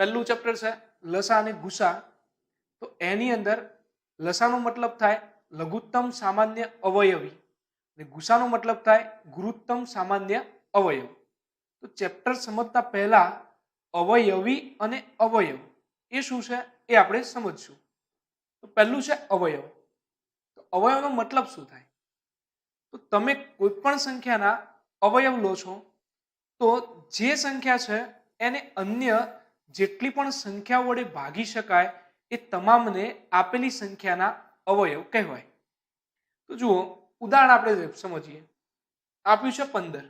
પહેલું ચેપ્ટર છે લસા અને ગુસા। તો એની અંદર લસાનો મતલબ થાય લઘુત્તમ સામાન્ય અવયવી અને ગુસાનો મતલબ થાય ગુરુત્તમ સામાન્ય અવયવ। તો ચેપ્ટર સમજતા પહેલા અવયવી અને અવયવ એ શું છે એ આપણે સમજશું। તો પહેલું છે અવયવ। તો અવયવનો મતલબ શું થાય? તો તમે કોઈ પણ સંખ્યાના અવયવ લો છો તો જે સંખ્યા છે એને અન્ય જેટલી પણ સંખ્યાઓ વડે ભાગી શકાય એ તમામને આપેલી સંખ્યાના અવયવ કહેવાય। તો જુઓ ઉદાહરણ આપણે સમજીએ। આપ્યું છે 15।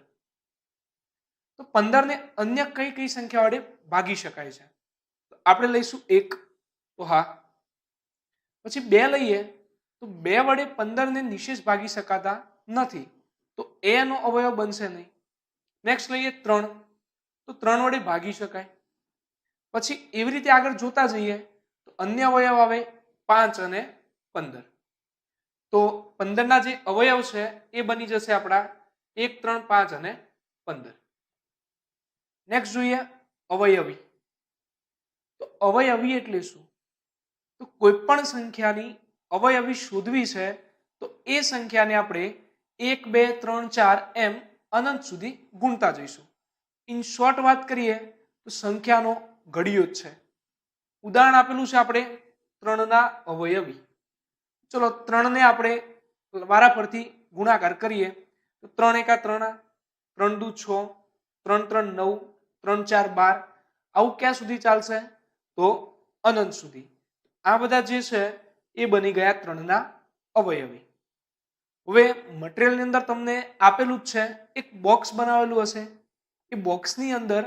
તો 15 ને અન્ય કઈ કઈ સંખ્યા વડે ભાગી શકાય છે? તો આપણે લઈશું 1, તો હા। પછી 2 લઈએ તો 2 વડે 15 ને નિશેષ ભાગી શકાતા નથી, તો એ એનો અવયવ બનશે નહીં। નેક્સ્ટ લઈએ 3, તો 3 વડે ભાગી શકાય। પછી એવી રીતે આગળ જોતા જઈએ તો અન્ય અવયવ આવે 5 અને 15। તો 15 ના જે અવયવ છે એ બની જશે આપણા 1, 3, 5 અને 15। નેક્સ્ટ જોઈએ અવયવી। તો અવયવી એટલે શું? તો કોઈ પણ સંખ્યાની અવયવી શોધવી છે તો એ સંખ્યાને આપણે 1, 2, 3, 4 એમ અનંત સુધી ગુણતા જઈશું। ઇન શોર્ટ વાત કરીએ તો સંખ્યાનો ઘડિયો જ છે। ઉદાહરણ આપેલું છે આપણે 3 ના અવયવી। ચલો 3 ને આપણે વારા પરથી ગુણાકાર કરીએ તો 3 એકા 3, 3 દુ 6, 3 3 9, 3 4 12। આવું ક્યાં સુધી ચાલશે? તો અનંત સુધી। આ બધા જે છે એ બની ગયા 3 ના અવયવી। હવે મટીરિયલની અંદર તમને આપેલું જ છે, એક બોક્સ બનાવેલું હશે, એ બોક્સની અંદર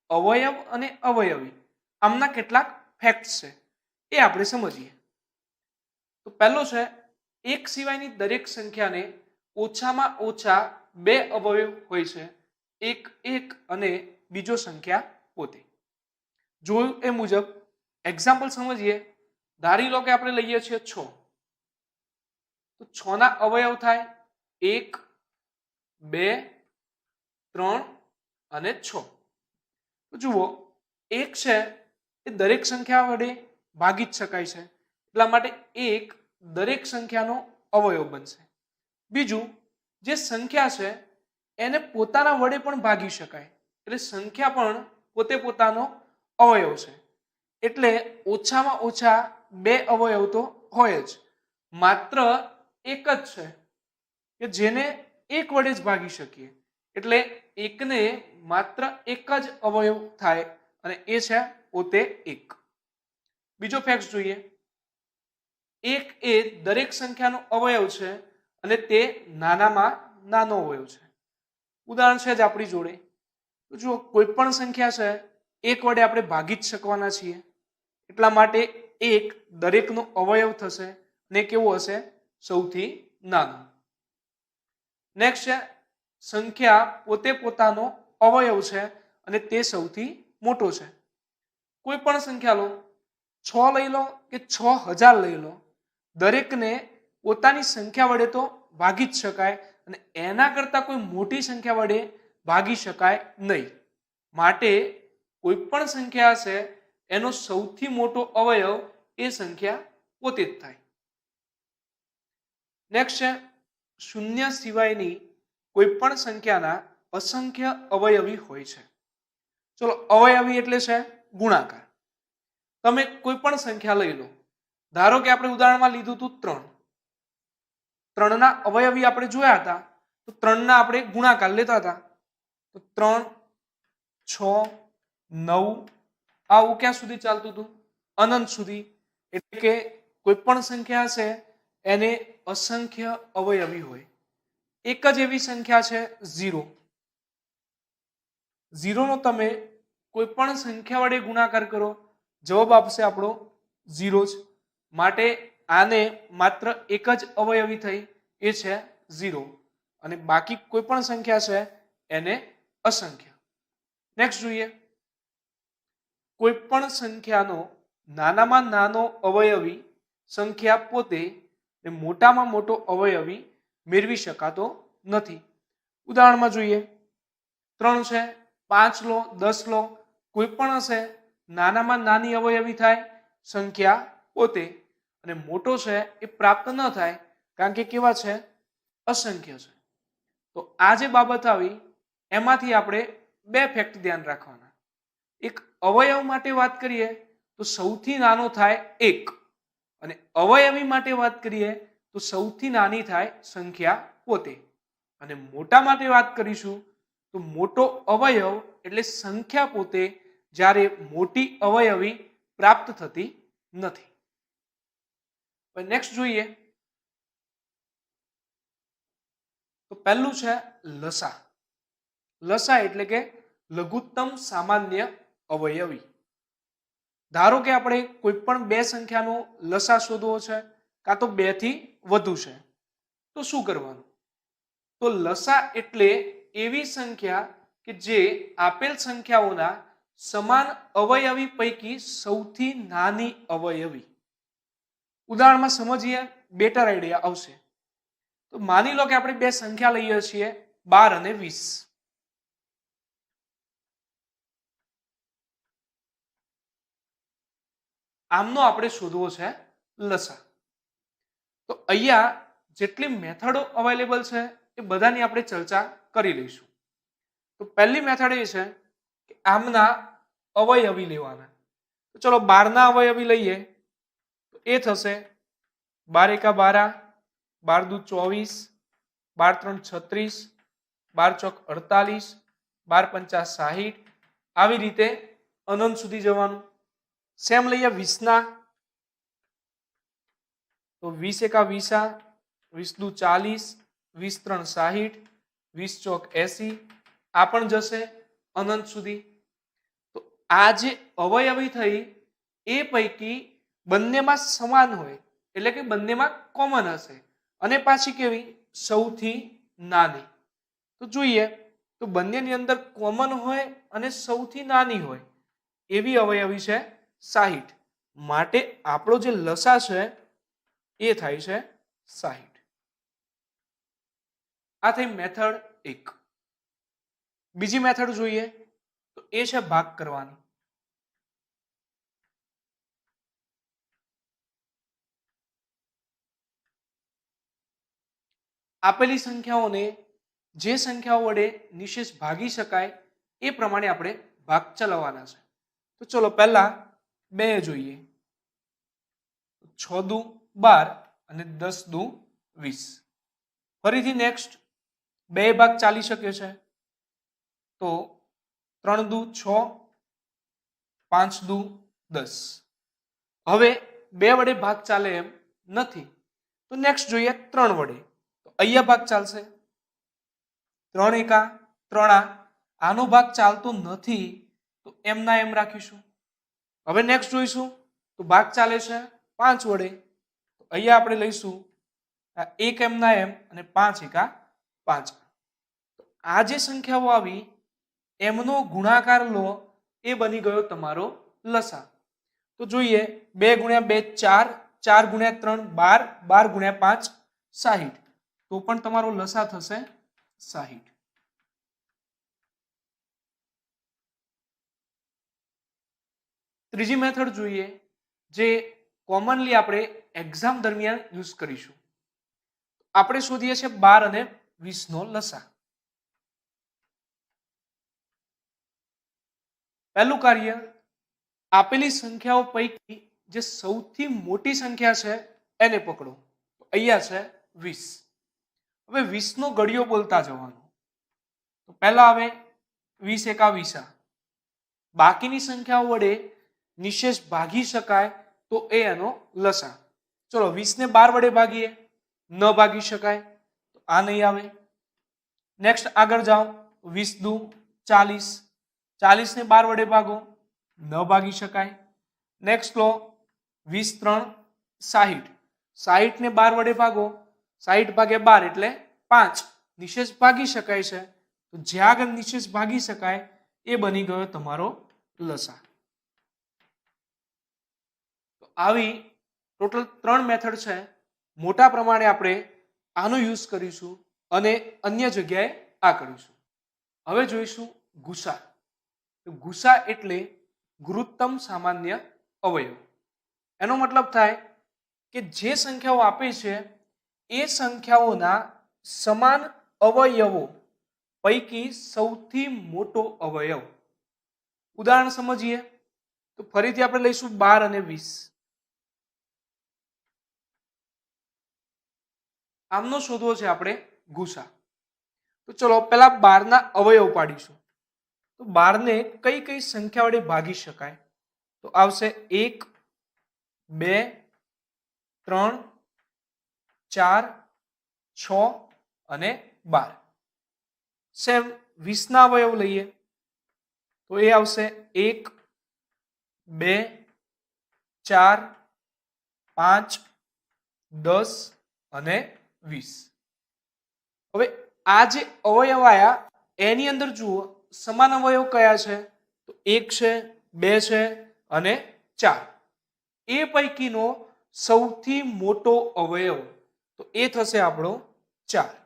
અવયવ અને અવયવી આમના કેટલાક ફેક્ટ્સ છે એ આપણે સમજીએ। તો પહેલો છે એક સિવાયની દરેક સંખ્યાને ઓછામાં ઓછા 2 અવયવ હોય છે, એક એક અને બીજો સંખ્યા પોતે। જોયું એ મુજબ એક્ઝામ્પલ સમજીએ। ધારી લો કે આપણે લઈએ છીએ 6, તો 6 ના અવયવ થાય 1, 2, 3 અને 6। તો જુઓ 1 છે એ દરેક સંખ્યા વડે ભાગી જ શકાય છે, એટલા માટે 1 દરેક સંખ્યાનો અવયવ બનશે। બીજું, જે સંખ્યા છે એને પોતાના વડે પણ ભાગી શકાય, એટલે સંખ્યા પણ પોતે પોતાનો અવયવ છે, એટલે ઓછામાં ઓછા 2 અવયવ તો હોય જ। માત્ર એક જ છે કે જેને 1 વડે જ ભાગી શકીએ, એટલે 1 ને માત્ર એક જ અવયવ થાય અને એ છે પોતે 1। બીજો ફેક્ટ જોઈએ। 1 એ દરેક સંખ્યાનો અવયવ છે અને તે નાનામાં નાનો અવયવ છે। ઉદાહરણ છે જ આપણી જોડે। તો જો કોઈ પણ સંખ્યા છે 1 વડે આપણે ભાગી જ શકવાના છીએ, એટલા માટે 1 દરેકનો અવયવ થશે ને કેવો હશે? સૌથી નાનો। નેક્સ્ટ છે સંખ્યા પોતે પોતાનો અવયવ છે અને તે સૌથી મોટો છે। કોઈ પણ સંખ્યા લો, 6 લઈ લો કે 6000 લઈ લો, દરેકને પોતાની સંખ્યા વડે તો ભાગી જ શકાય અને એના કરતાં કોઈ મોટી સંખ્યા વડે ભાગી શકાય નહીં, માટે કોઈ પણ સંખ્યા હશે એનો સૌથી મોટો અવયવ એ સંખ્યા પોતે જ થાય। નેક્સ્ટ છે શૂન્ય સિવાયની કોઈ પણ સંખ્યાના અસંખ્ય અવયવી હોય છે। ચલો અવયવી એટલે છે ગુણાકાર। તમે કોઈ પણ સંખ્યા લઈ લો, ધારો કે આપણે ઉદાહરણમાં લીધું હતું 3, 3 ના અવયવી આપણે જોયા હતા, તો 3 ના આપણે ગુણાકાર લેતા હતા, તો 3, 6, 9 આવું ક્યાં સુધી ચાલતું હતું? અનંત સુધી। એટલે કે કોઈ પણ સંખ્યા હશે એને અસંખ્ય અવયવી હોય। એક જ એવી સંખ્યા છે 0। 0 નો તમે કોઈ પણ સંખ્યા વડે ગુણાકાર કરો, જવાબ આપશે આપણો 0 જ, માટે આને માત્ર એક જ અવયવી થઈ, એ છે 0, અને બાકી કોઈ પણ સંખ્યા છે એને અસંખ્ય। નેક્સ્ટ જોઈએ। કોઈ પણ સંખ્યાનો નાનામાં નાનો અવયવી સંખ્યા પોતે ને મોટામાં મોટો અવયવી મેળવી શકાતો નથી। ઉદાહરણમાં જોઈએ। 3 છે, 5 લો, 10 લો, કોઈ પણ હશે નાનામાં નાની અવયવી થાય સંખ્યા પોતે, અને મોટો છે એ પ્રાપ્ત ન થાય કારણ કે કેવા છે? અસંખ્ય છે. તો આ જે બાબત આવી એમાંથી આપણે બે ફેક્ટ ધ્યાન રાખવાના. એક અવયવ માટે વાત કરીએ તો સૌથી નાનો થાય 1, અને અવયવી માટે વાત કરીએ તો સૌથી નાની થાય સંખ્યા પોતે. અને મોટા માટે વાત કરીશું તો મોટો અવયવ એટલે સંખ્યા પોતે જ્યારે મોટી અવયવી પ્રાપ્ત થતી નથી. નેક્સ્ટ જોઈએ તો પહેલું છે લસા. લસા એટલે કે લઘુત્તમ સામાન્ય અવયવી. ધારો કે આપણે કોઈ પણ બે સંખ્યાનો લસા શોધવો છે કાં તો 2 થી વધુ છે, તો શું કરવાનું? તો લસા એટલે એવી સંખ્યા કે જે આપેલ સંખ્યાઓના સમાન અવયવી પૈકી સૌથી નાની અવયવી. ઉદાહરણમાં સમજીએ, બેટર આઈડિયા આવશે. તો માની લો કે આપણે બે સંખ્યા લઈએ છીએ 12 અને 20. આમનો આપણે શોધવો છે લસા. તો અહીંયા જેટલી મેથડો અવેલેબલ છે એ બધાની આપણે ચર્ચા કરી લઈશું. તો પહેલી મેથડ એ છે કે આમના અવયવી લેવાના. તો ચલો 12 ના અવયવી લઈએ તો એ થશે 12 એકા 12, 12 દુ 24, 12 3 36, 12 ચોક 48, 12 પંચા 60. આવી રીતે અનંત સુધી જવાનું. સેમ લઈએ 20 ના તો 20 એકા 20, 20 દુ 40, 20 3 60, 20 ચોક 80. આ પણ જશે અનંત સુધી. તો આ જે અવયવી થઈ એ પૈકી બંનેમાં સમાન હોય એટલે કે બંનેમાં કોમન હશે, અને પાછી કેવી? સૌથી નાની. તો જોઈએ તો બંનેની અંદર કોમન હોય અને સૌથી નાની હોય એવી અવયવી છે 60. માટે આપણો જે લસા છે એ થાય છે 60. આ થઈ મેથડ 1. બીજી મેથડ જોઈએ તો એ છે ભાગ કરવાની. આપેલી સંખ્યાઓને જે સંખ્યાઓ વડે નિશેષ ભાગી શકાય એ પ્રમાણે આપણે ભાગ ચલાવવાના છે. તો ચલો પહેલા 2 જોઈએ. 6 દુ 12 અને 10 દુ 20. ફરીથી નેક્સ્ટ 2 ભાગ ચાલી શકે છે. તો 3 દુ 6, 5 દુ 10. હવે 2 વડે ભાગ ચાલે એમ નથી તો નેક્સ્ટ જોઈએ 3 વડે. તો અહીંયા ભાગ ચાલશે. 3 એકા 3. આનો ભાગ ચાલતો નથી તો એમના એમ રાખીશું. હવે નેક્સ્ટ જોઈશું તો ભાગ ચાલે છે 5 વડે. તો અહીંયા આપણે લઈશું 1 એમના એમ અને 5 એકા 5. આ જે સંખ્યાઓ આવી એમનો ગુણાકાર લો એ બની ગયો તમારો લસા. તો જોઈએ 2 ગુણ્યા 2 4, 4 ગુણ્યા 3 12, 12 ગુણ્યા 5 60. તો પણ તમારો લસા થશે 60. ત્રીજી મેથડ જોઈએ જે કોમનલી આપણે એક્ઝામ દરમિયાન યુઝ કરીશું. આપણે શોધીએ છીએ 12 અને 20 નો લસા. પહેલું કાર્ય, આપેલી સંખ્યાઓ પૈકી જે સૌથી મોટી સંખ્યા છે એને પકડો. તો અહીંયા છે 20. હવે 20 નો ગળિયો બોલતા જવાનો. તો પહેલા આવે 20 એકા 20. બાકીની સંખ્યાઓ વડે નિશેષ ભાગી શકાય તો એ એનો લસા. ચલો 20 ને 12 વડે ભાગીએ, ન ભાગી શકાય તો આ નહીં આવે. નેક્સ્ટ આગળ જાઓ, 20 દુ 40, 40 ને 12 વડે ભાગો, ન ભાગી શકાય. નેક્સ્ટ લો 20 3 60, 60 ને 12 વડે ભાગો, 60 ભાગ્યા 12 એટલે 5. નિશેષ ભાગી શકાય છે તો જ્યાં આગળ નિશેષ ભાગી શકાય એ બની ગયો તમારો લસા. તો આવી ટોટલ 3 મેથડ છે. મોટા પ્રમાણે આપણે આનો યુઝ કરીશું અને અન્ય જગ્યાએ આ કરીશું. હવે જોઈશું ગુસા. ગુસા એટલે ગુરુત્તમ સામાન્ય અવયવ. એનો મતલબ થાય કે જે સંખ્યાઓ આપે છે એ સંખ્યાઓના સમાન અવયવો પૈકી સૌથી મોટો અવયવ. ઉદાહરણ સમજીએ તો ફરીથી આપણે લઈશું 12 અને 20. આમનો શોધવો છે આપણે ગુસા. તો ચલો પહેલા 12 ના અવયવ પાડીશું. તો 12 ને કઈ કઈ સંખ્યા વડે ભાગી શકાય? તો આવશે 1, 2, 3, 4, 6 અને 12. સેમ 20 ના અવયવ લઈએ તો એ આવશે 1, 2, 4, 5, 10 અને 20. હવે આ જે અવયવ આયા એની અંદર જુઓ સમાન અવયવ કયા છે? તો 1 છે, 2 છે અને 4. એ પૈકીનો સૌથી મોટો અવયવ તો એ થશે આપણો 4.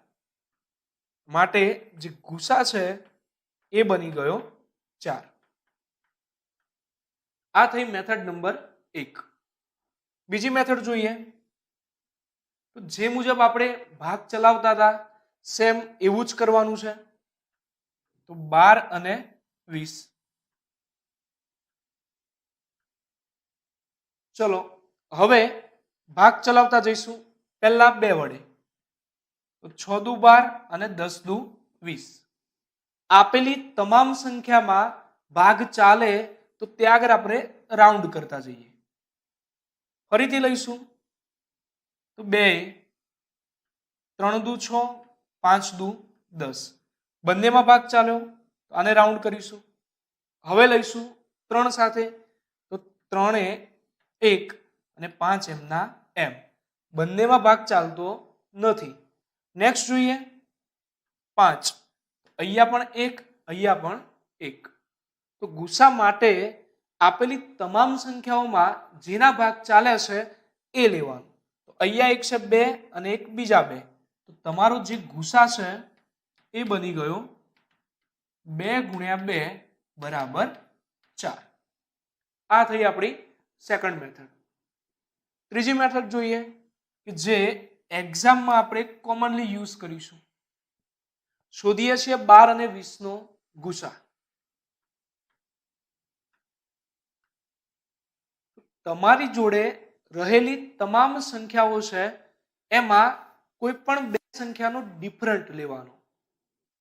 માટે જે ગુસા છે એ બની ગયો 4. આ થઈ મેથડ નંબર 1. બીજી મેથડ જોઈએ તો જે મુજબ આપણે ભાગ ચલાવતા હતા સેમ એવું જ કરવાનું છે. તો 12 અને 20. ચલો હવે ભાગ ચલાવતા જઈશું પહેલા 2 વડે. તો 6 દુ 12 અને 10 દુ 20. આપેલી તમામ સંખ્યામાં ભાગ ચાલે તો ત્યાં આગળ આપણે રાઉન્ડ કરતા જઈએ. ફરીથી લઈશું તો 2, 3 દુ 6, 5 દુ 10. બંનેમાં ભાગ ચાલ્યો તો આને રાઉન્ડ કરીશું. હવે લઈશું 3 સાથે તો 3 એ 1 અને 5 એમના એમ. બંનેમાં ભાગ ચાલતો નથી. નેક્સ્ટ જોઈએ 5. અહીંયા પણ 1, અહીંયા પણ 1. તો ગુસા માટે આપેલી તમામ સંખ્યાઓમાં જેના ભાગ ચાલે છે એ લેવાનું. તો અહીંયા 1 છે 2 અને 1 બીજા 2. તો તમારો જે ગુસા છે એ બની ગયો 2 ગુણ્યા 2 બરાબર 4. આ થઈ આપણી સેકન્ડ મેથડ. ત્રીજી મેથડ જોઈએ કે જે એક્ઝામમાં આપણે કોમનલી યુઝ કરીશું. શોધીએ છીએ 12 અને 20 નો ગુસા. તમારી જોડે રહેલી તમામ સંખ્યાઓ છે એમાં કોઈ પણ 2 સંખ્યાનો ડિફરન્ટ લેવાનો.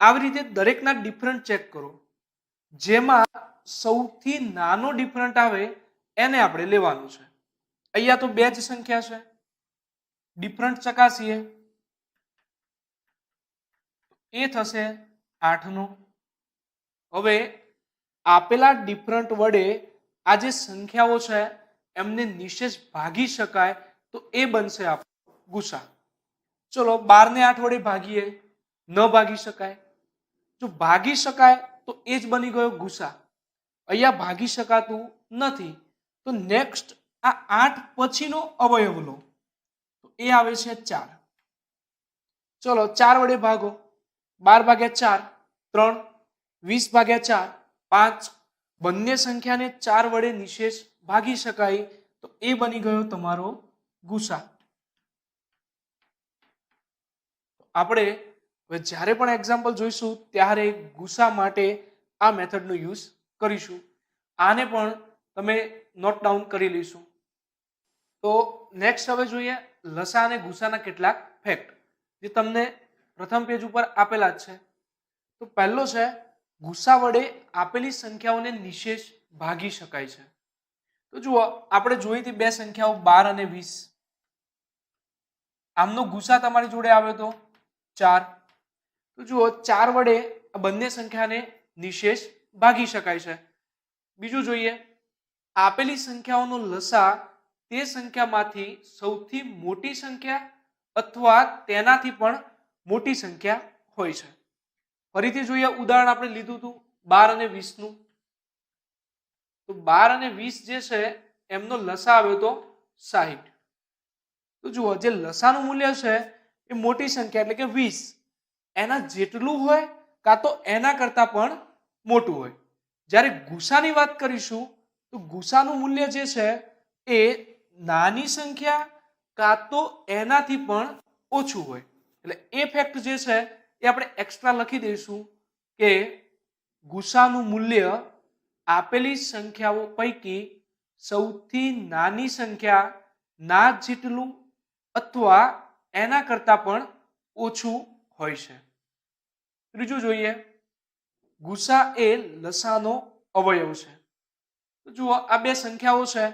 આવી રીતે દરેકના ડિફરન્ટ ચેક કરો. જેમાં સૌથી નાનો ડિફરન્ટ આવે એને આપણે લેવાનું છે. અહીંયા તો 2 જ સંખ્યા છે. ડિફરન્ટ ચકાસીએ એ થશે 8 નો. હવે આપેલા ડિફરન્ટ વડે આ જે સંખ્યાઓ છે એમને નિશેષ ભાગી શકાય તો એ બનશે આપણો ગુસા. ચલો 12 ને 8 વડે ભાગીએ, ન ભાગી શકાય. જો ભાગી શકાય તો એ જ બની ગયો ગુસા. અહીંયા ભાગી શકાતું નથી તો નેક્સ્ટ આ 8 પછીનો અવયવ લો તો એ આવે છે 4. ચલો 4 વડે ભાગો. 12 ભાગ્યા 4 3, 20 ભાગ્યા 4 5. બંને સંખ્યાને 4 વડે નિશેષ ભાગી શકાય તો એ બની ગયો તમારો ગુસા. આપણે જ્યારે પણ એક્ઝામ્પલ જોઈશું ત્યારે ગુસા માટે આ મેથડનો યુઝ કરીશું. આને પણ તમે નોટ ડાઉન કરી લઈશું. તો નેક્સ્ટ હવે જોઈએ લસા અને ગુસાના કેટલાક ફેક્ટ જે તમને પ્રથમ પેજ ઉપર આપેલા જ છે. તો પહેલો છે ગુસા વડે આપેલી સંખ્યાઓને નિશેષ ભાગી શકાય છે. તો જુઓ આપણે જોઈ હતી 2 સંખ્યાઓ 12 અને 20. આમનો ગુસા તમારી જોડે આવ્યો તો 4. તો જુઓ 4 વડે આ બંને સંખ્યાને નિશેષ ભાગી શકાય છે. બીજું જોઈએ આપેલી સંખ્યાઓનો લસા તે સંખ્યામાંથી સૌથી મોટી સંખ્યા અથવા તેનાથી પણ મોટી સંખ્યા હોય છે. ફરીથી જોઈએ ઉદાહરણ આપણે લીધું હતું 12 અને 20 નું. તો 12 અને 20 જે છે એમનો લસા આવ્યો તો 60. તો જુઓ જે લસાનું મૂલ્ય છે એ મોટી સંખ્યા એટલે કે 20 એના જેટલું હોય કાં તો એના કરતા પણ મોટું હોય. જ્યારે ગુસાની વાત કરીશું તો ગુસાનું મૂલ્ય જે છે એ નાની સંખ્યા કાં તો એનાથી પણ ઓછું હોય. એટલે એ ફેક્ટ જે છે એ આપણે એક્સ્ટ્રા લખી દઈશું કે ગુસાનું મૂલ્ય આપેલી સંખ્યાઓ પૈકી સૌથી નાની સંખ્યા ના જેટલું અથવા એના કરતા પણ ઓછું હોય છે. ત્રીજું જોઈએ, ગુસા એ લસાનો અવયવ છે. તો જુઓ આ બે સંખ્યાઓ છે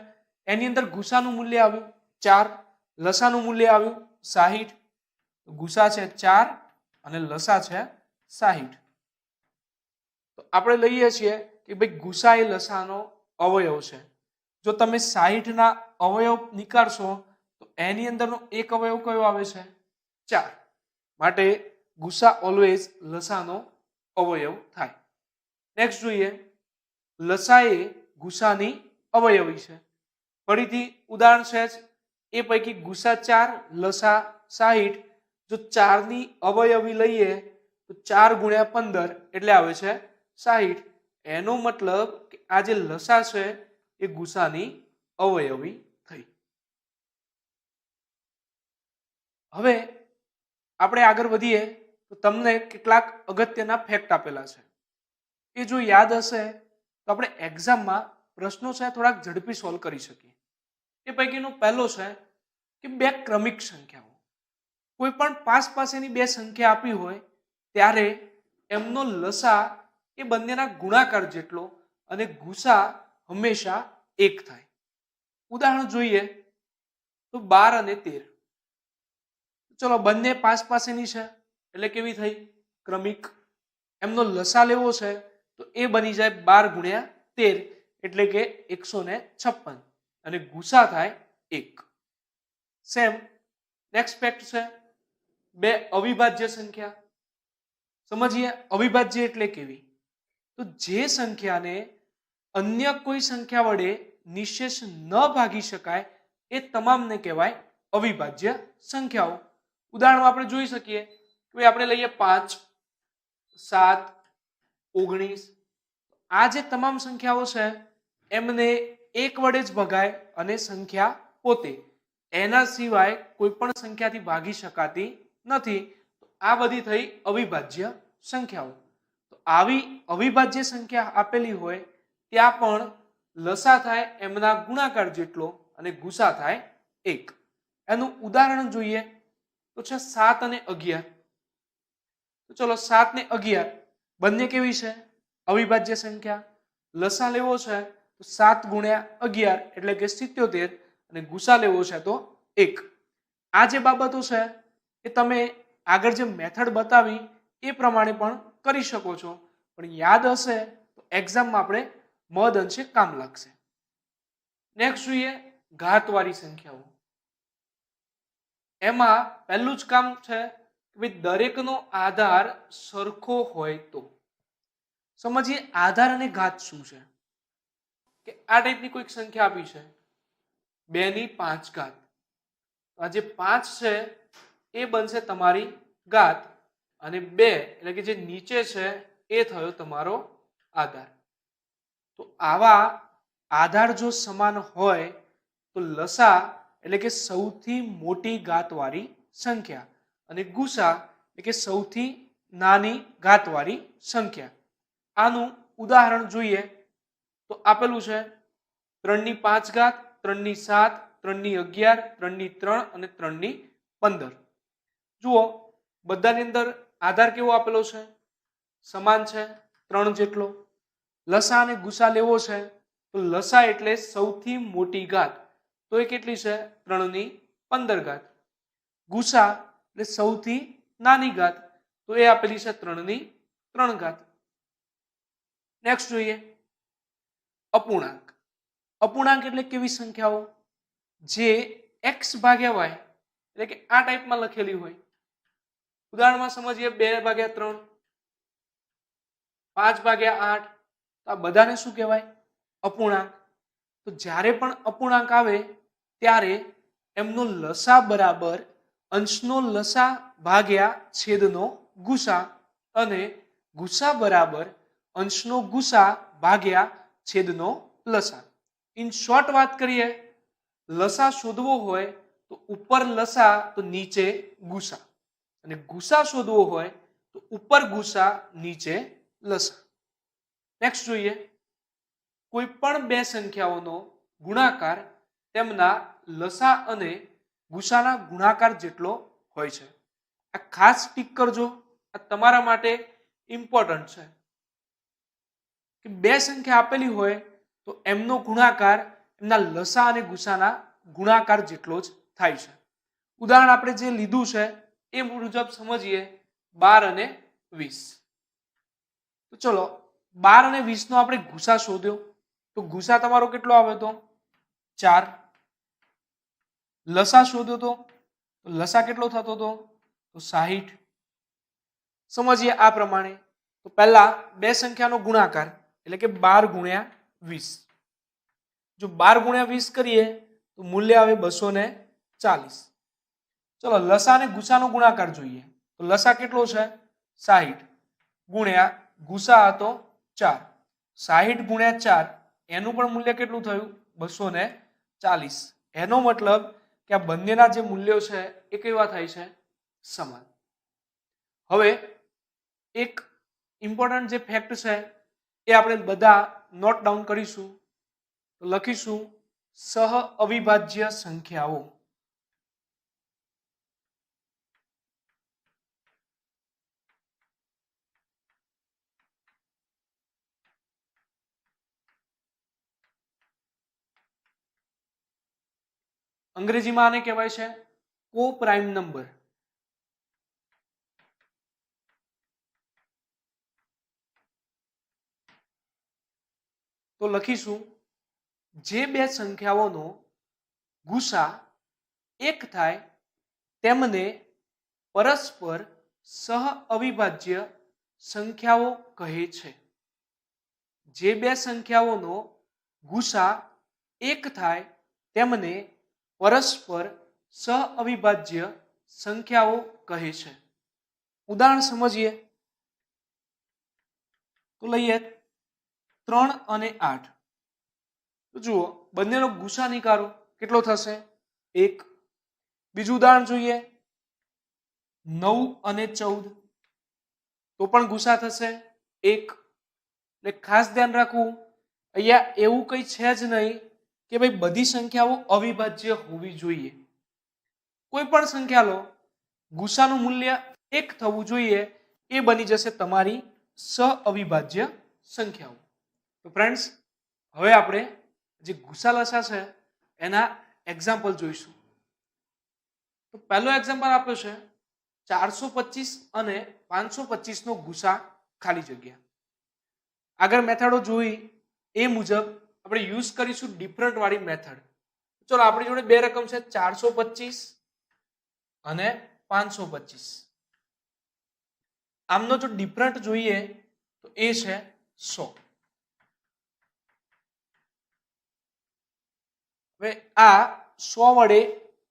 એની અંદર ગુસાનું મૂલ્ય આવ્યું 4, લસાનું મૂલ્ય આવ્યું 60. ગુસા છે 4 અને લસા છે 60. તો આપણે લઈએ છીએ કે ભાઈ ગુસા એ લસાનો અવયવ છે. જો તમે 60 ના અવયવ નીકાળશો તો એની અંદરનો એક અવયવ કયો આવે છે? 4. માટે ગુસા ઓલવેઝ લસાનો અવયવ થાય. નેક્સ્ટ જોઈએ, લસા એ ગુસાની અવયવી છે. ફરીથી ઉદાહરણ છે જ એ પૈકી ગુસા 4, લસા 60. જો 4 ની અવયવી લઈએ તો 4 ગુણ્યા 15 એટલે આવે છે 60. એનો મતલબ કે આ જે લસા છે એ ગુસાની અવયવી થઈ. હવે આપણે આગળ વધીએ તો તમને કેટલાક અગત્યના ફેક્ટ આપેલા છે. એ જો યાદ હશે તો આપણે એક્ઝામમાં પ્રશ્નો છે થોડાક ઝડપી સોલ્વ કરી શકીએ. એ પૈકીનો પહેલો છે કે બે ક્રમિક સંખ્યાઓ, કોઈ પણ પાસેની બે સંખ્યા આપી હોય ત્યારે એમનો લસા એ બંનેના ગુણાકાર જેટલો અને ગુસા હંમેશા 1 થાય. ઉદાહરણ જોઈએ તો 12 અને 13. ચલો બંને પાસેની છે એટલે કેવી થઈ? ક્રમિક. એમનો લસા લેવો છે તો એ બની જાય 12 ગુણ્યા 13 એટલે કે 156 અને ગુસા થાય 1. સેમ નેક્સ્ટ ફેક્ટ છે બે અવિભાજ્ય સંખ્યા. સમજીએ અવિભાજ્ય એટલે કેવી? તો જે સંખ્યાને અન્ય કોઈ સંખ્યા વડે નિશેષ ન ભાગી શકાય એ તમામને કહેવાય અવિભાજ્ય સંખ્યાઓ. ઉદાહરણમાં આપણે જોઈ શકીએ કે આપણે લઈએ 5, 7, 19. આ જે તમામ સંખ્યાઓ છે એમને એક વડે જ ભગાય અને સંખ્યા પોતે એના સિવાય કોઈ પણ સંખ્યાથી ભાગી શકાતી નથી. આ બધી થઈ અવિભાજ્ય સંખ્યાઓ. તો આવી અવિભાજ્ય સંખ્યા આપેલી હોય ત્યાં પણ લસા થાય એમના ગુણાકાર જેટલો અને ગુસા થાય 1. એનું ઉદાહરણ જોઈએ તો છે 7 અને 11. તો ચલો 7 ને 11 બંને કેવી છે? અવિભાજ્ય સંખ્યા. લસા લેવો છે તો 7 ગુણ્યા 11 એટલે કે 77 અને ગુસા લેવો છે તો 1. આ જે બાબતો છે એ તમે આગળ જે મેથડ બતાવી એ પ્રમાણે પણ કરી શકો છો, પણ યાદ હશે તો એક્ઝામમાં આપણે મહદ અંશે કામ લાગશે. નેક્સ્ટ જોઈએ ઘાતવાળી સંખ્યાઓ. એમાં પહેલું જ કામ છે કે દરેકનો આધાર સરખો હોય તો. સમજીએ આધાર અને ઘાત શું છે. કે આ ટાઈપની કોઈક સંખ્યા આપી છે 2 ની 5 ઘાત. આ જે 5 છે એ બનશે તમારી ઘાત અને 2 એટલે કે જે નીચે છે એ થયો તમારો આધાર. તો આવા આધાર જો સમાન હોય તો લસા એટલે કે સૌથી મોટી ઘાતવાળી સંખ્યા અને ગુસા એટલે કે સૌથી નાની ઘાતવાળી સંખ્યા. આનું ઉદાહરણ જોઈએ તો આપેલું છે 3 ની 5 ઘાત, 3 ની 7, 3 ની 11, 3 ની 3 અને 3 ની 15. જુઓ બધાની અંદર આધાર કેવો આપેલો છે? સમાન છે 3 જેટલો. લસા અને ગુસા લેવો છે તો લસા એટલે સૌથી મોટી ઘાત તો એ કેટલી છે? 3 ની 15 ઘાત. ગુસા એટલે સૌથી નાની ઘાત તો એ આપેલી છે 3 ની 3 ઘાત. નેક્સ્ટ જોઈએ અપૂર્ણાંક. અપૂર્ણાંક એટલે કેવી સંખ્યાઓ? જે x ભાગ્યા y એટલે કે આ ટાઈપમાં લખેલી હોય. ઉદાહરણમાં સમજીએ 2/3, 5/8. આ બધાને શું કહેવાય? અપૂર્ણાંક. તો જ્યારે પણ અપૂર્ણાંક આવે ત્યારે એમનો લસા બરાબર અંશનો લસા ભાગ્યા છેદનો ગુસા અને ગુસા બરાબર અંશનો ગુસા ભાગ્યા છેદનો લસા. ઇન શોર્ટ વાત કરીએ, લસા શોધવો હોય તો ઉપર લસા તો નીચે ગુસા, અને ગુસા શોધવો હોય તો ઉપર ગુસા નીચે લસા. નેક્સ્ટ જોઈએ, કોઈ પણ બે સંખ્યાઓનો ગુણાકાર તેમના લસા અને ગુસાના ગુણાકાર જેટલો હોય છે. આ ખાસ ટીક કરજો, આ તમારા માટે ઇમ્પોર્ટન્ટ છે કે બે સંખ્યા આપેલી હોય તો એમનો ગુણાકાર એમના લસા અને ગુસાના ગુણાકાર જેટલો જ થાય છે. ઉદાહરણ આપણે જે લીધું છે એ મુજબ સમજીએ, 12 અને 20. તો ચલો 12 અને 20 નો આપણે ગુસા શોધ્યો, તો ગુસા તમારો કેટલો આવ્યો તો 4. લસા શોધ્યો તો લસા કેટલો થતો હતો તો 60. સમજીએ આ પ્રમાણે. તો પહેલા બે સંખ્યાનો ગુણાકાર એટલે કે 12 ગુણ્યા 20. જો 12 ગુણ્યા 20 કરીએ તો મૂલ્ય આવે 240. ચલો લસા અને ગુસાનો ગુણાકાર જોઈએ, તો લસા કેટલો છે 60 ગુણ્યા ગુસા હતો 4. 60 ગુણ્યા 4 એનું પણ મૂલ્ય કેટલું થયું 240. એનો મતલબ કે આ બંનેના જે મૂલ્યો છે એ કેવા થાય છે સમાન. હવે એક ઇમ્પોર્ટન્ટ જે ફેક્ટ છે એ આપણે બધા નોટ ડાઉન કરીશું. તો લખીશું સહ અવિભાજ્ય સંખ્યાઓ. અંગ્રેજીમાં આને કહેવાય છે કો પ્રાઇમ નંબર. તો લખીશું જે બે સંખ્યાઓનો ગુસા 1 થાય તેમને પરસ્પર સહ અવિભાજ્ય સંખ્યાઓ કહે છે. જે બે સંખ્યાઓનો ગુસા 1 થાય તેમને પરસ્પર સહ અવિભાજ્ય સંખ્યાઓ કહે છે. ઉદાહરણ સમજીએ, તો લઈએ 3 અને 8. તો જુઓ બંનેનો ગુસા નીકાળો કેટલો થશે 1. બીજું ઉદાહરણ જોઈએ 9 અને 14. તો પણ ગુસા થશે 1. એટલે ખાસ ધ્યાન રાખવું, અહીંયા એવું કંઈ છે જ નહીં કે ભાઈ બધી સંખ્યાઓ અવિભાજ્ય હોવી જોઈએ. કોઈ પણ સંખ્યા લો, ગુસાનું મૂલ્ય 1 થવું જોઈએ, એ બની જશે તમારી સહ અવિભાજ્ય સંખ્યાઓ. તો ફ્રેન્ડ્સ, હવે આપણે જે ગુસા લસા છે એના એક્ઝામ્પલ જોઈશું. તો પહેલો એક્ઝામ્પલ આપ્યો છે 425 અને 525 નો ગુસા ખાલી જગ્યા. આગળ મેથડો જોઈ એ મુજબ આપણે યુઝ કરીશું ડિફરન્ટ વાળી મેથડ. ચલો આપણી જોડે બે રકમ છે 425 અને 525. આમનો જો ડિફરન્ટ જોઈએ તો એ છે 100. હવે આ 100 વડે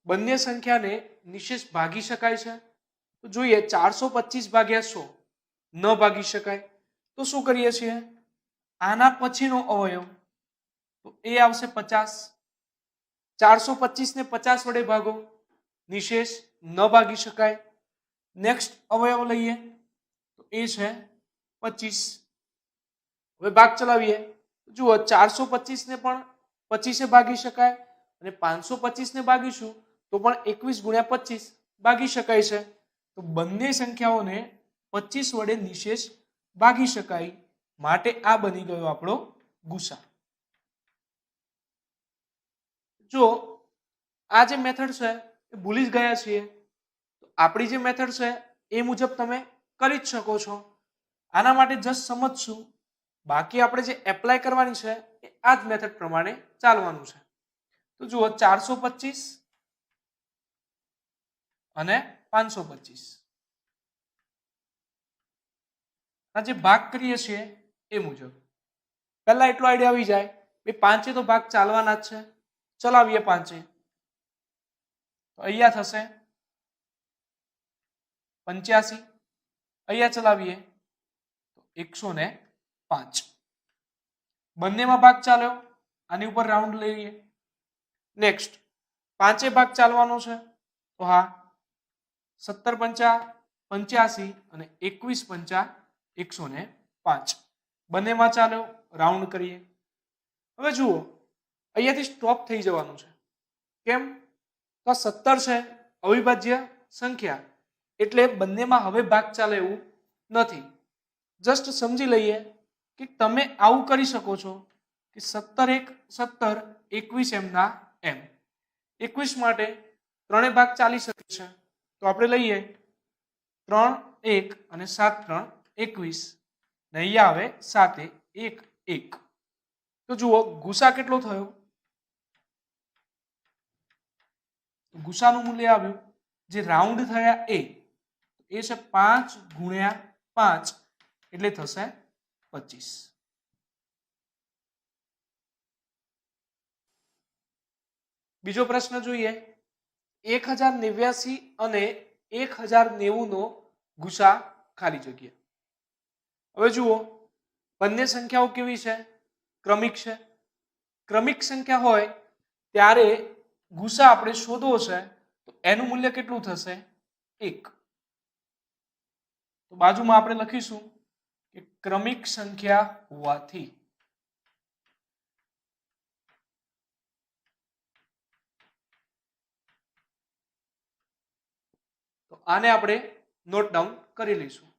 બંને સંખ્યાને નિશેષ ભાગી શકાય છે. તો જોઈએ 425 ભાગ્યા 100 ન ભાગી શકાય. તો શું કરીએ છીએ, આના પછીનો અવયવ તો એ આવશે 50. 425 ને 50 વડે ભાગો, નિશેષ ન ભાગી શકાય. નેક્સ્ટ અવયવ લઈએ તો એ છે 25. હવે ભાગ ચલાવીએ. જુઓ 425 ને પણ 25 ભાગી શકાય અને 525 ને ભાગીશું તો પણ 21 ગુણ્યા 25 ભાગી શકાય છે. તો બંને સંખ્યાઓને 25 વડે નિશેષ ભાગી શકાય, માટે આ બની ગયો આપણો ગુસા. જો આ જે મેથડ છે એ ભૂલી જ ગયા છીએ, તો આપણી જે મેથડ છે એ મુજબ તમે કરી જ શકો છો. આના માટે જસ્ટ સમજશું, બાકી આપણે જે એપ્લાય કરવાની છે એ આ જ મેથડ પ્રમાણે ચાલવાનું છે. તો જુઓ 425 અને 525 આ જે ભાગ કરીએ છીએ એ મુજબ પહેલા એટલો આઈડિયા આવી જાય કે પાંચે તો ભાગ ચાલવાના જ છે. ચલાવીએ પાંચે. તો અહીંયા થશે 85. અહીંયા ચલાવીએ તો 105. બંનેમાં ભાગ ચાલ્યો આની ઉપર રાઉન્ડ લઈએ. નેક્સ્ટ 5 ભાગ ચાલવાનો છે, તો હા 17 પંચા 85 અને 21 પંચા 105 બંનેમાં ચાલો રાઉન્ડ કરીએ. હવે જુઓ અહીંયાથી સ્ટોપ થઈ જવાનું છે. કેમ? તો 17 છે અવિભાજ્ય સંખ્યા, એટલે બંનેમાં હવે ભાગ ચાલે એવું નથી. જસ્ટ સમજી લઈએ કે તમે આવું કરી શકો છો કે 17 1 17 21 એમના એમ. 21 માટે ત્રણે ભાગ ચાલી શકે છે, તો આપણે લઈએ 3 1 અને 7 3 21 ને અહીંયા આવે 7 1 1. તો જુઓ ગુસા કેટલો થયો? ગુસાનું મૂલ્ય આવ્યું જે રાઉન્ડ થયા એ છે 5 ગુણ્યા 5 એટલે થશે 25. બીજો પ્રશ્ન જોઈએ. 1089 અને 1090 નો ગુસા ખાલી જગ્યા. હવે જુઓ બંને સંખ્યાઓ કેવી છે? ક્રમિક છે. ક્રમિક સંખ્યા હોય ત્યારે ગુસા આપણે શોધવો છે, તો એનું મૂલ્ય કેટલું થશે? 1. તો બાજુમાં આપણે લખીશું કે ક્રમિક સંખ્યા હોવાથી. તો આને આપણે નોટ ડાઉન કરી લઈશું.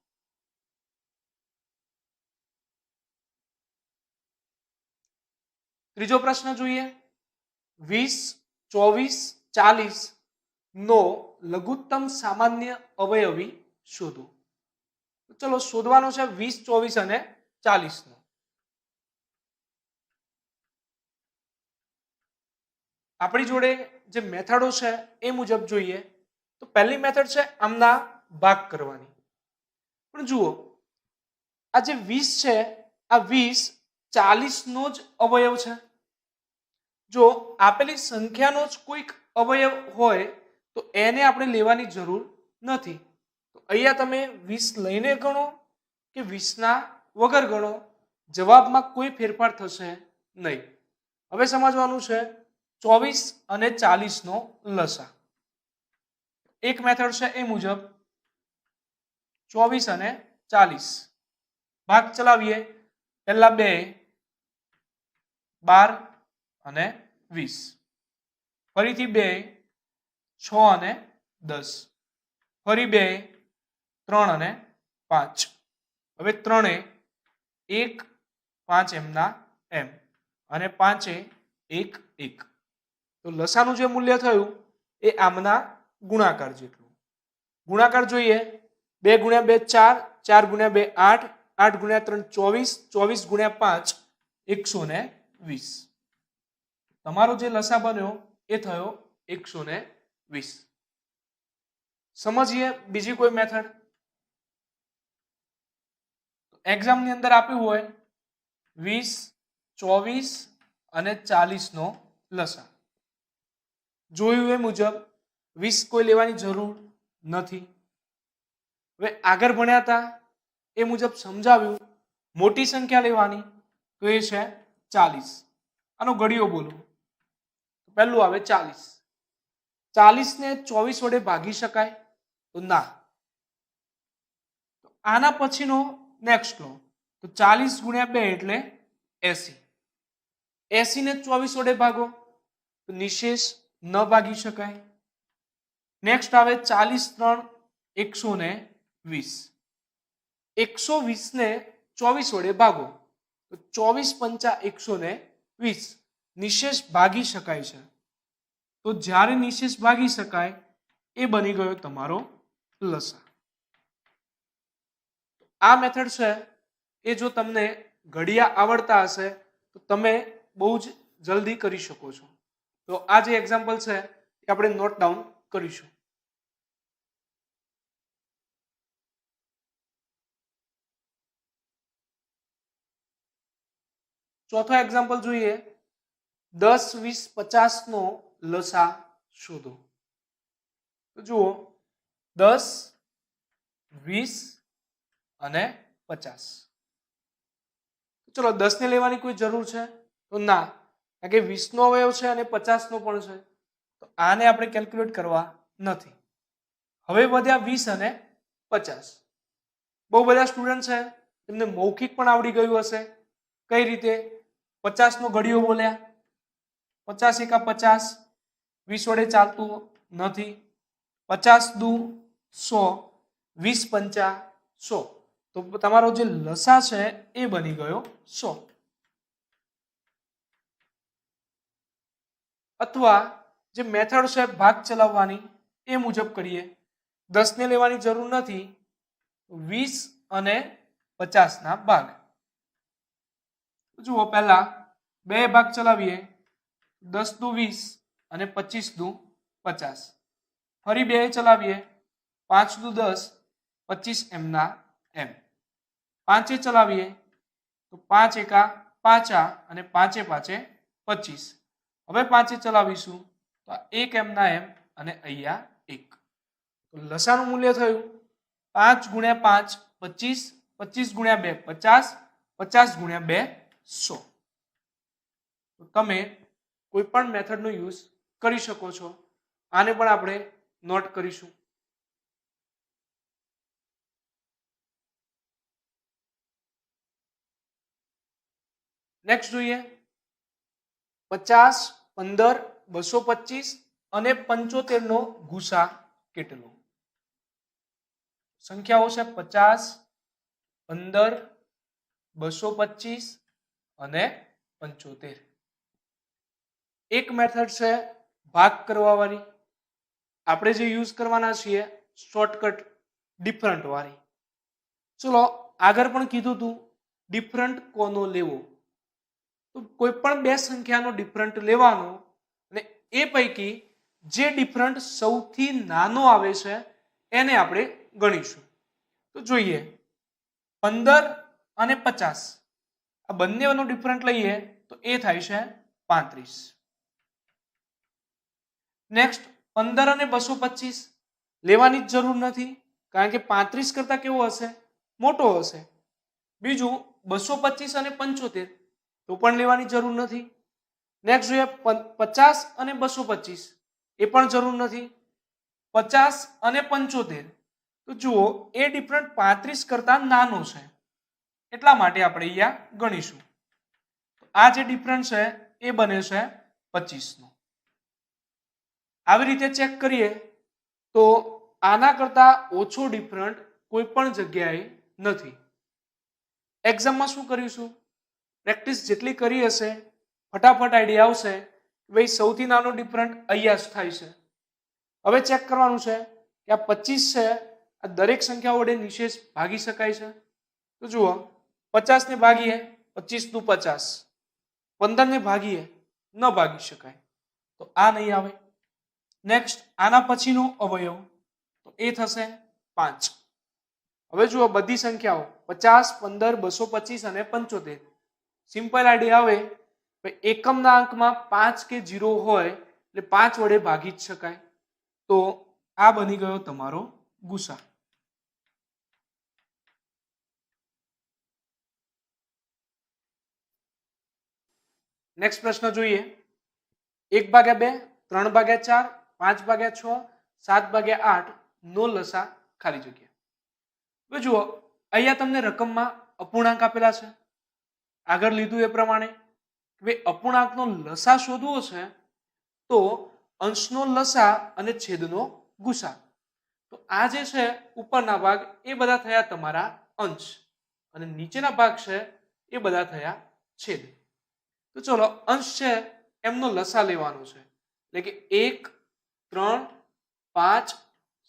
ત્રીજો પ્રશ્ન જોઈએ. 20 24 40 નો લઘુત્તમ સામાન્ય અવયવી શોધો. ચલો શોધવાનો છે 20 24 અને 40 નો. આપણી જોડે જે મેથડો છે એ મુજબ જોઈએ તો પહેલી મેથડ છે આમના ભાગ કરવાની. પણ જુઓ આ જે 20 છે આ 20 40 નો જ અવયવ છે. જો આપેલી સંખ્યાનો જ કોઈક અવયવ હોય તો એને આપણે લેવાની જરૂર નથી. તો અહીંયા તમે 20 લઈને ગણો કે 20 ના વગર ગણો, જવાબમાં કોઈ ફેરફાર થશે નહીં. હવે સમજવાનું છે 24 અને 40 નો લસા. એક મેથડ છે એ મુજબ 24 અને 40 ભાગ ચલાવીએ. પહેલા 2 12 અને 20, ફરીથી 2 6 અને 10, ફરી 2 3 અને 5. હવે 3 1 5 એમના એમ અને 5 1 1. તો લસાનું જે મૂલ્ય થયું એ આમના ગુણાકાર જેટલું. ગુણાકાર જોઈએ 2 ગુણ્યા 2 4, 4 ગુણ્યા 2 8, 8 ગુણ્યા 3 24, 24 ગુણ્યા 5 120. તમારો જે લસા બન્યો એ થયો 120. સમજીએ બીજી કોઈ મેથડ. એક્ઝામની અંદર આપ્યું હોય 20 24 અને 40 નો લસા. જોયું એ મુજબ 20 કોઈ લેવાની જરૂર નથી. હવે આગળ ભણ્યા હતા એ મુજબ સમજાવ્યું મોટી સંખ્યા લેવાની, તો એ છે 40. આનો ઘડિયો બોલો. પહેલું આવે 40. 40 ને 24 વડે ભાગી શકાય? તો ના. આના પછીનો નેક્સ્ટ લો તો 40 ગુણ્યા 2 એટલે 80. 80 ને 24 વડે ભાગો તો નિશેષ ન ભાગી શકાય. નેક્સ્ટ આવે 40 3 120. 120 ને 24 વડે ભાગો તો 24 પંચા 120. નિશેષ ભાગી શકાય છે. તો જ્યારે નિશેષ ભાગી શકાય એ બની ગયો તમારો લસા. આ મેથડ છે એ જો તમને ઘડિયા આવડતા હશે તો તમે બહુ જ જલ્દી કરી શકો છો. તો આ જે એક્ઝામ્પલ છે એ આપણે નોટ ડાઉન કરીશું. ચોથો એક્ઝામ્પલ જોઈએ. 10 20 50 નો લસા શોધો. તો જુઓ 10 20 અને 50. ચલો 10 ને લેવાની કોઈ જરૂર છે? તો ના. કારણ કે 20 નો અવયવ છે અને 50 નો પણ છે, તો આને આપણે કેલ્ક્યુલેટ કરવા નથી. હવે વધ્યા 20 અને 50. બહુ બધા સ્ટુડન્ટ છે તેમને મૌખિક પણ આવડી ગયું હશે. કઈ રીતે? 50 નો ઘડિયો બોલ્યા, 50 એકા 50, 20 વડે ચાલતું નથી, 50 દુ 100, 20 પંચા 100. તો તમારો જે લસા છે એ બની ગયો 100. અથવા જે મેથડ છે ભાગ ચલાવવાની એ મુજબ કરીએ. 10 ને લેવાની જરૂર નથી, 20 અને 50 ના ભાગ. જુઓ પહેલા બે ભાગ ચલાવીએ, 10 દુ 20 અને 25 દુ 50. ફરી બે ચલાવીએ, 5 દુ 10, 25 એમ ના એમ. પાંચે ચલાવીએ તો 5 એકા 5 અને 5 5 25. હવે પાંચે ચલાવીશું તો 1 એમ ના એમ અને અહીંયા 1. તો લસાનું મૂલ્ય થયું 5 ગુણ્યા 5 25, 25 ગુણ્યા 2 50, 50 ગુણ્યા 2 100. તો તમે કોઈ પણ મેથડનો યુઝ કરી શકો છો. આને પણ આપણે નોટ કરીશું. નેક્સ્ટ જોઈએ 50, 15, 225 અને 75 નો ગુસા કેટલો? સંખ્યાઓ છે 50, 15, 225 અને 75. એક મેથડ છે ભાગ કરવા વાળી. આપણે જે યુઝ કરવાના છીએ શોર્ટકટ ડિફરન્ટ વાળી. ચલો આગળ પણ કીધું હતું ડિફરન્ટ કોનો લેવો. તો કોઈ પણ બે સંખ્યાનો ડિફરન્ટ લેવાનો અને એ પૈકી જે ડિફરન્ટ સૌથી નાનો આવે છે એને આપણે ગણીશું. તો જોઈએ 15 અને 50 આ બંનેનો ડિફરન્ટ લઈએ તો એ થાય છે 35. નેક્સ્ટ 15 અને 225 લેવાની જ જરૂર નથી, કારણ કે 35 કરતા કેવો હશે? મોટો હશે. બીજું 225 અને 75 તો પણ લેવાની જરૂર નથી. નેક્સ્ટ જોઈએ 50 અને 225 એ પણ જરૂર નથી. 50 અને 75 તો જુઓ એ ડિફરન્ટ 35 કરતા નાનો છે, એટલા માટે આપણે અહીંયા ગણીશું. આ જે ડિફરન્સ છે એ બને છે 25 નો. આવી રીતે ચેક કરીએ તો આના કરતા ઓછો ડિફરન્ટ કોઈ પણ જગ્યાએ નથી. એક્ઝામમાં શું કરીશું? પ્રેક્ટિસ જેટલી કરી હશે ફટાફટ આઈડિયા આવશે કે ભાઈ સૌથી નાનો ડિફરન્ટ અહીંયા જ થાય છે. હવે ચેક કરવાનું છે કે આ 25 છે આ દરેક સંખ્યા વડે નિશેષ ભાગી શકાય છે. તો જુઓ 50 ને ભાગીએ 25 દુ 50, 15 ને ભાગીએ ન ભાગી શકાય તો આ નહીં આવે. નેક્સ્ટ આના પછીનો અવયવ તો એ થશે 5. હવે જુઓ બધી સંખ્યાઓ 50, 15, 225 અને 75. સિમ્પલ આઈડિયા આવે એકમના અંકમાં 5 કે 0 હોય એટલે 5 વડે ભાગી જ શકાય. તો આ બની ગયો તમારો ગુસા. નેક્સ્ટ પ્રશ્ન જોઈએ 1/2, 3/4, 5/6, 7/8 નો લસા ખાલી જગ્યા. હવે જુઓ અહીંયા તમને રકમમાં અપૂર્ણાંક આપેલા છે. આગળ લીધું એ પ્રમાણે અપૂર્ણાંકનો લસા શોધવો છે તો અંશનો લસા અને છેદનો ગુસા. તો આ જે છે ઉપરના ભાગ એ બધા થયા તમારા અંશ અને નીચેના ભાગ છે એ બધા થયા છેદ. તો ચલો અંશ છે એમનો લસા લેવાનો છે, એટલે કે 1, 3, 5,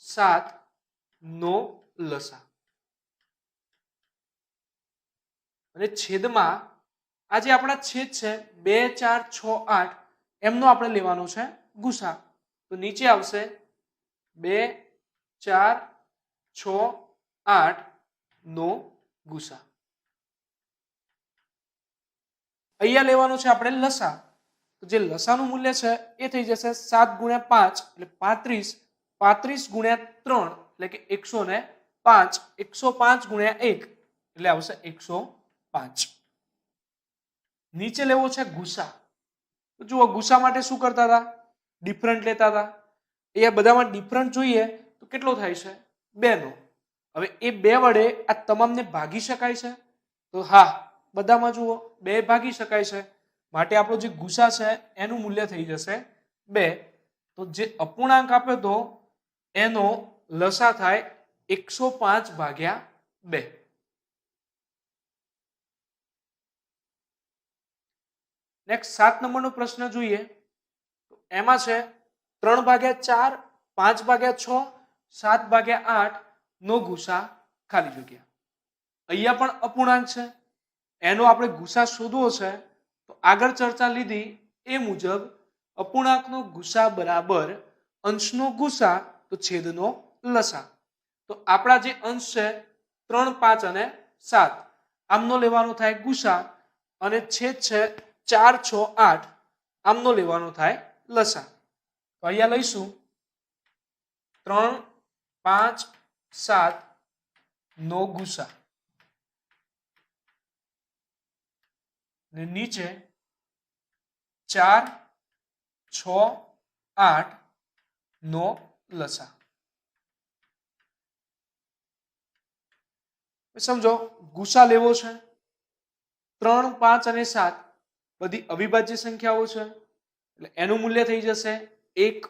7 નો લસા અને છેદમાં આ જે આપણા છેદ છે 2, 4, 6, 8 એમનો આપણે લેવાનો છે ગુસા. તો નીચે આવશે 2, 4, 6, 8 નો ગુસા. અહીંયા લેવાનો છે આપણે લસા. તો જે લસાનું મૂલ્ય છે એ થઈ જશે 7 ગુણ્યા 5 એટલે 35, 35 ગુણ્યા 3 એટલે કે 105, 105 ગુણ્યા 1 એટલે આવશે 105. નીચે લેવો છે ગુસા. તો જુઓ ગુસા માટે શું કરતા હતા? ડિફરન્ટ લેતા હતા. અહીંયા બધામાં ડિફરન્ટ જોઈએ તો કેટલો થાય છે? 2 નો. હવે એ 2 વડે આ તમામને ભાગી શકાય છે? તો હા, બધામાં જુઓ 2 ભાગી શકાય છે. માટે આપણો જે ગુસા છે એનું મૂલ્ય થઈ જશે 2. તો જે અપૂર્ણાંક આપ્યો તો એનો લસા થાય 105 ભાગ્યા 2. નેક્સ્ટ 7 નંબરનો પ્રશ્ન જોઈએ. તો એમાં છે 3/4, 5/6, 7/8 નો ગુસા ખાલી જગ્યા. અહીંયા પણ અપૂર્ણાંક છે, એનો આપણે ગુસા શોધવો છે. તો આગળ ચર્ચા લીધી એ મુજબ અપૂર્ણાંકનો ગુસા બરાબર અંશનો ગુસા તો છેદનો લસા. તો આપણા જે અંશ છે 3, 5 અને 7 આમનો લેવાનો થાય ગુસા, અને છેદ છે 4, 6, 8 આમનો લેવાનો થાય લસા. તો અહીંયા લઈશું 3, 5, 7 નો ગુસા ને નીચે 4, 6, 8 નો લસા. સમજો ગુસા લેવો છે. 3, 5 અને 7 બધી અવિભાજ્ય સંખ્યાઓ છે, એટલે એનું મૂલ્ય થઈ જશે 1,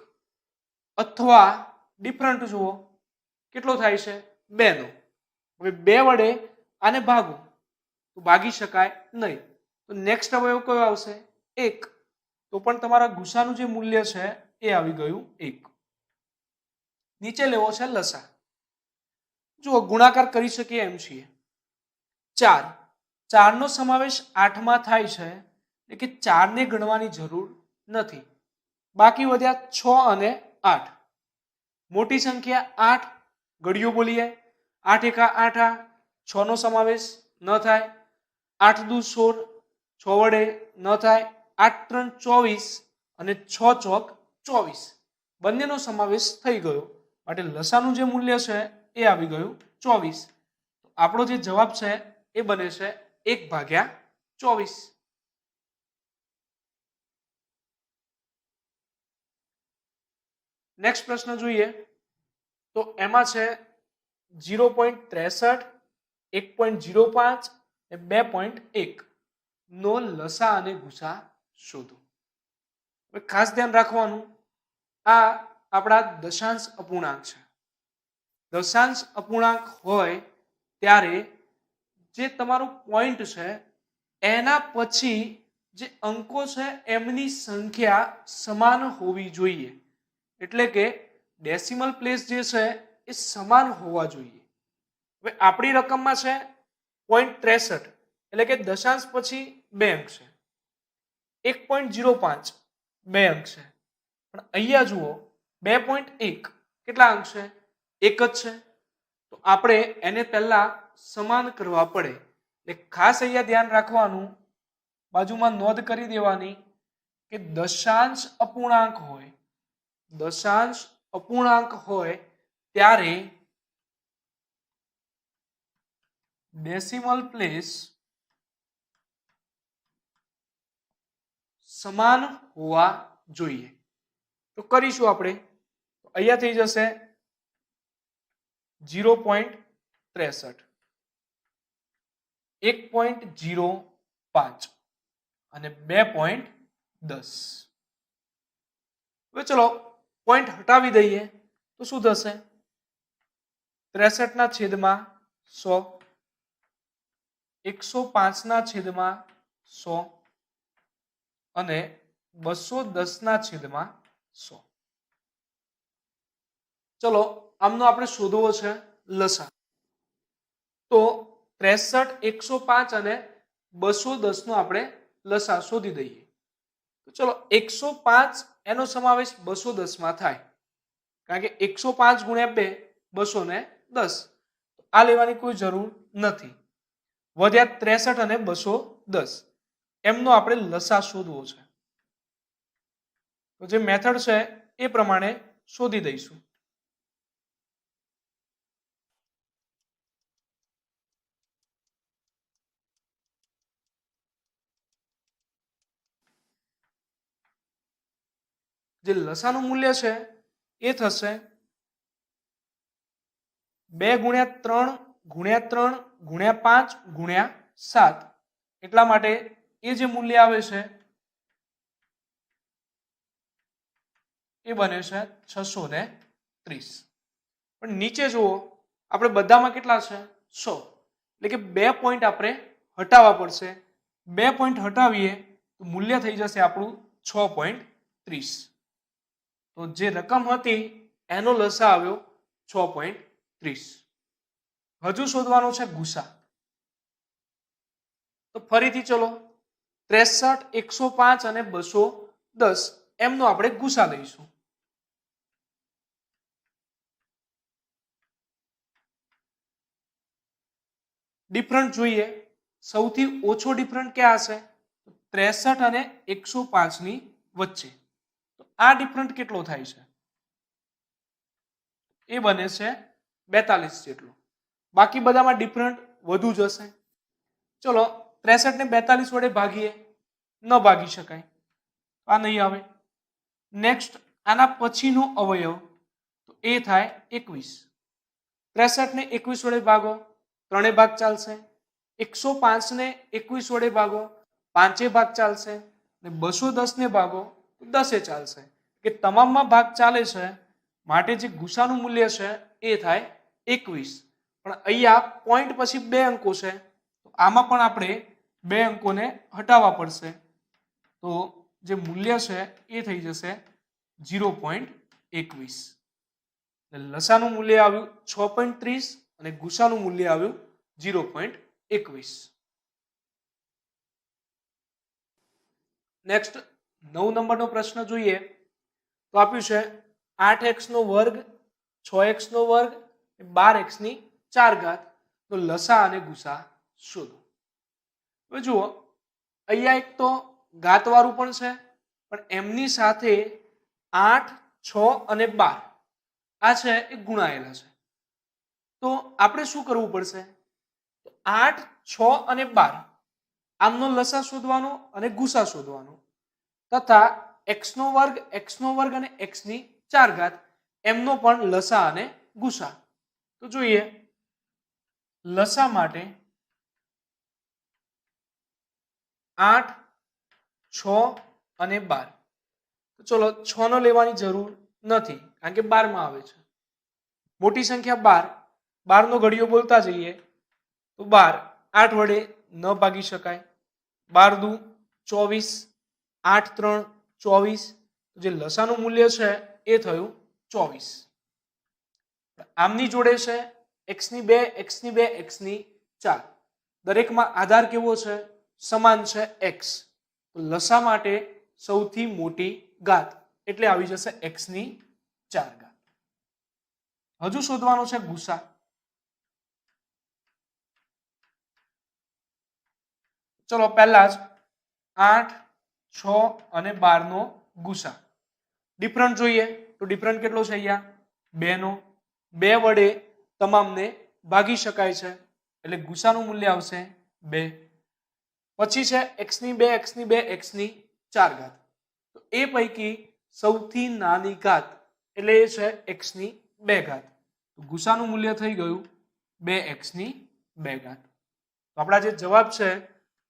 અથવા ડિફરન્ટ જુઓ કેટલો થાય છે 2 નો. હવે 2 વડે આને ભાગો તો ભાગી શકાય નહીં. તો નેક્સ્ટ અવયવ કયો આવશે? 1. તો પણ તમારા ગુસાનું જે મૂલ્ય છે એ આવી ગયું 1. નીચે લેવો છે લસા. જુઓ ગુણાકાર કરી શકીએ એમ છીએ. 4. 4 નો સમાવેશ 8 માં થાય છે, એટલે કે 4 ને ગણવાની જરૂર નથી. બાકી વધ્યા 6 અને 8. મોટી સંખ્યા 8 ગળ્યું બોલીએ. 8 એકા 8, 6 નો સમાવેશ ન થાય. 8 દુ 16, 6 વડે ન થાય. 8 3 24 અને 6 ચોક 24 બંનેનો સમાવેશ થઈ ગયો. માટે લસાનું જે મૂલ્ય છે એ આવી ગયું 24. આપણો જે જવાબ છે એ બને છે 1/24. નેક્સ્ટ પ્રશ્ન જોઈએ. તો એમાં છે 0.63, 1.05 અને 2.1 નો લસા અને ગુસા શોધો. હવે ખાસ ધ્યાન રાખવાનું, આ આપણા દશાંશ અપૂર્ણાંક છે. દશાંશ અપૂર્ણાંક હોય ત્યારે જે તમારું પોઈન્ટ છે એના પછી જે અંકો છે એમની સંખ્યા સમાન હોવી જોઈએ. એટલે કે ડેસિમલ પ્લેસ જે છે એ સમાન હોવા જોઈએ. હવે આપણી રકમમાં છે 0.63, એટલે કે દશાંશ પછી 2 અંક છે. 1.05 2 અંક છે. પણ અહીંયા જુઓ 2.1 કેટલા અંક છે? 1 જ છે. તો આપણે એને પહેલા સમાન કરવા પડે. એટલે ખાસ અહીંયા ધ્યાન રાખવાનું, બાજુમાં નોંધ કરી દેવાની કે દશાંશ અપૂર્ણાંક હોય ત્યારે ડેસિમલ પ્લેસ સમાન હોવા જોઈએ. તો કરીશું આપણે. અહીંયા થઈ જશે 0.63, 1.05 અને 2.10. હવે ચલો પોઈન્ટ હટાવી દઈએ તો શું થશે? 63 ના છેદમાં 100, 105 ના છેદમાં 100 અને 210 ના છેદમાં 100. ચલો આમનો આપણે શોધવો છે લસા. તો 63, 105 અને 210 નો આપણે લસા શોધી દઈએ. તો ચલો 105 એનો સમાવેશ 210 માં થાય, કારણ કે 105 ગુણ્યા 2 210. આ લેવાની કોઈ જરૂર નથી. વધ્યા 63 અને 210, એમનો આપણે લસા શોધવો છે. તો જે મેથડ છે એ પ્રમાણે શોધી દઈશું. જે લસાનું મૂલ્ય છે એ થશે 2 ગુણ્યા 3 ગુણ્યા 3 ગુણ્યા 5 ગુણ્યા 7. એટલા માટે એ જે મૂલ્ય આવે છે એ બને છે 630. પણ નીચે જુઓ, આપણે બધામાં કેટલા છે 100, એટલે કે 2 પોઈન્ટ આપણે હટાવવા પડશે. 2 પોઈન્ટ હટાવીએ તો મૂલ્ય થઈ જશે આપણું 6.30. તો જે રકમ હતી એનો લસા આવ્યો 6.30. હજુ શોધવાનો છે ગુસા. તો ફરીથી ચલો 63, 105 અને 210 એમનો આપણે ગુસા લઈશું. ડિફરન્ટ જોઈએ, સૌથી ઓછો ડિફરન્ટ ક્યાં હશે? 63 અને 105 ની વચ્ચે. તો આ ડિફરન્ટ કેટલો થાય છે? એ બને છે 42 જેટલો. બાકી બધામાં ડિફરન્ટ વધુ જ હશે. ચલો 63 ને 42 વડે ભાગીએ, ન ભાગી શકાય, આ નહીં આવે. નેક્સ્ટ આના પછીનો અવયવ તો એ થાય 21. 63 ને 21 વડે ભાગો, ત્રણે ભાગ ચાલશે. 105 ને 21 વડે ભાગો, પાંચે ભાગ ચાલશે. ને 210 ને ભાગો તો 10 ચાલશે. કે તમામમાં ભાગ ચાલે છે, માટે જે ગુસાનું મૂલ્ય છે એ થાય 21. પણ અહીંયા પોઈન્ટ પછી 2 અંકો છે, તો આમાં પણ આપણે 2 અંકોને હટાવવા પડશે. તો જે મૂલ્ય છે એ થઈ જશે 0.21. લસાનું મૂલ્ય આવ્યું 6.30 અને ગુસાનું મૂલ્ય આવ્યું 0.21. નેક્સ્ટ 9 નંબરનો પ્રશ્ન જોઈએ તો આપ્યું છે 8x નો વર્ગ, 6x નો વર્ગ, 12x ની 4 ઘાત. તો લસા અને ગુસા શોધો. હવે જુઓ, અહીંયા એક તો ઘાતવાળું પણ છે, પણ એમની સાથે 8, 6 અને 12 આ છે એ ગુણાયેલા છે. તો આપણે શું કરવું પડશે? 8, 6 અને 12 આમનો લસા શોધવાનો અને ગુસા શોધવાનો, તથા x નો વર્ગ અને x ની 4 ઘાત એમનો પણ લસા અને ગુસા. તો જોઈએ, લસા માટે 8, 6 અને 12. તો ચલો 6 નો લેવાની જરૂર નથી, કારણ કે 12 માં આવે છે. મોટી સંખ્યા 12, 12 નો ઘડિયો બોલતા જઈએ તો 12 8 વડે ન ભાગી શકાય. 12 દુ 24, 8 3 24. જે લસાનું મૂલ્ય છે એ થયું 24. આમની જોડે છે x ની 2, x ની 2, x ની 4. દરેકમાં આધાર કેવો છે? સમાન છે, x. તો લસા માટે સૌથી મોટી ઘાત એટલે આવી જશે x ની 4 ઘાત. હજુ શોધવાનો છે ગુસા. ચલો પહેલા જ 8, 6 અને 12 નો ગુસા. ડિફરન્ટ જોઈએ તો ડિફરન્ટ કેટલો છે? અહીંયા 2 નો. 2 વડે તમામને ભાગી શકાય છે, એટલે ગુસાનું મૂલ્ય આવશે 2. પછી છે x ની 2, x ની 2, x ની 4 ઘાત. તો એ પૈકી સૌથી નાની ઘાત એટલે એ છે x ની 2 ઘાત. તો ગુસાનું મૂલ્ય થઈ ગયું 2x ની 2 ઘાત. તો આપણા જે જવાબ છે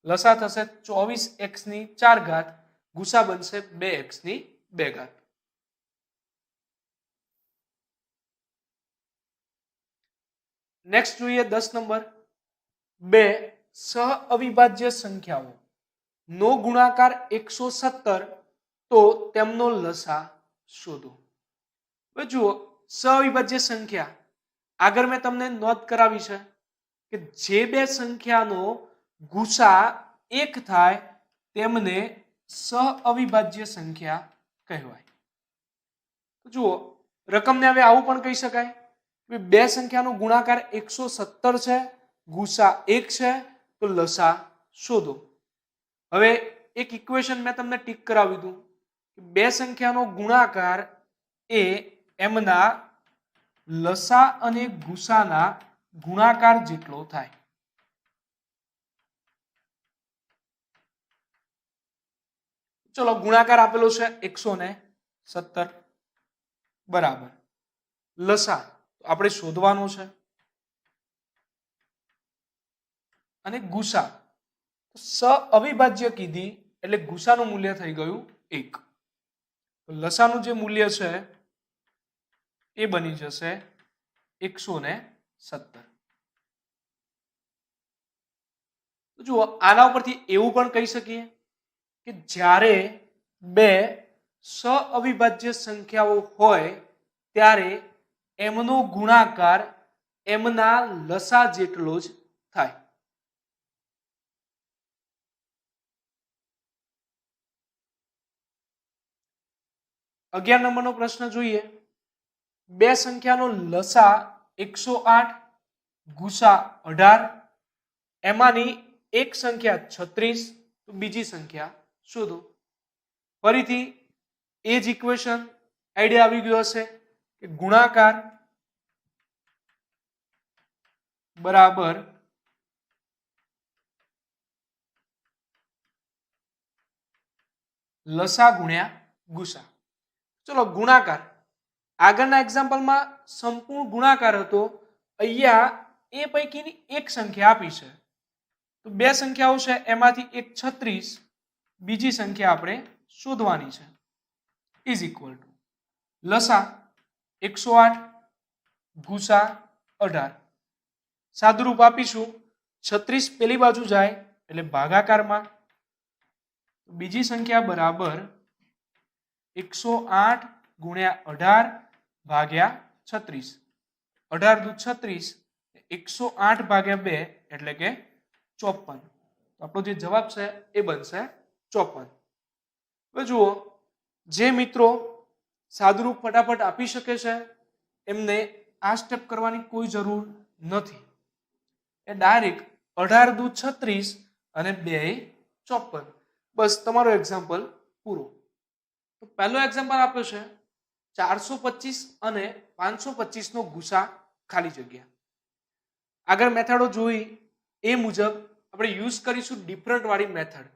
લસા થશે 24x ની 4 ઘાત, ગુસા બનશે 2x ની 2 ઘાત. નેક્સ્ટ જોઈએ 10 નંબર. 2 સહઅવિભાજ્ય સંખ્યાઓ નો ગુણાકાર 117, તો તેમનો લસા શોધો. હવે જુઓ, સહઅવિભાજ્ય સંખ્યા આગળ મેં તમને નોંધ કરાવી છે કે જે બે સંખ્યાનો ગુસા 1 થાય તેમને સહઅવિભાજ્ય સંખ્યા કહેવાય. જુઓ, રકમને હવે આવું પણ કહી શકાય કે બે સંખ્યાનો ગુણાકાર 117 છે, ગુસા 1 છે, તો લસા શોધો. હવે એક ઇક્વેશન મેં તમને ટીક કરાવી દઉં. બે સંખ્યાનો ગુણાકાર એ એમના લસા અને ગુસાના ગુણાકાર જેટલો થાય. ચલો, ગુણાકાર આપેલો છે 117. 17 બરાબર લસા આપણે શોધવાનો છે અને ગુસા સ અવિભાજ્ય કીધી એટલે ગુસાનું મૂલ્ય થઈ ગયું 1. લસાનું જે મૂલ્ય છે એ બની જશે 117. જુઓ આના ઉપરથી એવું પણ કહી શકીએ કે જ્યારે બે સઅવિભાજ્ય સંખ્યાઓ હોય ત્યારે એમનો ગુણાકાર એમના લસા જેટલો જ થાય. અગિયાર નંબરનો પ્રશ્ન જોઈએ. બે સંખ્યાનો લસા 108 ગુસા 18 એમાંની એક સંખ્યા 36 તો બીજી સંખ્યા શોધો. ફરીથી એ જ ઇક્વેશન આઈડિયા આવી ગયો હશે કે ગુણાકાર બરાબર લસા ગુણ્યા ગુસા. ચલો ગુણાકાર આગળના એક્ઝામ્પલમાં સંપૂર્ણ ગુણાકાર હતો, અહીંયા એ પૈકીની એક સંખ્યા આપી છે તો બે સંખ્યાઓ છે એમાંથી એક 36 બીજી સંખ્યા આપણે શોધવાની છે ઇઝ ઇક્વલ ટુ લસા 108 ગુસા 18. સાદુરૂપ આપીશું 36 પેલી બાજુ જાય એટલે ભાગાકારમાં, બીજી સંખ્યા બરાબર 108 ગુણ્યા 18 ભાગ્યા 36. 18 દુ 36 108 ભાગ્યા 2 એટલે કે 54. તો આપણો જે જવાબ છે એ બનશે 54. હવે જુઓ જે મિત્રો સાદુરૂપ ફટાફટ આપી શકે છે એમને આ સ્ટેપ કરવાની કોઈ જરૂર નથી. એ ડાયરેક્ટ 18 દુ 36 અને 2 54. બસ તમારો એક્ઝામ્પલ પૂરો. તો પહેલો એક્ઝામ્પલ આપ્યો છે 425 અને 525 નો ગુસા ખાલી જગ્યા. આગળ મેથડો જોઈ એ મુજબ આપણે યુઝ કરીશું ડિફરન્ટ વાળી મેથડ.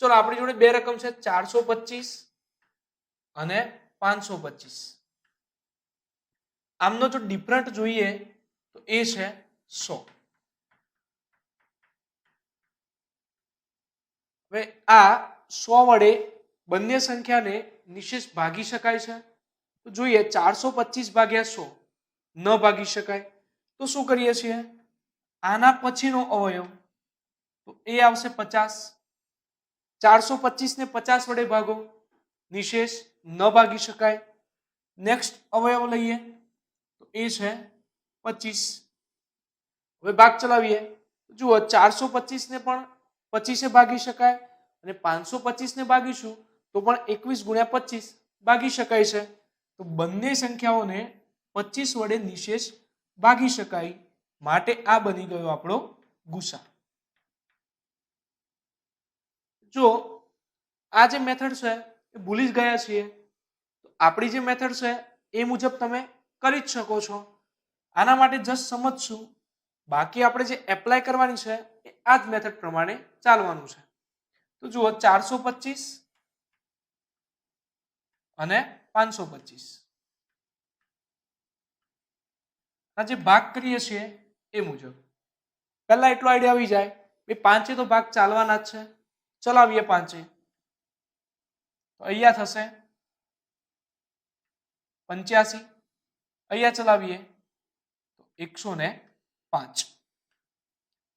ચલો આપણી જોડે બે રકમ છે 425 અને 525. આમનો જો ડિફરન્ટ જોઈએ તો એ છે 100. હવે આ 100 વડે બંને સંખ્યાને નિશેષ ભાગી શકાય છે. તો જોઈએ 425 ભાગ્યા 100 ન ભાગી શકાય તો શું કરીએ છીએ, આના પછીનો અવયવ તો એ આવશે 50. 425 ને 50 વડે ભાગો નિશેષ ન ભાગી શકાય. નેક્સ્ટ અવયવ લઈએ તો એ છે 25. હવે ભાગ ચલાવીએ જુઓ 425 ને પણ 25 ભાગી શકાય અને 525 ને ભાગીશું તો પણ 21 ગુણ્યા 25 ભાગી શકાય છે. તો બંને સંખ્યાઓને 25 વડે નિશેષ ભાગી શકાય માટે આ બની ગયો આપણો ગુસા. જો આ જે મેથડ છે એ ભૂલી જ ગયા છીએ તો આપણી જે મેથડ છે એ મુજબ તમે કરી જ શકો છો. આના માટે જસ્ટ સમજશું, બાકી આપણે જે એપ્લાય કરવાની છે એ આ જ મેથડ પ્રમાણે ચાલવાનું છે. તો જુઓ 425 અને 525 આ જે ભાગ કરીએ છીએ એ મુજબ પહેલા એટલો આઈડિયા આવી જાય કે પાંચે તો ભાગ ચાલવાના જ છે. ચલાવીએ પાંચે તો અહીંયા થશે 85. અહીંયા ચલાવીએ તો 105.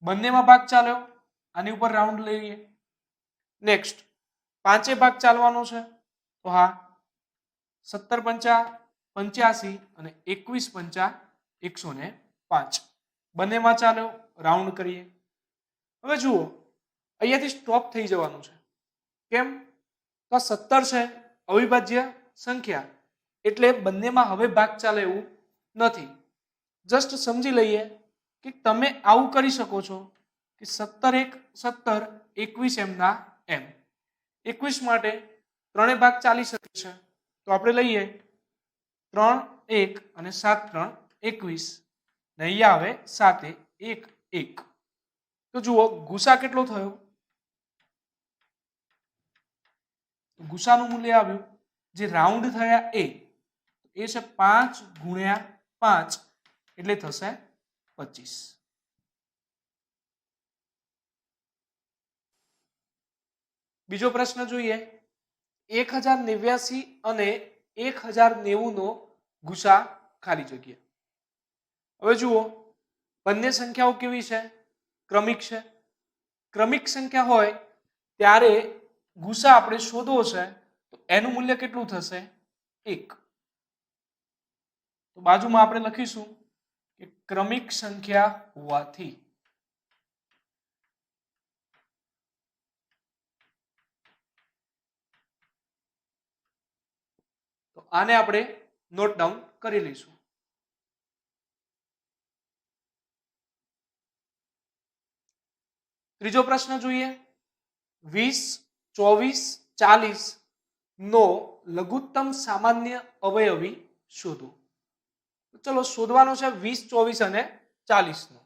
બંનેમાં ભાગ ચાલ્યો, આની ઉપર રાઉન્ડ લઈએ. નેક્સ્ટ પાંચે ભાગ ચાલવાનો છે તો હા 17 પંચા 85 અને 21 પંચા 105. બંનેમાં ચાલ્યો, રાઉન્ડ કરીએ. હવે જુઓ અહીંયાથી સ્ટોપ થઈ જવાનું છે. કેમ તો 17 છે અવિભાજ્ય સંખ્યા એટલે બંનેમાં હવે ભાગ ચાલે એવું નથી. જસ્ટ સમજી લઈએ કે તમે આવું કરી શકો છો કે 17 1 17 21 એમના એમ. 21 માટે ત્રણે ભાગ ચાલી શકે છે તો આપણે લઈએ 3 1 અને 7 3 21 ને અહીંયા આવે 7 1 1. તો જુઓ ગુસા કેટલો થયો, ગુસાનું મૂલ્ય આવ્યું જે રાઉન્ડ થયા એ છે 5 ગુણ્યા 5 એટલે થશે 25. બીજો પ્રશ્ન જોઈએ. 1089 અને 1090 નો ગુસા ખાલી જગ્યા. હવે જુઓ, બંને સંખ્યાઓ કેવી છે? ક્રમિક છે. ક્રમિક સંખ્યા હોય ત્યારે ગુસા આપણે શોધવો છે તો એનું મૂલ્ય કેટલું થશે? 1. તો બાજુમાં આપણે લખીશું કે ક્રમિક સંખ્યા હોવાથી તો આને આપણે નોટ ડાઉન કરી લઈશું. ત્રીજો પ્રશ્ન જોઈએ. 20, 24, 40 નો લઘુત્તમ સામાન્ય અવયવી શોધો. ચલો શોધવાનો છે 20, 24 અને 40 નો.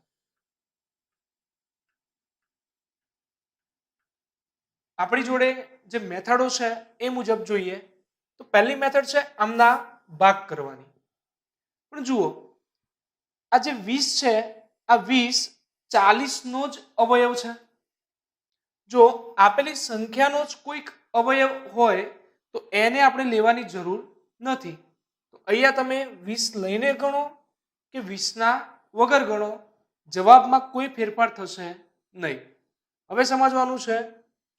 આપણી જોડે જે મેથડો છે એ મુજબ જોઈએ તો પહેલી મેથડ છે આમના ભાગ કરવાની. પણ જુઓ, આ જે 20 છે આ 20 40 નો જ અવયવ છે. જો આપેલી સંખ્યાનો જ કોઈક અવયવ હોય તો એને આપણે લેવાની જરૂર નથી. તો અહીંયા તમે 20 લઈને ગણો કે 20 ના વગર ગણો, જવાબમાં કોઈ ફેરફાર થશે નહીં. હવે સમજવાનું છે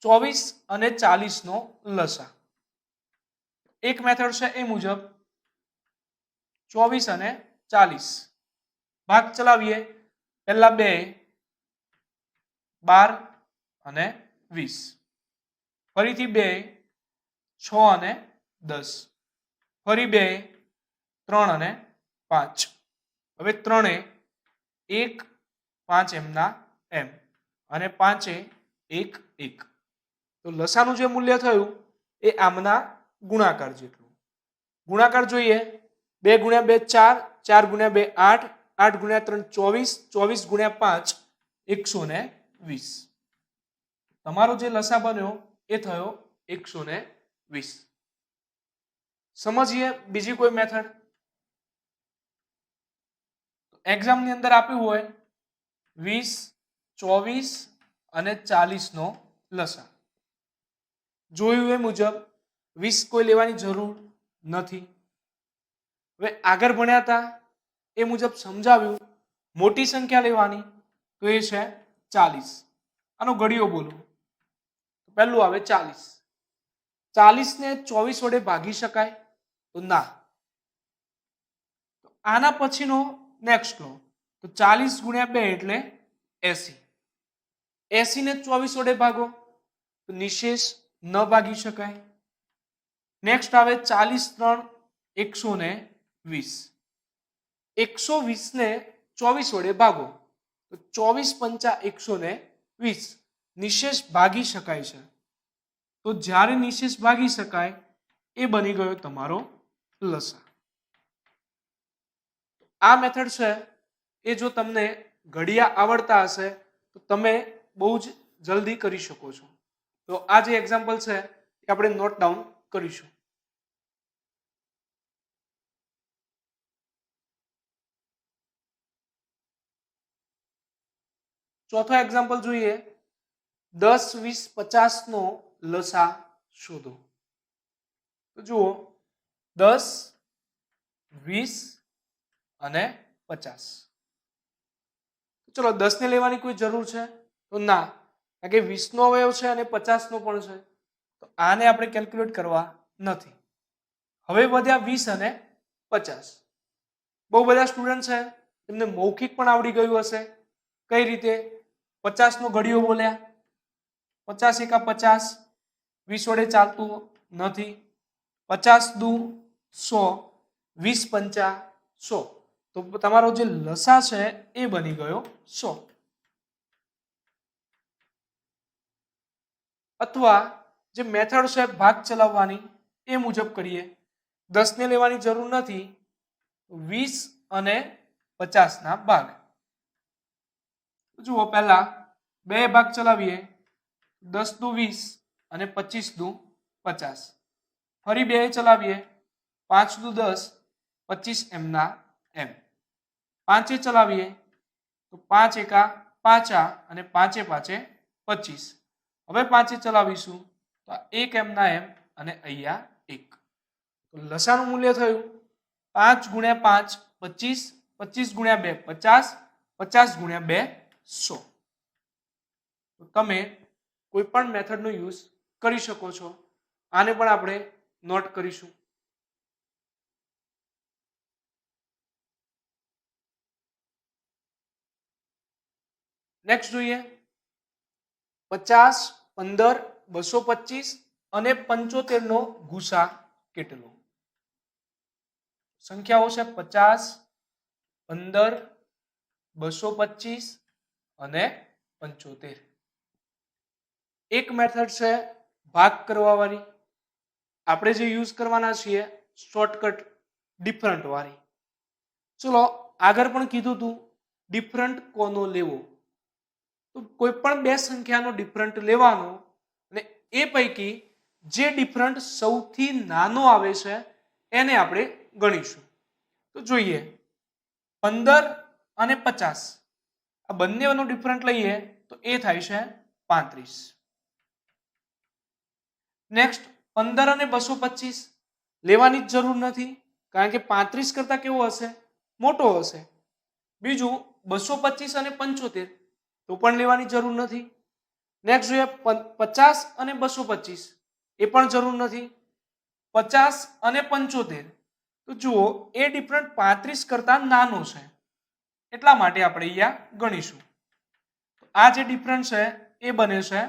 24 અને 40 નો લસા. એક મેથડ છે એ મુજબ 24 અને 40 ભાગ ચલાવીએ. પહેલા 2, 12 અને 20, ફરીથી 2, 6 અને 10, ફરી 2, 3 અને 5. હવે 3 1, 5 એમના એમ અને 5 1 1. તો લસાનું જે મૂલ્ય થયું એ આમના ગુણાકાર જેટલું. ગુણાકાર જોઈએ. 2 ગુણ્યા 2 4, 4 ગુણ્યા 2 8, 8 ગુણ્યા 3 24, 24 ગુણ્યા 5 120. તમારો જે લસા બન્યો એ થયો 120. સમજીએ બીજી કોઈ મેથડ. એક્ઝામની અંદર આપ્યું હોય 20, 24 અને 40 નો લસા. જોયું એ મુજબ 20 કોઈ લેવાની જરૂર નથી. હવે આગળ ભણ્યા હતા એ મુજબ સમજાવ્યું મોટી સંખ્યા લેવાની તો એ છે 40. આનો ઘડિયો બોલો. પહેલું આવે 40. 40 ને 24 વડે ભાગી શકાય? તો ના. આના પછીનો નેક્સ્ટ લો તો 40 ગુણ્યા 2 એટલે 80. 80 ને 24 વડે ભાગો તો નિશેષ ન ભાગી શકાય. નેક્સ્ટ આવે 40 3 120. 120 ને 24 વડે ભાગો તો 24 5 120. નિશેષ ભાગી શકાય છે. તો જ્યારે નિશેષ ભાગી શકાય એ બની ગયો તમારો લસા. આ મેથડ છે એ જો તમને ઘડિયા આવડતા હશે તો તમે બહુ જ જલ્દી કરી શકો છો. તો આ જે એક્ઝામ્પલ છે એ આપણે નોટ ડાઉન કરીશું. ચોથો એક્ઝામ્પલ જોઈએ. 10, 20, 50 નો લસા શોધો. તો જુઓ 10, 20 અને 50. ચલો 10 ને લેવાની કોઈ જરૂર છે? તો ના, કારણ કે 20 નો અવયવ છે અને 50 નો પણ છે. તો આને આપણે કેલ્ક્યુલેટ કરવા નથી. હવે વધ્યા 20 અને 50. બહુ બધા સ્ટુડન્ટ છે એમને મૌખિક પણ આવડી ગયું હશે. કઈ રીતે? 50 નો ઘડિયો બોલ્યા. 50 એકા 50, 20 વડે ચાલતું નથી. 50 દુ 100, 20 પંચા 100. તો તમારો જે લસા છે એ બની ગયો 100. અથવા જે મેથડ છે ભાગ ચલાવવાની એ મુજબ કરીએ. 10 ને લેવાની જરૂર નથી. 20 અને 50 ના ભાગ. જુઓ પહેલા 2 ભાગ ચલાવીએ. 10 દુ 20 અને 25 દુ 50. ફરી 2 ચલાવીએ, 5 દુ 10, 25 એમના એમ. 5 ચલાવીએ તો 5 એકા 5 અને 5 5 25. હવે 5 ચલાવીશું તો 1 એમના એમ અને અહીંયા 1. તો લસાનું મૂલ્ય થયું 5 ગુણ્યા 5 25, 25 ગુણ્યા 2 50, 50 ગુણ્યા 2 100. તો તમે કોઈ પણ મેથડનો યુઝ કરી શકો છો. આને પણ આપણે નોટ કરીશું. નેક્સ્ટ જોઈએ 50, 15, 225 અને 75 નો ગુસા કેટલો? સંખ્યાઓ છે 50, 15, 225 અને 75. એક મેથડ છે ભાગ કરવા વાળી. આપણે જે યુઝ કરવાના છીએ શોર્ટકટ ડિફરન્ટ વાળી. ચલો આગળ પણ કીધું હતું ડિફરન્ટ કોનો લેવો. તો કોઈ પણ બે સંખ્યાનો ડિફરન્ટ લેવાનો અને એ પૈકી જે ડિફરન્ટ સૌથી નાનો આવે છે એને આપણે ગણીશું. તો જોઈએ 15 અને 50 આ બંનેનો ડિફરન્ટ લઈએ તો એ થાય છે 35. નેક્સ્ટ 15 અને 225 લેવાની જ જરૂર નથી, કારણ કે 35 કરતા કેવો હશે? મોટો હશે. બીજું 225 અને 75 તો પણ લેવાની જરૂર નથી. નેક્સ્ટ જોઈએ 50 અને 225 એ પણ જરૂર નથી. 50 અને 75 તો જુઓ એ ડિફરન્ટ 35 કરતા નાનો છે એટલા માટે આપણે અહીંયા ગણીશું. આ જે ડિફરન્સ છે એ બને છે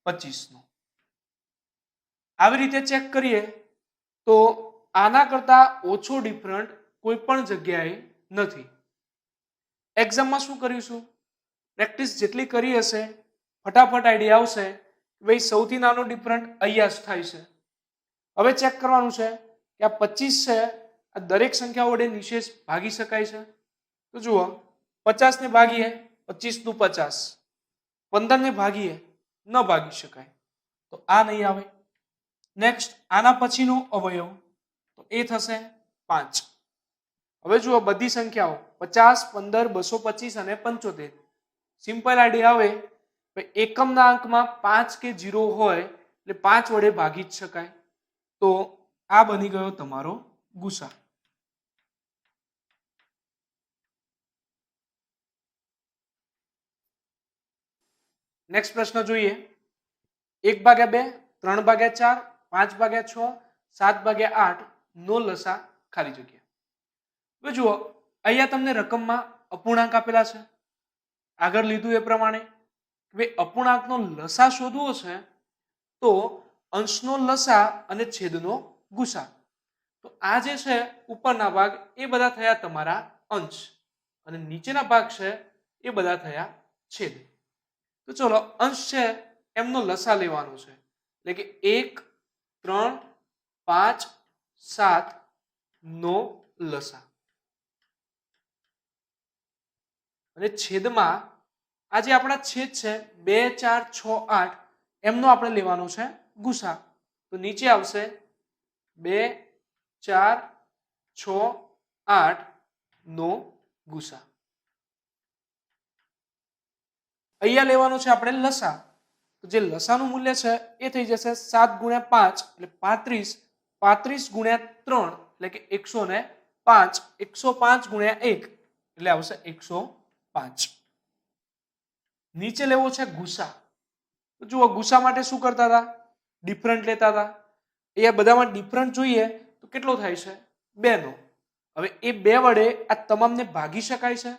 25 નો. આવી રીતે ચેક કરીએ તો આના કરતા ઓછો ડિફરન્ટ કોઈ પણ જગ્યાએ નથી. એક્ઝામમાં શું કરીશું? પ્રેક્ટિસ જેટલી કરી હશે ફટાફટ આઈડિયા આવશે કે ભાઈ સૌથી નાનો ડિફરન્ટ અહીંયા જ થાય છે. હવે ચેક કરવાનું છે કે આ 25 છે આ દરેક સંખ્યા વડે નિશેષ ભાગી શકાય છે. તો જુઓ 50 ને ભાગીએ 25 દુ 50, 15 ને ભાગીએ ન ભાગી શકાય તો આ નહીં આવે. નેક્સ્ટ આના પછીનો અવયવ તો એ થશે 5. હવે જુઓ બધી સંખ્યાઓ 50, 15, 225 અને 75 સિમ્પલ આઈડિયા આવે એકમના અંકમાં 5 કે 0 હોય એટલે 5 વડે ભાગી જ શકાય. તો આ બની ગયો તમારો ગુસા. નેક્સ્ટ પ્રશ્ન જોઈએ 1/2, 3/4, 5/6, 7/8 નો લસા ખાલી જગ્યા. તો જુઓ અહીંયા તમને રકમમાં અપૂર્ણાંક આપેલા છે. આગળ લીધું એ પ્રમાણે અપૂર્ણાંકનો લસા શોધવો છે તો અંશનો લસા અને છેદનો ગુસા. તો આ જે છે ઉપરના ભાગ એ બધા થયા તમારા અંશ અને નીચેના ભાગ છે એ બધા થયા છેદ. તો ચલો અંશ છે એમનો લસા લેવાનો છે એટલે કે 1, 3, 5, 7 નો લસા અને છેદમાં આ જે આપણા છેદ છે 2, 4, 6, 8 એમનો આપણે લેવાનો છે ગુસા. તો નીચે આવશે 2, 4, 6, 8 નો ગુસા. અહીંયા લેવાનો છે આપણે લસા. તો જે લસાનું મૂલ્ય છે એ થઈ જશે 7 ગુણ્યા 5 એટલે 35, 35 ગુણ્યા 3 એટલે કે 105, 105 ગુણ્યા 1 એટલે આવશે 105. નીચે લેવો છે ગુસા. તો જુઓ ગુસા માટે શું કરતા હતા? ડિફરન્ટ લેતા હતા. અહીંયા બધામાં ડિફરન્ટ જોઈએ તો કેટલો થાય છે? 2 નો. હવે એ 2 વડે આ તમામને ભાગી શકાય છે?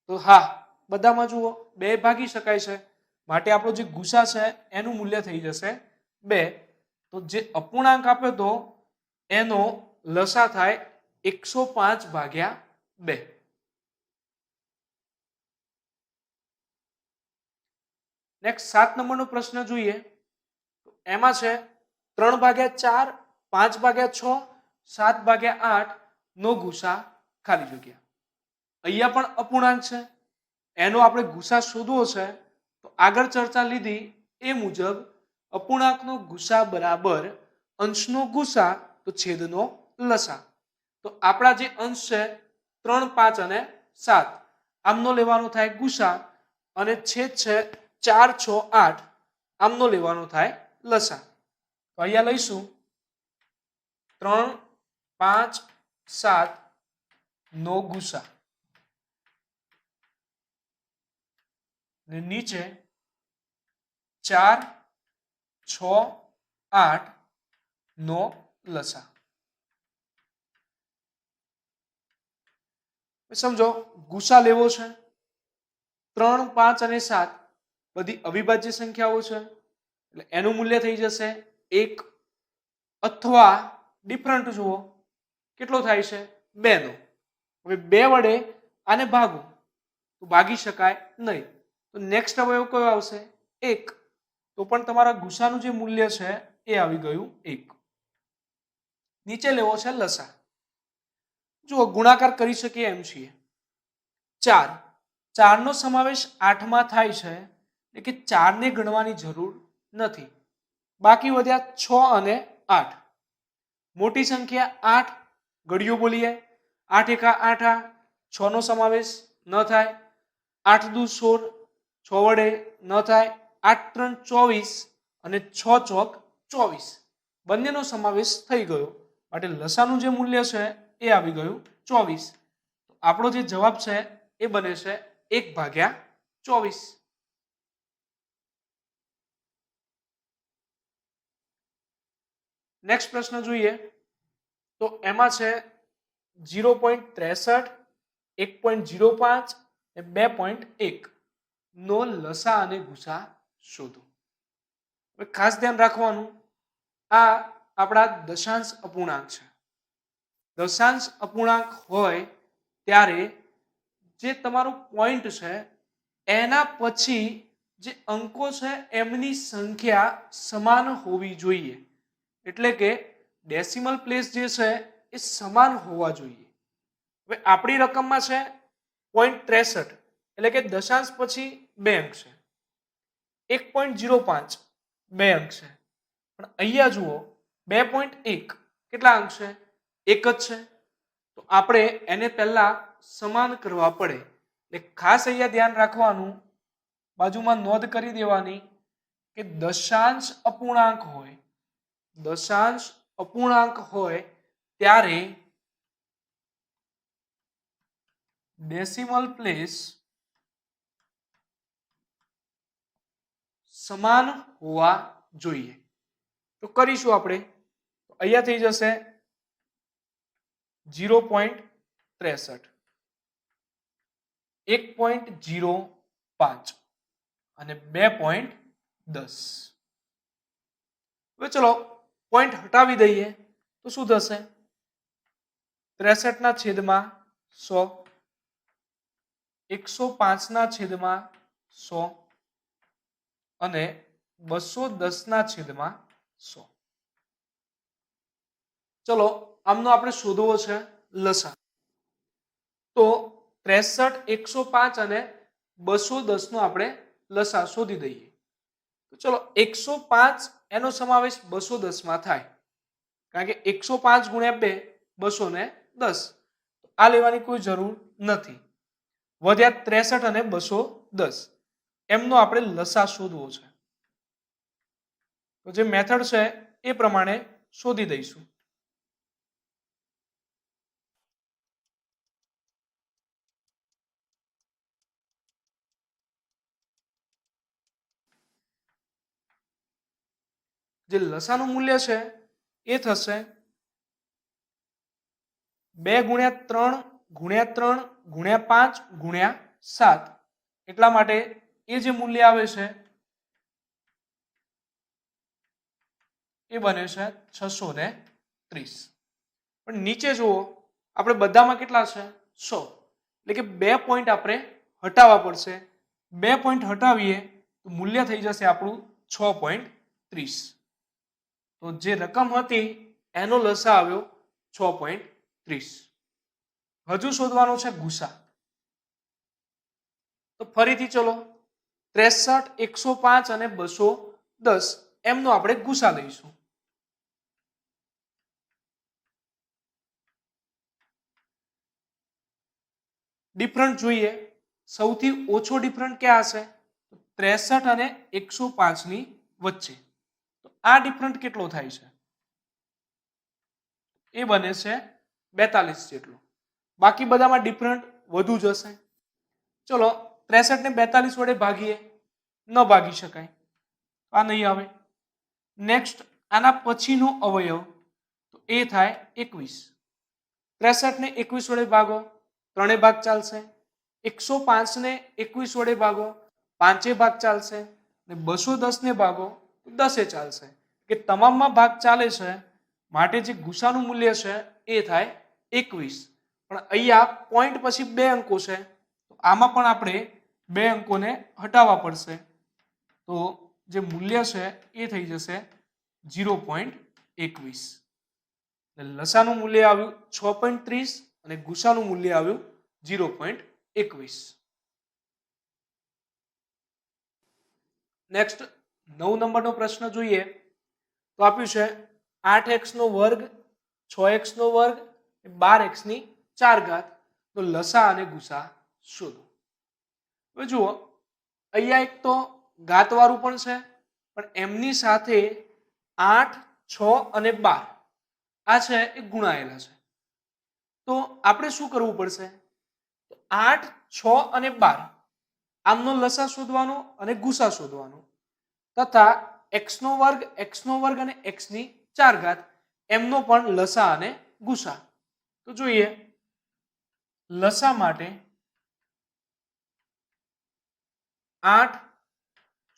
તો હા, બધામાં જુઓ 2 ભાગી શકાય છે માટે આપણો જે ગુસા છે એનું મૂલ્ય થઈ જશે 2. તો જે અપૂર્ણાંક આપ્યો તો એનો લસા થાય 105/2. નેક્સ્ટ 7 નંબરનો પ્રશ્ન જોઈએ તો એમાં છે 3/4, 5/6, 7/8 નો ગુસા ખાલી જગ્યા. અહીંયા પણ અપૂર્ણાંક છે એનો આપણે ગુસા શોધવો છે તો આગળ ચર્ચા લીધી એ મુજબ અપૂર્ણાંકનો ગુસા બરાબર અંશનો ગુસા. તો છેદનો લસા. તો આપણા જે અંશ છે 3, 5 અને 7 આમનો લેવાનો થાય ગુસા અને છેદ છે 4, 6, 8 આમનો લેવાનો થાય લસા. તો અહીંયા લઈશું 3, 5, 7 નો ગુસા ને નીચે 4, 6, 8 નો લસા. સમજો ગુસા લેવો છે 3, 5 અને 7 બધી અવિભાજ્ય સંખ્યાઓ છે એટલે એનું મૂલ્ય થઈ જશે 1 અથવા ડિફરન્ટ જુઓ કેટલો થાય છે 2 નો. હવે 2 વડે આને ભાગો તો ભાગી શકાય નહીં. તો નેક્સ્ટ અવયવ કયો આવશે 1. તો પણ તમારા ગુસાનું જે મૂલ્ય છે એ આવી ગયું 1. નીચે લેવો છે લસા. જુઓ ગુણાકાર કરી શકીએ એમ છીએ 4. 4 નો સમાવેશ 8 માં થાય છે એટલે કે 4 ને ગણવાની જરૂર નથી. બાકી વધ્યા 6 અને 8. મોટી સંખ્યા 8 ઘડિયો બોલીએ 8 એકા 8 6 નો સમાવેશ ન થાય. 8 દુ 16 6 વડે ન થાય. 8 3 24 અને 6 ચોક 24 બંનેનો સમાવેશ થઈ ગયો માટે લસાનું જે મૂલ્ય છે એ આવી ગયું 24. આપણો જે જવાબ છે એ બને છે 1/24. નેક્સ્ટ પ્રશ્ન જોઈએ તો એમાં છે 0.63, 1.05 અને 2.1 નો લસા અને ગુસા શોધો. હવે ખાસ ધ્યાન રાખવાનું આ આપણા દશાંશ અપૂર્ણાંક છે. દશાંશ અપૂર્ણાંક હોય ત્યારે જે તમારું પોઈન્ટ છે એના પછી જે અંકો છે એમની સંખ્યા સમાન હોવી જોઈએ. એટલે કે ડેસિમલ પ્લેસ જે છે એ સમાન હોવા જોઈએ. હવે આપણી રકમમાં છે 0.63 એટલે કે દશાંશ પછી 2 અંક છે. 1.05 2 અંક છે. પણ અહીંયા જુઓ 2.1 કેટલા અંક છે 1 જ છે. તો આપણે એને પહેલા સમાન કરવા પડે. એટલે ખાસ અહીંયા ધ્યાન રાખવાનું બાજુમાં નોંધ કરી દેવાની કે દશાંશ અપૂર્ણાંક હોય ત્યારે ડેસિમલ પ્લેસ સમાન હોવા જોઈએ. તો કરીશું આપણે. અહીંયા થઈ જશે 0.63, 1.05 અને 2.10. હવે ચલો પોઈન્ટ હટાવી દઈએ તો શું થશે 63 ના છેદમાં 100, 105 ના છેદમાં 100 અને 210 ના છેદમાં 100. ચલો આમનો આપણે શોધવો છે લસા. તો 63, 105 અને 210 નો આપણે લસા શોધી દઈએ. તો ચલો 105 એનો સમાવેશ 210 માં થાય કારણ કે 105 ગુણ્યા 2 210. આ લેવાની કોઈ જરૂર નથી. વધ્યા 63 અને 210 એમનો આપણે લસા શોધવો છે. તો જે મેથડ છે એ પ્રમાણે શોધી દઈશું. જે લસાનું મૂલ્ય છે એ થશે 2 ગુણ્યા 3 ગુણ્યા 3 ગુણ્યા 5 ગુણ્યા 7. એટલા માટે એ જે મૂલ્ય આવે છે એ બને છે 630. પણ નીચે જુઓ આપણે બધામાં કેટલા છે 100 એટલે કે 2 પોઈન્ટ આપણે હટાવવા પડશે. 2 પોઈન્ટ હટાવીએ તો મૂલ્ય થઈ જશે આપણું 6.30. તો જે રકમ હતી એનો લસા આવ્યો 6.30. હજુ શોધવાનો છે ગુસા. તો ફરીથી ચલો 63, 105 અને 210 એમનો આપણે ગુસા લઈશું. ડિફરન્ટ જોઈએ, સૌથી ઓછો ડિફરન્ટ ક્યાં હશે? 63 અને 105 ની વચ્ચે. તો આ ડિફરન્ટ કેટલો થાય છે? એ બને છે 42 જેટલો. બાકી બધામાં ડિફરન્ટ વધુ જ હશે. ચલો 63 ને 42 વડે ભાગીએ, ન ભાગી શકાય, આ નહીં આવે. નેક્સ્ટ આના પછીનો અવયવ તો એ થાય 21. 63 ને 21 વડે ભાગો, ત્રણે ભાગ ચાલશે. 105 ને 21 વડે ભાગો, પાંચે ભાગ ચાલશે. ને 210 ને ભાગો તો 10 ચાલશે. કે તમામમાં ભાગ ચાલે છે, માટે જે ગુસાનું મૂલ્ય છે એ થાય 21. પણ અહીંયા પોઈન્ટ પછી 2 અંકો છે, તો આમાં પણ આપણે 2 અંકોને હટાવવા પડશે. તો જે મૂલ્ય છે એ થઈ જશે 0.21. લસાનું મૂલ્ય આવ્યું 6.30 અને ગુસાનું મૂલ્ય આવ્યું 0.21. નેક્સ્ટ 9 નંબરનો પ્રશ્ન જોઈએ તો આપ્યું છે 8x નો વર્ગ, 6x નો વર્ગ, 12x ની 4 ઘાત. તો લસા અને ગુસા શોધો. હવે જુઓ, અહીંયા એક તો ઘાતવાળું પણ છે, પણ એમની સાથે 8, 6 અને 12 આ છે એ ગુણાયેલા છે. તો આપણે શું કરવું પડશે? 8, 6 અને 12 આમનો લસા શોધવાનો અને ગુસા શોધવાનો, તથા x નો વર્ગ અને x ની 4 ઘાત એમનો પણ લસા અને ગુસા. તો જોઈએ, લસા માટે 8,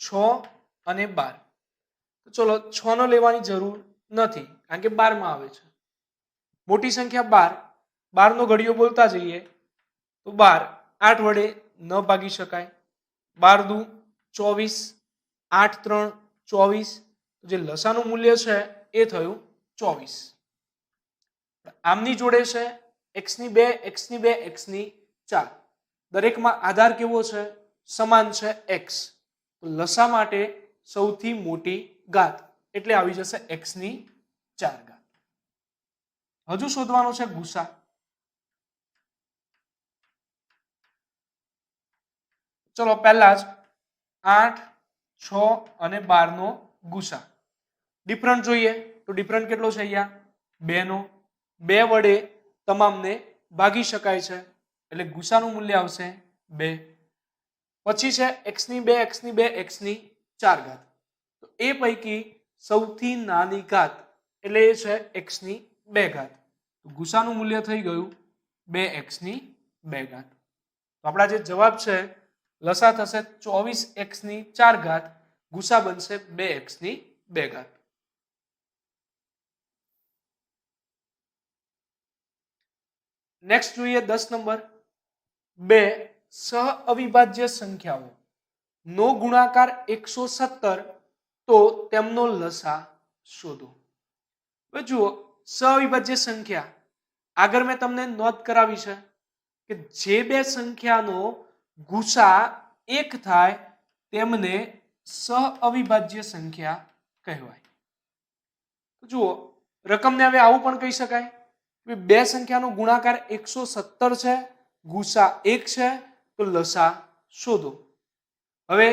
6 અને 12. તો ચલો 6 નો લેવાની જરૂર નથી, કારણ કે 12 માં આવે છે. મોટી સંખ્યા 12, 12 નો ઘડિયો બોલતા જઈએ તો 12 8 વડે ન ભાગી શકાય. 12 દુ 24, 8 3 24. જે લસાનું મૂલ્ય છે એ થયું 24. આમની જોડે છે x ની 2, x ની 2, x ની 4. દરેકમાં આધાર કેવો છે? સમાન છે, x. તો લસા માટે સૌથી મોટી ઘાત એટલે આવી જશે x ની 4 ઘાત. હજુ શોધવાનો છે ગુસા. ચલો પહેલા જ 8, 6 અને 12 નો ગુસા. ડિફરન્ટ જોઈએ તો ડિફરન્ટ કેટલો છે? અહીંયા 2 નો. 2 વડે તમામને ભાગી શકાય છે, એટલે ગુસાનું મૂલ્ય આવશે 2. પછી છે x ની 2, x ની 2, x ની 4 ઘાત. તો એ પૈકી સૌથી નાની ઘાત એટલે એ છે x ની 2 ઘાત. તો ગુસાનું મૂલ્ય થઈ ગયું 2x ની 2 ઘાત. તો આપણા જે જવાબ છે લસા થશે 24x ની 4 ઘાત, ગુસા બનશે 2x ની 2 ઘાત. નેક્સ્ટ જોઈએ 10 નંબર. બે સહઅવિભાજ્ય સંખ્યાઓ નો ગુણાકાર 117, તો તેમનો લસા શોધો. હવે જુઓ, સહઅવિભાજ્ય સંખ્યા આગળ મેં તમને નોંધ કરાવી છે કે જે બે સંખ્યાનો ગુસા 1 થાય તેમને સહઅવિભાજ્ય સંખ્યા કહેવાય. જુઓ, રકમને હવે આવું પણ કહી શકાય કે બે સંખ્યાનો ગુણાકાર 117 છે, ગુસા 1 છે, તો લસા શોધો. હવે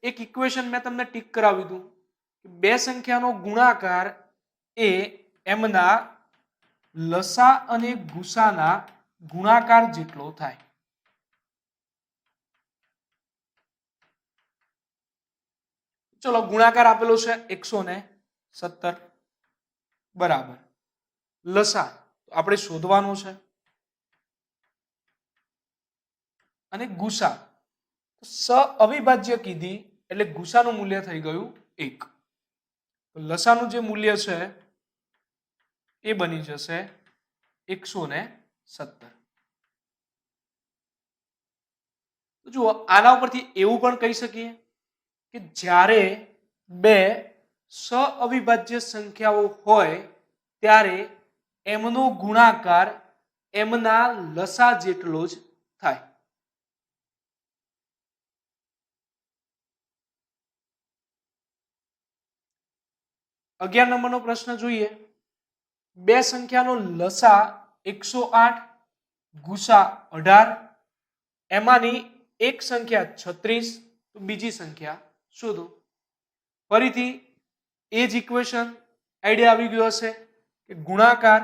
એક ઇક્વેશન મેં તમને ટીક કરાવી દઉં. બે સંખ્યાનો ગુણાકાર એ એમના લસા અને ગુસાના ગુણાકાર જેટલો થાય. ચલો ગુણાકાર આપેલો છે 117 બરાબર. લસા આપણે શોધવાનો છે અને ગુસા સઅવિભાજ્ય કીધી એટલે ગુસાનું મૂલ્ય થઈ ગયું 1. લસાનું જે મૂલ્ય છે એ બની જશે 117. જુઓ, આના ઉપરથી એવું પણ કહી શકીએ કે જ્યારે બે સઅવિભાજ્ય સંખ્યાઓ હોય ત્યારે એમનો ગુણાકાર એમના લસા જેટલો જ થાય. અગિયાર નંબરનો પ્રશ્ન જોઈએ. બે સંખ્યાનો લસા 108, ગુસા 18, એમાંની એક સંખ્યા 36, તો બીજી સંખ્યા શોધો. ફરીથી એ જ ઇક્વેશન, આઈડિયા આવી ગયો હશે કે ગુણાકાર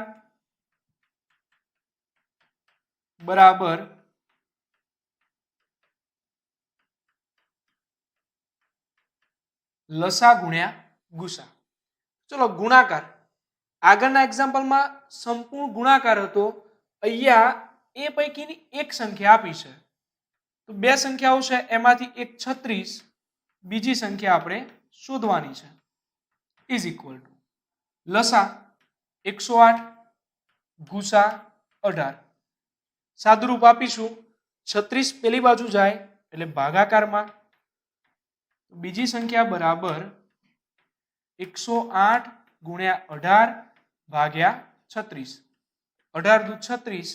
બરાબર લસા ગુણ્યા ગુસા. ચલો ગુણાકાર, આગળના એક્ઝામ્પલમાં સંપૂર્ણ ગુણાકાર હતો, અહીંયા એ પૈકીની એક સંખ્યા આપી છે. તો બે સંખ્યાઓ છે એમાંથી એક 36, બીજી સંખ્યા આપણે શોધવાની છે. ઇઝ ઇક્વલ ટુ લસા 108 ગુસા 18. સાદુરૂપ આપીશું, 36 પેલી બાજુ જાય એટલે ભાગાકારમાં, બીજી સંખ્યા બરાબર 108 ગુણ્યા 18 ભાગ્યા 36. 18 દુ 36,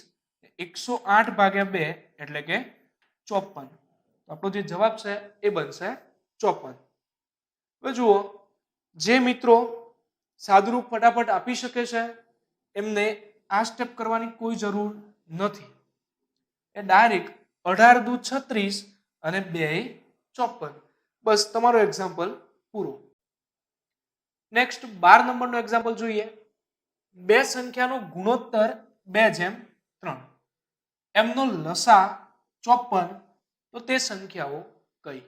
108 ભાગ્યા 2 એટલે કે 54. આપણો જે જવાબ છે એ બનશે 54. હવે જુઓ, જે મિત્રો સાદુરૂપ ફટાફટ આપી શકે છે એમને આ સ્ટેપ કરવાની કોઈ જરૂર નથી. એ ડાયરેક્ટ 18 દુ 36 અને 2 54. બસ તમારો એક્ઝામ્પલ પૂરો. નેક્સ્ટ 12 નંબરનો એક્ઝામ્પલ જોઈએ. બે સંખ્યાનો ગુણોત્તર 2:3, એમનો લસા 54, તો તે સંખ્યાઓ કઈ?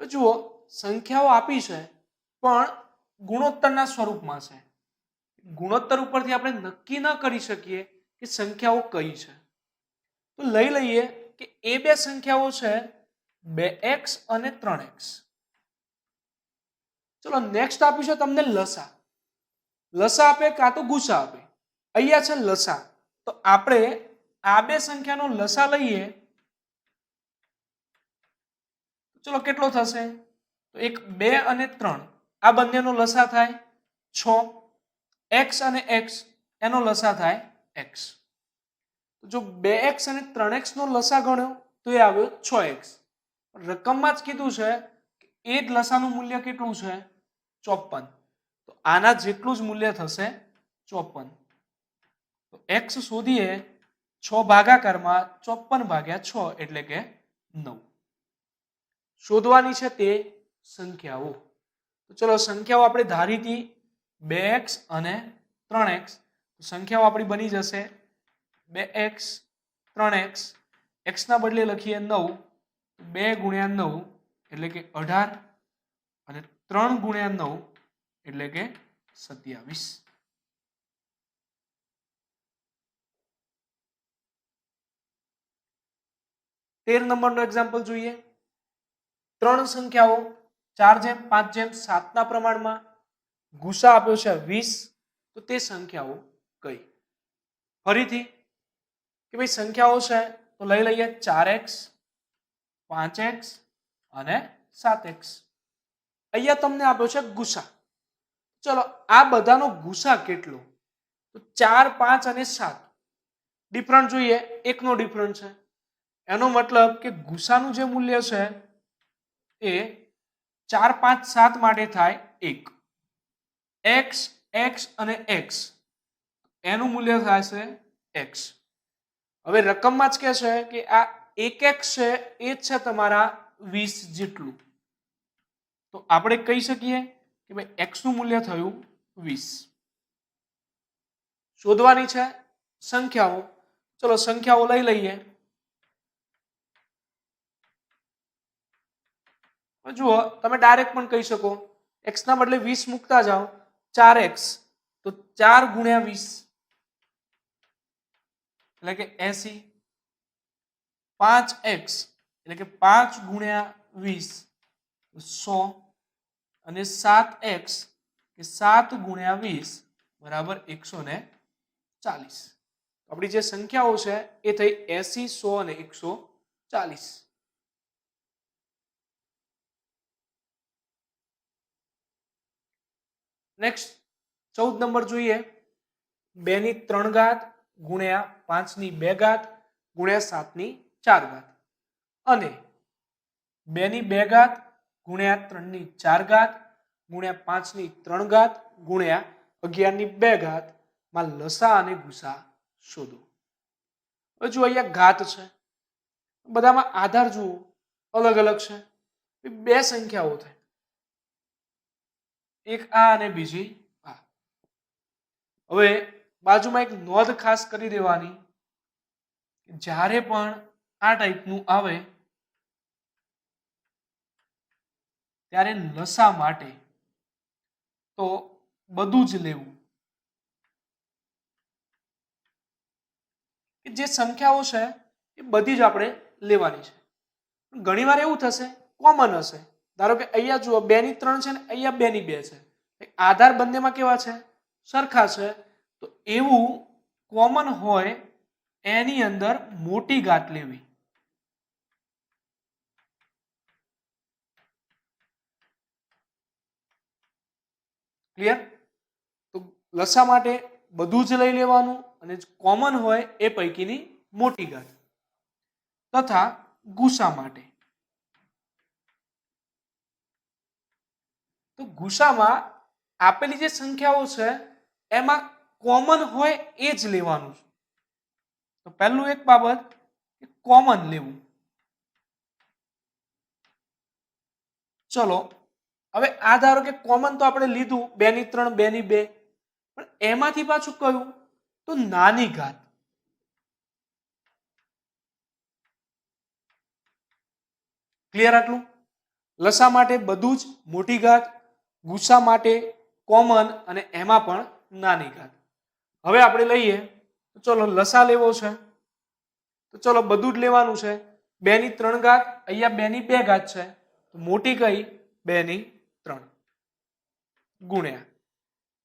જુઓ, સંખ્યાઓ આપી છે પણ ગુણોત્તરના સ્વરૂપમાં છે. ગુણોત્તર ઉપરથી આપણે નક્કી ન કરી શકીએ કે સંખ્યાઓ કઈ છે. તો લઈ લઈએ કે એ બે સંખ્યાઓ છે 2x અને 3x. ચલો નેક્સ્ટ આપ્યું છે તમને લસા. લસા આપે કાં તો ગુસા આપે. અહીંયા છે લસા, તો આપણે આ બે સંખ્યાનો લસા લઈએ. ચલો કેટલો થશે? તો એક 2 અને 3, આ બંનેનો લસા થાય 6. x અને x, એનો લસા થાય x. તો જો 2x અને 3x નો લસા ગણ્યો તો એ આવ્યો 6x. રકમમાં જ કીધું છે કે એ જ લસાનું મૂલ્ય કેટલું છે? 54. તો આના જેટલું જ મૂલ્ય થશે 54. તો x શોધીએ 6 ભાગાકારમાં 54 ભાગ્યા 6 એટલે કે 9. શોધવાની છે તે સંખ્યાઓ. તો ચલો સંખ્યાઓ આપણે ધારી હતી 2x અને 3x. સંખ્યાઓ આપણી બની જશે 2x 3x. x ના બદલે લખીએ 9, 2 ગુણ્યા 9 એટલે કે 18 અને 3 ગુણ્યા 9 એટલે કે 27. તેર નંબરનો એક્ઝામ્પલ જોઈએ. ત્રણ સંખ્યાઓ 4:5:7 ના પ્રમાણમાં, ગુસા આપ્યો છે 20, તો તે સંખ્યાઓ કઈ? ફરીથી કે ભાઈ સંખ્યાઓ છે તો લઈ લઈએ 4x 5x અને 7x. અહીંયા તમને આપ્યો છે ગુસા. ચલો આ બધાનો ગુસા કેટલો? તો 4, 5 અને 7. ડિફરન્ટ જોઈએ, એકનો ડિફરન્ટ છે. એનો મતલબ કે ગુસાનું જે મૂલ્ય છે એ 4, 5, 7 માટે થાય 1. x, x અને x, એનું મૂલ્ય થાય છે x. હવે રકમમાં જ કે છે કે આ 1x છે એ જ છે તમારા 20 જેટલું. તો આપણે કહી શકીએ કે ભાઈ x નું મૂલ્ય થયું 20. શોધવાની છે સંખ્યાઓ. ચલો સંખ્યાઓ લઈ લઈએ. જુઓ, તમે ડાયરેક્ટ પણ કહી શકો, x ના બદલે 20 મૂકતા જાઓ, 4x તો 4 ગુણ્યા 20 એટલે કે 80. 5x એટલે કે 5 ગુણ્યા 20 100 અને 7x કે 7 ગુણ્યા 20 બરાબર 140. આપણી જે સંખ્યાઓ છે એ થઈ 80, 100 અને 140. નેક્સ્ટ 14 નંબર જોઈએ. 2 ની 3 ઘાત ગુણ્યા 5 ની 2 ઘાત ગુણ્યા 7 ની 4 ઘાત અને 2 ની 2 ઘાત ગુણ્યા 3 ની 4 ઘાત ગુણ્યા 5 ની 3 ઘાત ગુણ્યા 11 ની 2 ઘાત માં લસા અને ગુસા શોધો. હવે જો અહીંયા ઘાત છે બધામાં આધાર જુઓ અલગ અલગ છે, બે સંખ્યાઓ થાય, એક આ અને બીજી આ. હવે બાજુમાં એક નોંધ ખાસ કરી દેવાની, જ્યારે પણ આ ટાઈપનું આવે ત્યારે લસા માટે તો બધું જ લેવું. જે સંખ્યાઓ છે એ બધી જ આપણે લેવાની છે. ઘણીવાર એવું થશે કોમન હશે, ધારો કે અહીંયા જુઓ 2 ની 3 છે ને અહીંયા 2 ની 2 છે, આધાર બંનેમાં કેવા છે? સરખા છે. તો એવું કોમન હોય એની અંદર મોટી ઘાત લેવી. ક્લિયર? તો લસા માટે બધું જ લઈ લેવાનું અને કોમન હોય એ પૈકીની મોટી ઘાત. તથા ગુસા માટે તો ગુસામાં આપેલી જે સંખ્યાઓ છે એમાં કોમન હોય એ જ લેવાનું છે. તો પહેલું એક બાબત કોમન લેવું. ચલો હવે આ ધારો કે કોમન તો આપણે લીધું 2 ની 3 2 ની 2, પણ એમાંથી પાછું કયું? તો નાની ઘાત. ક્લિયર આટલું? લસા માટે બધું જ મોટી ઘાત, ગુસા માટે કોમન અને એમાં પણ નાની ઘાત. હવે આપણે લઈએ તો ચલો લસા લેવો છે તો ચલો બધું જ લેવાનું છે. 2 ની 3 ઘાત, અહીંયા 2 ની 2 ઘાત છે, તો મોટી કઈ? 2 ની 3 ગુણ્યા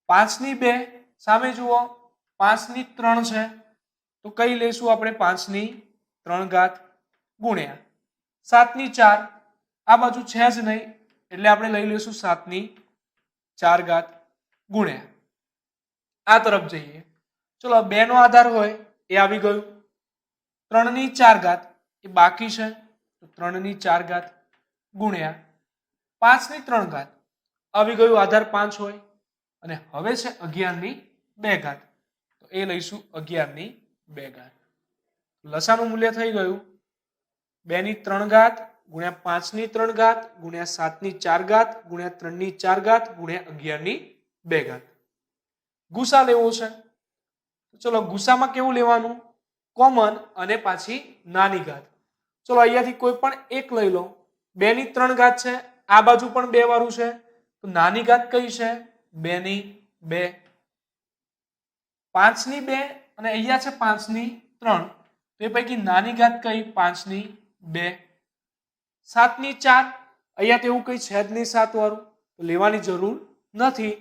5 ની 2, સામે જુઓ 5 ની 3 છે, તો કઈ લેશું આપણે? 5 ની 3 ઘાત ગુણ્યા 7 ની 4, આ બાજુ છે જ નહીં એટલે આપણે લઈ લઈશું 7 ની 4 ઘાત ગુણ્યા આ તરફ જઈએ. ચલો 2 નો આધાર હોય એ આવી ગયું. 3 ની 4 ઘાત એ બાકી છે, તો 3 ની 4 ઘાત ગુણ્યા 5 ની 3 ઘાત આવી ગયું, આધાર 5 હોય. અને હવે છે 11 ની 2 ઘાત, તો એ લઈશું 11 ની 2 ઘાત. લસાનું મૂલ્ય થઈ ગયું 2 ની 3 ઘાત ગુણ્યા 5 ની 3 ઘાત ગુણ્યા 7 ની 4 ઘાત ગુણ્યા 3 ની 4 ઘાત ગુણ્યા 11 ની 2 ઘાત. ગુસા લેવો છે તો ચલો ગુસામાં કેવું લેવાનું? કોમન અને પાછી નાની ઘાત. ચલો અહીંયાથી કોઈ પણ એક લઈ લો. 2 ની 3 ઘાત છે, આ બાજુ પણ 2 વાળું છે, તો નાની ઘાત કઈ છે? 2 ની 2. 5 ની 2 અને અહીંયા છે 5 ની 3, તો એ પૈકી નાની ઘાત કઈ? 5 ની 2. 7 ની 4, અહીંયા તો એવું કઈ છે જ નહીં 7 વાળું, તો લેવાની જરૂર નથી.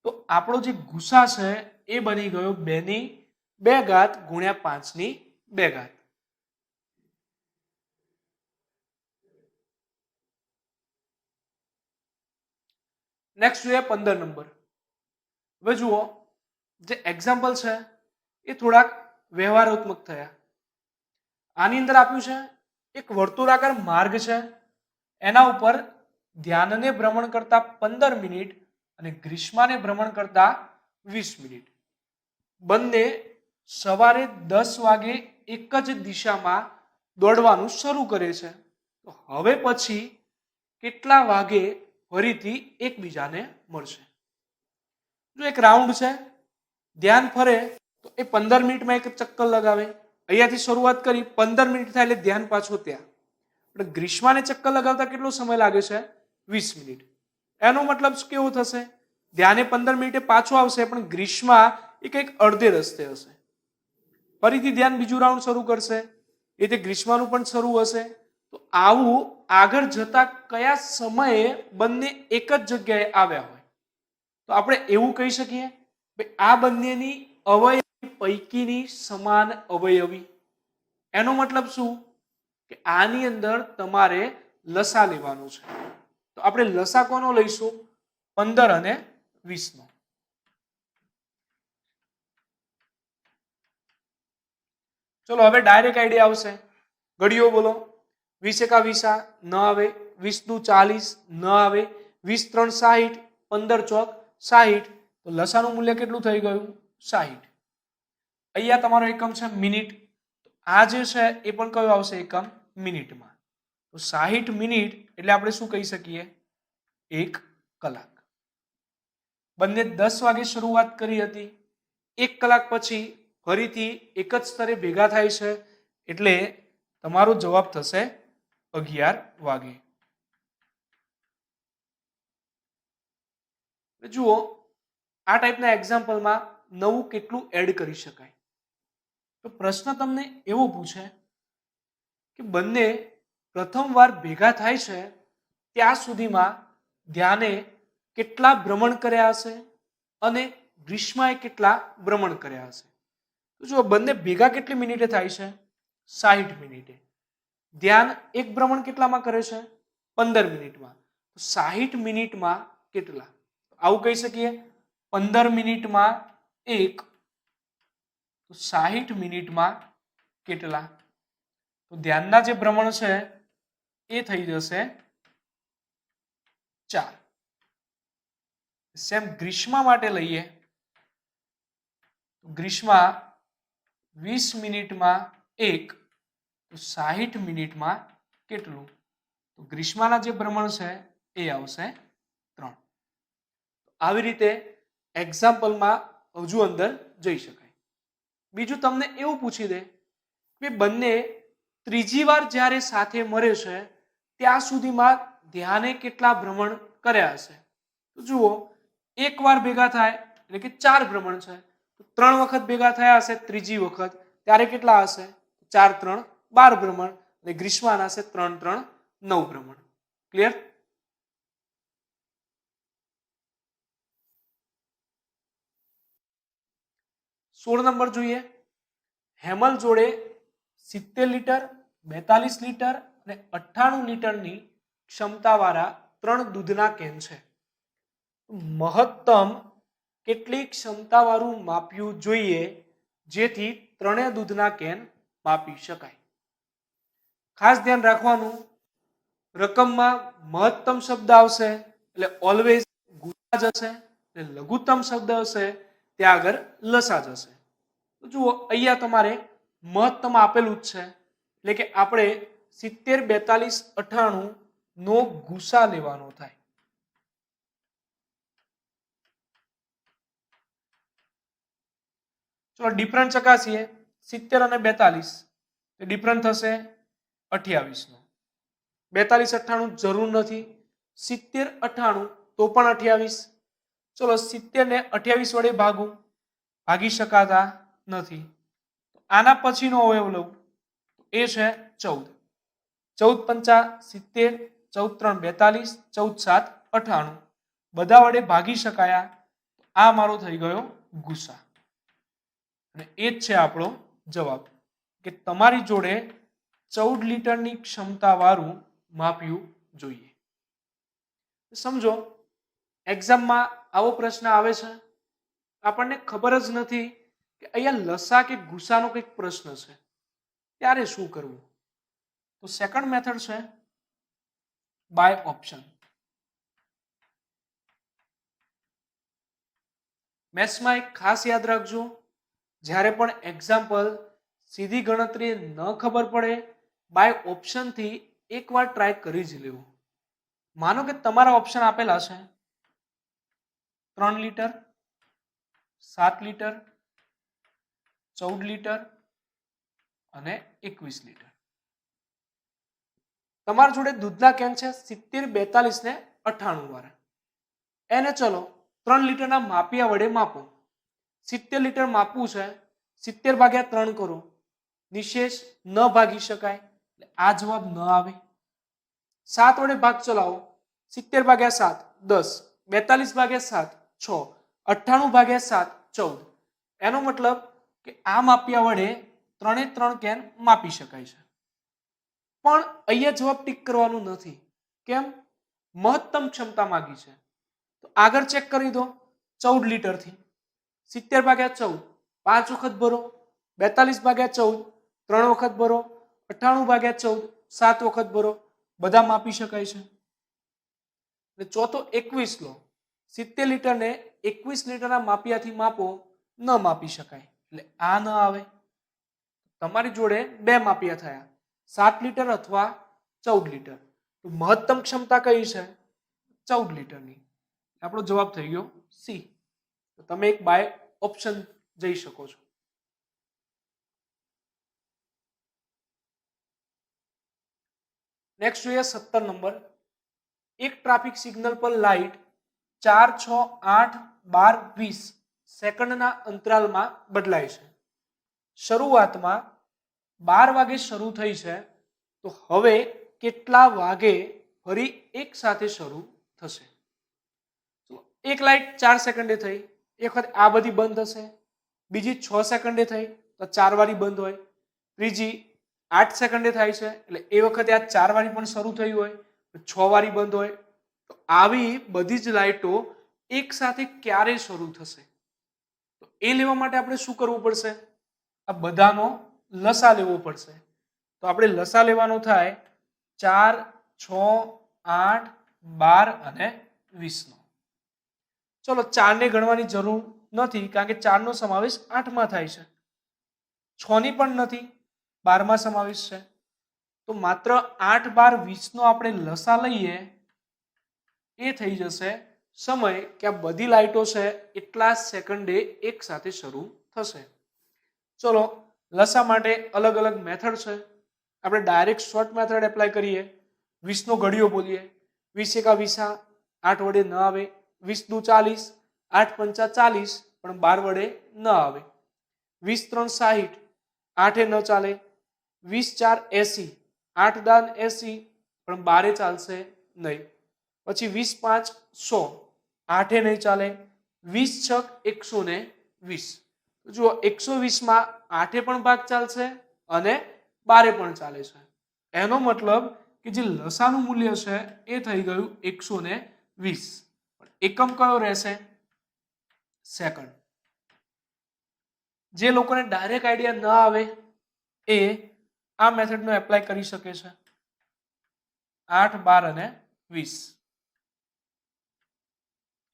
તો આપણો જે ગુસા છે એ બની ગયો 2 ની 2 ઘાત ગુણ્યા 5 ની 2 ઘાત. નેક્સ્ટ જોઈએ 15 નંબર. હવે જુઓ જે એક્ઝામ્પલ છે એ થોડાક વ્યવહારાત્મક થયા. આની અંદર આપ્યું છે એક વર્તુળાકાર માર્ગ છે, એના ઉપર ધ્યાનને ભ્રમણ કરતા 15 મિનિટ અને ગ્રીષ્માને ભ્રમણ કરતા 20 મિનિટ. બંને સવારે 10 વાગે એક જ દિશામાં દોડવાનું શરૂ કરે છે. તો હવે પછી કેટલા વાગે ફરીથી એકબીજાને મળશે? જો એક રાઉન્ડ છે, ધ્યાન ફરે તો એ 15 મિનિટમાં એક ચક્કર લગાવે. અહીંયાથી શરૂઆત કરી 15 મિનિટ થાય એટલે ધ્યાન પાછું ત્યાં. એટલે ગ્રીષ્માને ચક્કર લગાવતા કેટલો સમય લાગે છે? 20 મિનિટ. એનો મતલબ કેવો થશે? ધ્યાને 15 મિનિટે પાછો આવશે, પણ ગ્રીષ્મા એ કંઈક અડધે રસ્તે હશે. ફરીથી ધ્યાન બીજું રાઉન્ડ શરૂ કરશે, એ તે ગ્રીષ્માનું પણ શરૂ હશે. તો આવું આગળ જતા કયા સમયે બંને એક જ જગ્યાએ આવ્યા હોય તો આપણે એવું કહી શકીએ કે આ બંનેની અવયવી પૈકીની સમાન અવયવી. એનો મતલબ શું? કે આની અંદર તમારે લસા લેવાનો છે. તો આપણે લસા કોનો લઈશું? 15 અને 20 નો. ચલો હવે ડાયરેક્ટ આઈડિયા આવશે. ઘડીઓ બોલો. 20 એકા 20 ન આવે, 20 દુ 40 ન આવે, 20 3 60, 15 ચોક 60. તો લસાનું મૂલ્ય કેટલું થઈ ગયું? 60. અહીંયા તમારો એકમ છે મિનિટ. આ જે છે એ પણ કયો આવશે? એકમ મિનિટમાં. તો 60 મિનિટ એટલે આપણે શું કહી શકીએ? 1 કલાક. બંને 10 વાગે શરૂઆત કરી હતી. 1 કલાક પછી ફરીથી એક જ સ્તરે ભેગા થાય છે એટલે તમારો જવાબ થશે 11 વાગે. જુઓ, આ ટાઈપના એક્ઝામ્પલમાં નવું કેટલું એડ કરી શકાય. તો પ્રશ્ન તમને એવો પૂછે કે બંને પ્રથમવાર ભેગા થાય છે ત્યાં સુધીમાં ધ્યાને કેટલા ભ્રમણ કર્યા હશે અને ગ્રીષ્માએ કેટલા ભ્રમણ કર્યા હશે. તો જો બંને ભેગા કેટલી મિનિટે થાય છે? 60 મિનિટે. ધ્યાન એક ભ્રમણ કેટલામાં કરે છે? 15 મિનિટમાં. તો 60 મિનિટમાં કેટલા? આવું કહી શકીએ 15 મિનિટમાં 1, તો 60 મિનિટમાં કેટલા? તો ધ્યાનના જે ભ્રમણ છે એ થઈ જશે 4. સેમ ગ્રીષ્મા માટે લઈએ તો ગ્રીષ્મા 20 મિનિટમાં 1, તો 60 મિનિટમાં કેટલું? તો ગ્રીષ્માના જે ભ્રમણ છે એ આવશે 3. આવી રીતે એક્ઝામ્પલમાં હજુ અંદર જઈ શકાય. બીજું તમને એવું પૂછી દે કે બંને ત્રીજી વાર જ્યારે સાથે મળે છે ત્યાં સુધીમાં ધ્યાને કેટલા ભ્રમણ કર્યા હશે? તો જુઓ, એક વાર ભેગા થાય એટલે કે 4 ભ્રમણ છે. 3 વખત ભેગા થયા હશે ત્રીજી વખત ત્યારે કેટલા હશે? 4 3 12 ભ્રમણ અને ગ્રીષ્માના હશે 3 3 9 ભ્રમણ. ક્લિયર? સોળ નંબર જોઈએ. હેમલ જોડે 70 લીટર, 42 લીટર અને 98 લીટરની ક્ષમતાવાળા 3 દૂધના કેન છે. મહત્તમ કેટલી ક્ષમતાવાળું માપ્યું જોઈએ જેથી ત્રણેય દૂધના કેન માપી શકાય? ખાસ ધ્યાન રાખવાનું, રકમમાં મહત્તમ શબ્દ આવશે એટલે ઓલવેઝ ગુસા જશે, એટલે લઘુત્તમ શબ્દ હશે ત્યાં આગળ લસા જશે. તો જુઓ, અહીંયા તમારે મહત્તમ આપેલું જ છે એટલે કે આપણે 70 42 98 નો ગુસા લેવાનો થાય. ચલો ડિફરન્ટ ચકાસીએ. 70 અને 42 એ ડિફરન્ટ થશે 28 નો. 42 98 જરૂર નથી, 70 98 તો પણ 28. ચલો 70 ને 28 વડે ભાગી શકાતા નથી. આના પછીનો અવયવ લઉં એ છે 14. 14 પંચા 70, 14 3 42, 14 7 98. બધા વડે ભાગી શકાયા. આ મારો થઈ ગયો ગુસા અને એ જ છે આપણો જવાબ કે તમારી જોડે 14 લીટરની ક્ષમતા વાળું માપ્યું જોઈએ. સમજો, એક્ઝામમાં આવો પ્રશ્ન આવે છે, આપણને ખબર જ નથી કે અહીંયા લસા કે ગુસાનો કંઈક પ્રશ્ન છે, ત્યારે શું કરવું? તો સેકન્ડ મેથડ છે બાય ઓપ્શન. મેથ્સમાં એક ખાસ યાદ રાખજો, જ્યારે પણ એક્ઝામ્પલ સીધી ગણતરી ન ખબર પડે, બાય ઓપ્શનથી એકવાર ટ્રાય કરી જ લેવું. માનો કે તમારા ઓપ્શન આપેલા છે 3 લીટર, 7 લીટર, 14 લીટર અને 21 લીટર. તમારા જોડે દૂધના કેન છે 70 42 ને 98 વાળા. એને ચલો 3 લીટરના માપિયા વડે માપો. 70 લીટર માપવું છે, 70 ભાગ્યા 3 કરો, નિશેષ ન ભાગી શકાય એટલે આ જવાબ ન આવે. 7 વડે ભાગ ચલાવો, 70 ભાગ્યા 7 10, 42 ભાગ્યા 7 6, 98 ભાગ્યા 7 14. એનો મતલબ કે આ માપિયા વડે 3 કેન માપી શકાય છે. પણ અહીંયા જવાબ ટીક કરવાનું નથી. કેમ? મહત્તમ ક્ષમતા માંગી છે. તો આગળ ચેક કરી દો. 14 લીટરથી 70 ભાગ્યા 14 5 વખત ભરો, 42 ભાગ્યા 14 3 વખત ભરો, 98 ભાગ્યા 14 7 વખત ભરો, બધા માપી શકાય છે. એટલે ચોથો 21 લો. 70 લીટરને 21 લીટરના માપિયાથી માપો, ન માપી શકાય એટલે આ ન આવે. તમારી જોડે બે માપિયા થયા, 7 લિટર અથવા 14 લિટર. તો મહત્તમ ક્ષમતા કઈ છે? 14 લિટરની. આપણો જવાબ થઈ ગયો સી. તો તમે એક બાય ઓપ્શન જઈ શકો છો. નેક્સ્ટ જોઈએ 17 નંબર. એક ટ્રાફિક સિગ્નલ પર લાઇટ 4, 6, 8, 12, 20 સેકન્ડના અંતરાલમાં બદલાય છે. શરૂઆતમાં 12 વાગે શરૂ થઈ છે, તો હવે કેટલા વાગે ફરી એક સાથે શરૂ થશે? એક લાઇટ 4 સેકન્ડે થઈ, એક વખત આ બધી બંધ થશે. બીજી 6 સેકન્ડે થઈ તો 4 વારી બંધ હોય. ત્રીજી 8 સેકન્ડે થાય છે, એટલે એ વખતે આ 4 વારી પણ શરૂ થઈ હોય, 6 વારી બંધ હોય. તો આવી બધી જ લાઇટો એક સાથે ક્યારે શરૂ થશે? તો એ લેવા માટે આપણે શું કરવું પડશે? આ બધાનો લસા લેવો પડશે. તો આપણે લસા લેવાનો થાય 4, 6, 8, 12 અને 20 નો. ચલો 4 ને ગણવાની જરૂર નથી, કારણ કે 4 નો સમાવેશ 8 માં થાય છે. 6 ની પણ નથી, 12 માં સમાવેશ છે. તો માત્ર 8, 12, 20 નો આપણે લસા લઈએ, એ થઈ જશે સમય કે આ બધી લાઇટો છે એટલા સેકન્ડે એક સાથે શરૂ થશે. ચલો લસા માટે અલગ અલગ મેથડ છે. આપણે ડાયરેક્ટ શોર્ટ મેથડ એપ્લાય કરીએ. 20 નો ઘડિયો બોલીએ. 20 એકા 20, 8 વડે ન આવે. 20 દુ 40, 8 પંચા 40, પણ 12 વડે ન આવે. 20 3 60, 8 ન ચાલે. 20 4 80, 8 દાન 80, પણ 12 ચાલશે નહીં. પછી 20 5 100, 8 નહીં ચાલે. 20 6 120. જુઓ 120 માં 8 પણ ભાગ ચાલશે અને 12 પણ ચાલે છે. એનો મતલબ કે જે લસાનું મૂલ્ય છે એ થઈ ગયું 120. એકમ કયો રહેશે? સેકન્ડ. જે લોકોને ડાયરેક્ટ આઈડિયા ન આવે એ આ મેથડનો એપ્લાય કરી શકે છે. 8, 12 અને 20.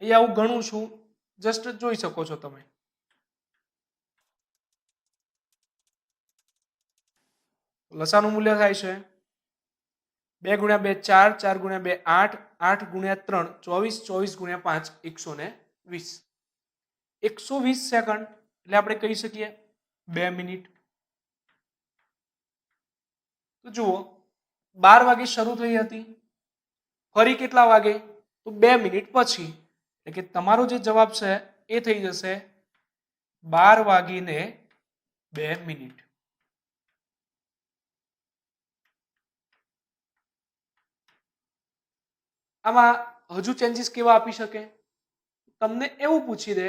એ આવું ગણું છું, જસ્ટ જોઈ શકો છો તમે. લસાનું મૂલ્ય થાય છે 2 ગુણ્યા 2 4, 4 ગુણ્યા 2 8, 8 ગુણ્યા 3 24, 24 ગુણ્યા 5 120. 120 સેકન્ડ એટલે આપણે કહી શકીએ 2 મિનિટ. તો જુઓ 12 વાગે શરૂ થઈ હતી, ફરી કેટલા વાગે? તો 2 મિનિટ પછી. એટલે કે તમારો જે જવાબ છે એ થઈ જશે 12 વાગીને 2 મિનિટ. આમાં હજુ ચેન્જીસ કેવા આપી શકે? તમને એવું પૂછી દે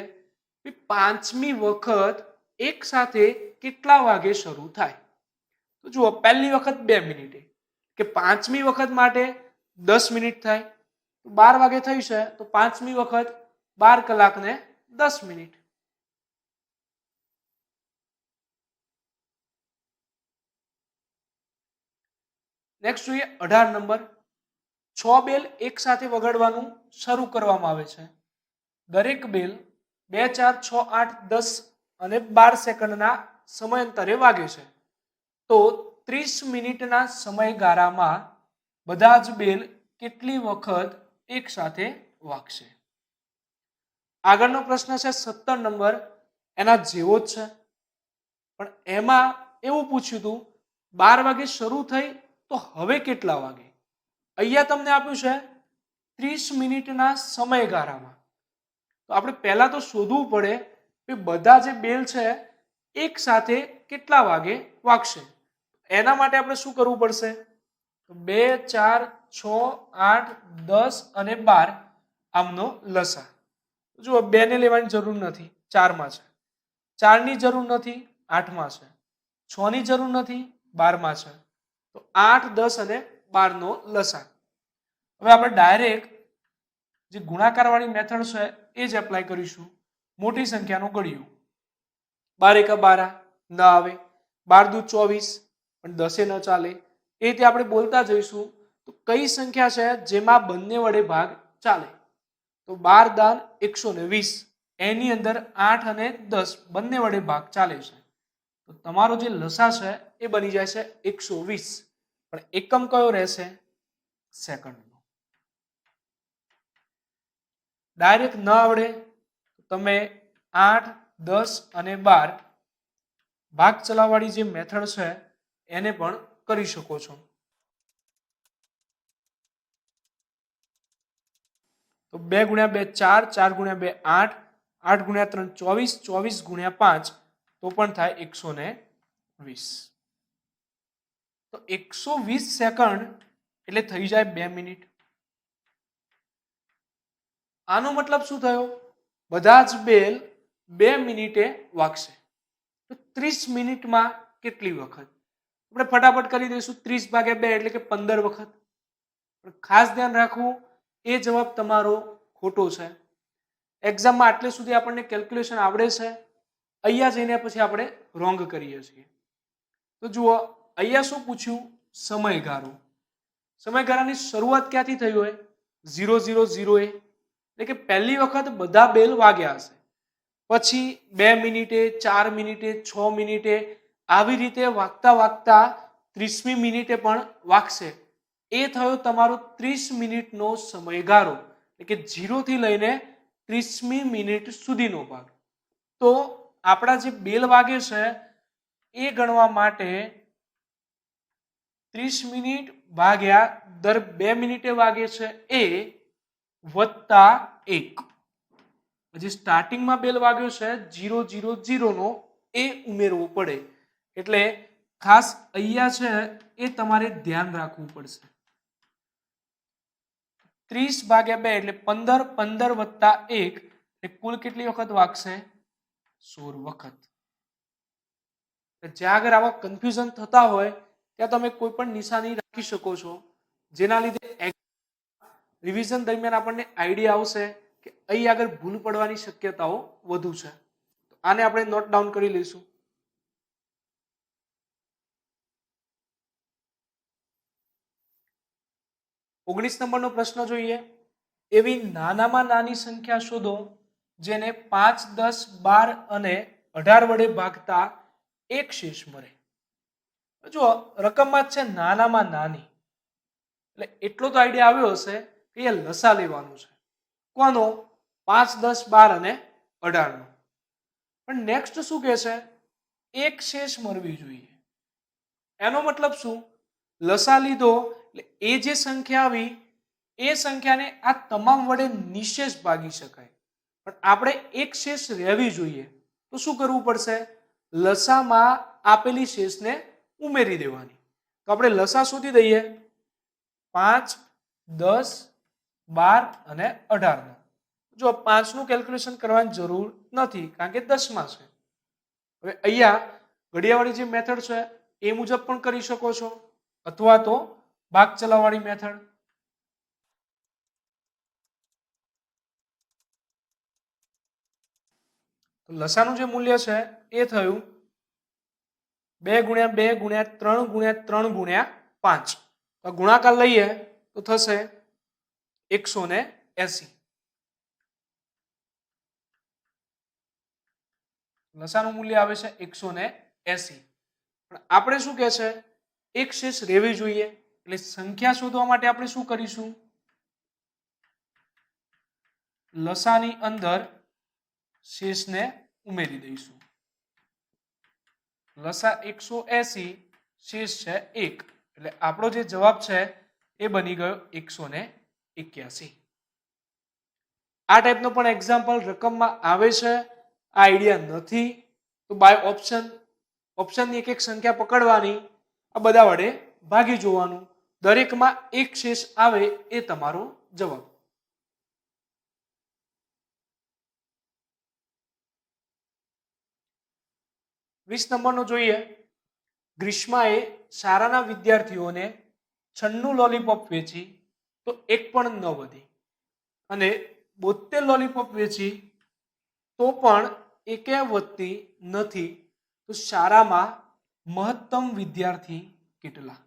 કે 5મી વખત એક સાથે કેટલા વાગે શરૂ થાય? તો જુઓ પહેલી વખત 2 મિનિટે, કે 5મી વખત માટે 10 મિનિટ થાય. 12 વાગે થઈ છે તો 5મી વખત 12 કલાક ને 10 મિનિટ. નેક્સ્ટ જોઈએ 18 નંબર. 6 બેલ એક સાથે વગાડવાનું શરૂ કરવામાં આવે છે. દરેક બેલ 2 4 6 8 10 અને 12 સેકન્ડના સમયાંતરે વાગે છે. તો 30 મિનિટના સમયગાળામાં બધા જ બેલ કેટલી વખત એક સાથે વાગશે? આગળનો પ્રશ્ન છે 17 નંબર, એના જેવો જ છે, પણ એમાં એવું પૂછ્યું હતું 12 વાગે શરૂ થઈ તો હવે કેટલા વાગે? અહીંયા તમને આપ્યું છે 30 મિનિટના સમયગાળામાં. તો આપણે પહેલા તો શોધવું પડે કે બધા જે બેલ છે એક સાથે કેટલા વાગે વાગશે. એના માટે આપણે શું કરવું પડશે? 2 4 6 8 10 અને 12 આમનો લસા. જુઓ 2 ને લેવાની જરૂર નથી, 4 માં છે. 4 ની જરૂર નથી, 8 માં છે. 6 ની જરૂર નથી, 12 માં છે. તો 8 10 અને 12 નો લસા. હવે આપણે ડાયરેક્ટ જે ગુણાકાર વાળી મેથડ છે એ જ એપ્લાય કરીશું. મોટી સંખ્યાનો ઘડિયો. 12 એકા 12 ન આવે. 12 દુ 24, પણ 10 ન ચાલે. એ રીતે આપણે બોલતા જઈશું. તો કઈ સંખ્યા છે જેમાં બંને વડે ભાગ ચાલે? તો 12 દાન 120, એની અંદર 8 અને 10 બંને વડે ભાગ ચાલે છે. તો તમારો જે લસા છે એ બની જાય છે 120. પણ એકમ કયો રહેશે? સેકન્ડનો. ડાયરેક્ટ ન આવડે તમે 8, 10 અને 12 ભાગ ચલાવવાળી જે મેથડ છે એને પણ કરી શકો છો. તો 2 ગુણ્યા 2 4, 4 ગુણ્યા 2 8, 8 ગુણ્યા 3 24, 24 ગુણ્યા 5 તો પણ થાય 120. તો 120 સેકન્ડ એટલે થઈ જાય 2 મિનિટ. આનો મતલબ શું થયો? બધા જ બેલ 2 મિનિટે વાગશે. તો 30 મિનિટમાં કેટલી વખત? આપણે ફટાફટ કરી દઈશું. 30 ભાગ્યા 2 એટલે કે 15 વખત. પણ ખાસ ધ્યાન રાખવું, એ જવાબ તમારો ખોટો છે. એક્ઝામમાં આટલે સુધી આપણને કેલ્ક્યુલેશન આવડે છે, અહીંયા જઈને પછી આપણે રોંગ કરીએ છીએ. તો જુઓ, અહીંયા શું પૂછ્યું? સમયગાળો. સમયગાળાની શરૂઆત ક્યાંથી થઈ હોય? 000 એટલે કે પહેલી વખત બધા બેલ વાગ્યા હશે, પછી 2 મિનિટે, 4 મિનિટે, 6 મિનિટે, આવી રીતે વાગતા વાગતા 30મી મિનિટે પણ વાગશે. એ થયો તમારો 30 મિનિટનો સમયગાળો, એટલે કે 0 થી લઈને 30મી મિનિટ સુધીનો ભાગ. તો આપણા જે બેલ વાગે છે એ ગણવા માટે 30 મિનિટ ભાગ્યા દર 2 મિનિટે વાગે છે એ વત્તા 1. જે સ્ટાર્ટિંગમાં બેલ વાગ્યો છે 000 નો એ ઉમેરવો પડે. એટલે ખાસ અહીંયા છે એ તમારે ધ્યાન રાખવું પડશે. 30 ભાગ્યા 2 એટલે 15, 15 વત્તા 1 એટલે કુલ કેટલી વખત વાગશે? 16 વખત. જ્યાં આગળ આવા કન્ફ્યુઝન થતા હોય ત્યાં તમે કોઈ પણ નિશાની રાખી શકો છો, જેના લીધે રિવિઝન દરમિયાન આપણને આઈડિયા આવશે કે અહીં આગળ ભૂલ પડવાની શક્યતાઓ વધુ છે. તો આને આપણે નોટ ડાઉન કરી લઈશું. ઓગણીસ નંબરનો પ્રશ્ન જોઈએ. એવી નાનામાં નાની સંખ્યા શોધો જેને 5, 10, 12 અને 18 વડે ભાગતા એક શેષ મળે. જો રકમમાં જ છે નાનામાં નાની, એટલે એટલો તો આઈડિયા આવ્યો હશે કે એ લસા લેવાનું છે. કોનો? 5, 10, 12 અને 18 નો. પણ નેક્સ્ટ શું કહે છે? એક શેષ મળવી જોઈએ. એનો મતલબ શું? લસા લીધો એટલે એ જે સંખ્યા આવી એ સંખ્યાને આ તમામ વડે નિશેષ ભાગી શકાય, પણ આપણે એક શેષ રહેવી જોઈએ. તો શું કરવું પડશે? લસામાં આપેલી શેષને ઉમેરી દેવાની. તો આપણે લસા શોધી દઈએ. 5, 10, 12 અને 18 નો. જો 5 નું કેલ્ક્યુલેશન કરવાની જરૂર નથી, કારણ કે 10માં છે. હવે અહીંયા ઘડિયાવાળી જે મેથડ છે એ મુજબ પણ કરી શકો છો, અથવા તો ભાગ ચલાવવાળી મેથડ. તો લસાનું જે મૂલ્ય છે એ થયું 2 ગુણ્યા 2 ગુણ્યા 3 ગુણ્યા 3 ગુણ્યા 5. તો ગુણાકાર લઈએ તો થશે 180. લસાનું મૂલ્ય આવે છે 180. પણ આપણે શું કહે છે? એક શેષ રહેવી જોઈએ. એટલે સંખ્યા શોધવા માટે આપણે શું કરીશું? લસાની અંદર શેષને ઉમેરી દઈશું. લસા 180, શેષ છે 1, એટલે આપણો જે જવાબ છે એ બની ગયો 181. આ ટાઈપનો પણ એક્ઝામ્પલ રકમમાં આવે છે. આ આઈડિયા નથી તો બાય ઓપ્શનની એક એક સંખ્યા પકડવાની, આ બધા વડે ભાગી જોવાનું. દરેકમાં એક શેષ આવે એ તમારો જવાબ. વીસ નંબરનો જોઈએ. ગ્રીષ્માએ શાળાના વિદ્યાર્થીઓને 96 લોલીપોપ વેચી તો એક પણ ન વધી, અને 72 લોલીપોપ વેચી તો પણ એકે વધતી નથી. તો શાળામાં મહત્તમ વિદ્યાર્થી કેટલા?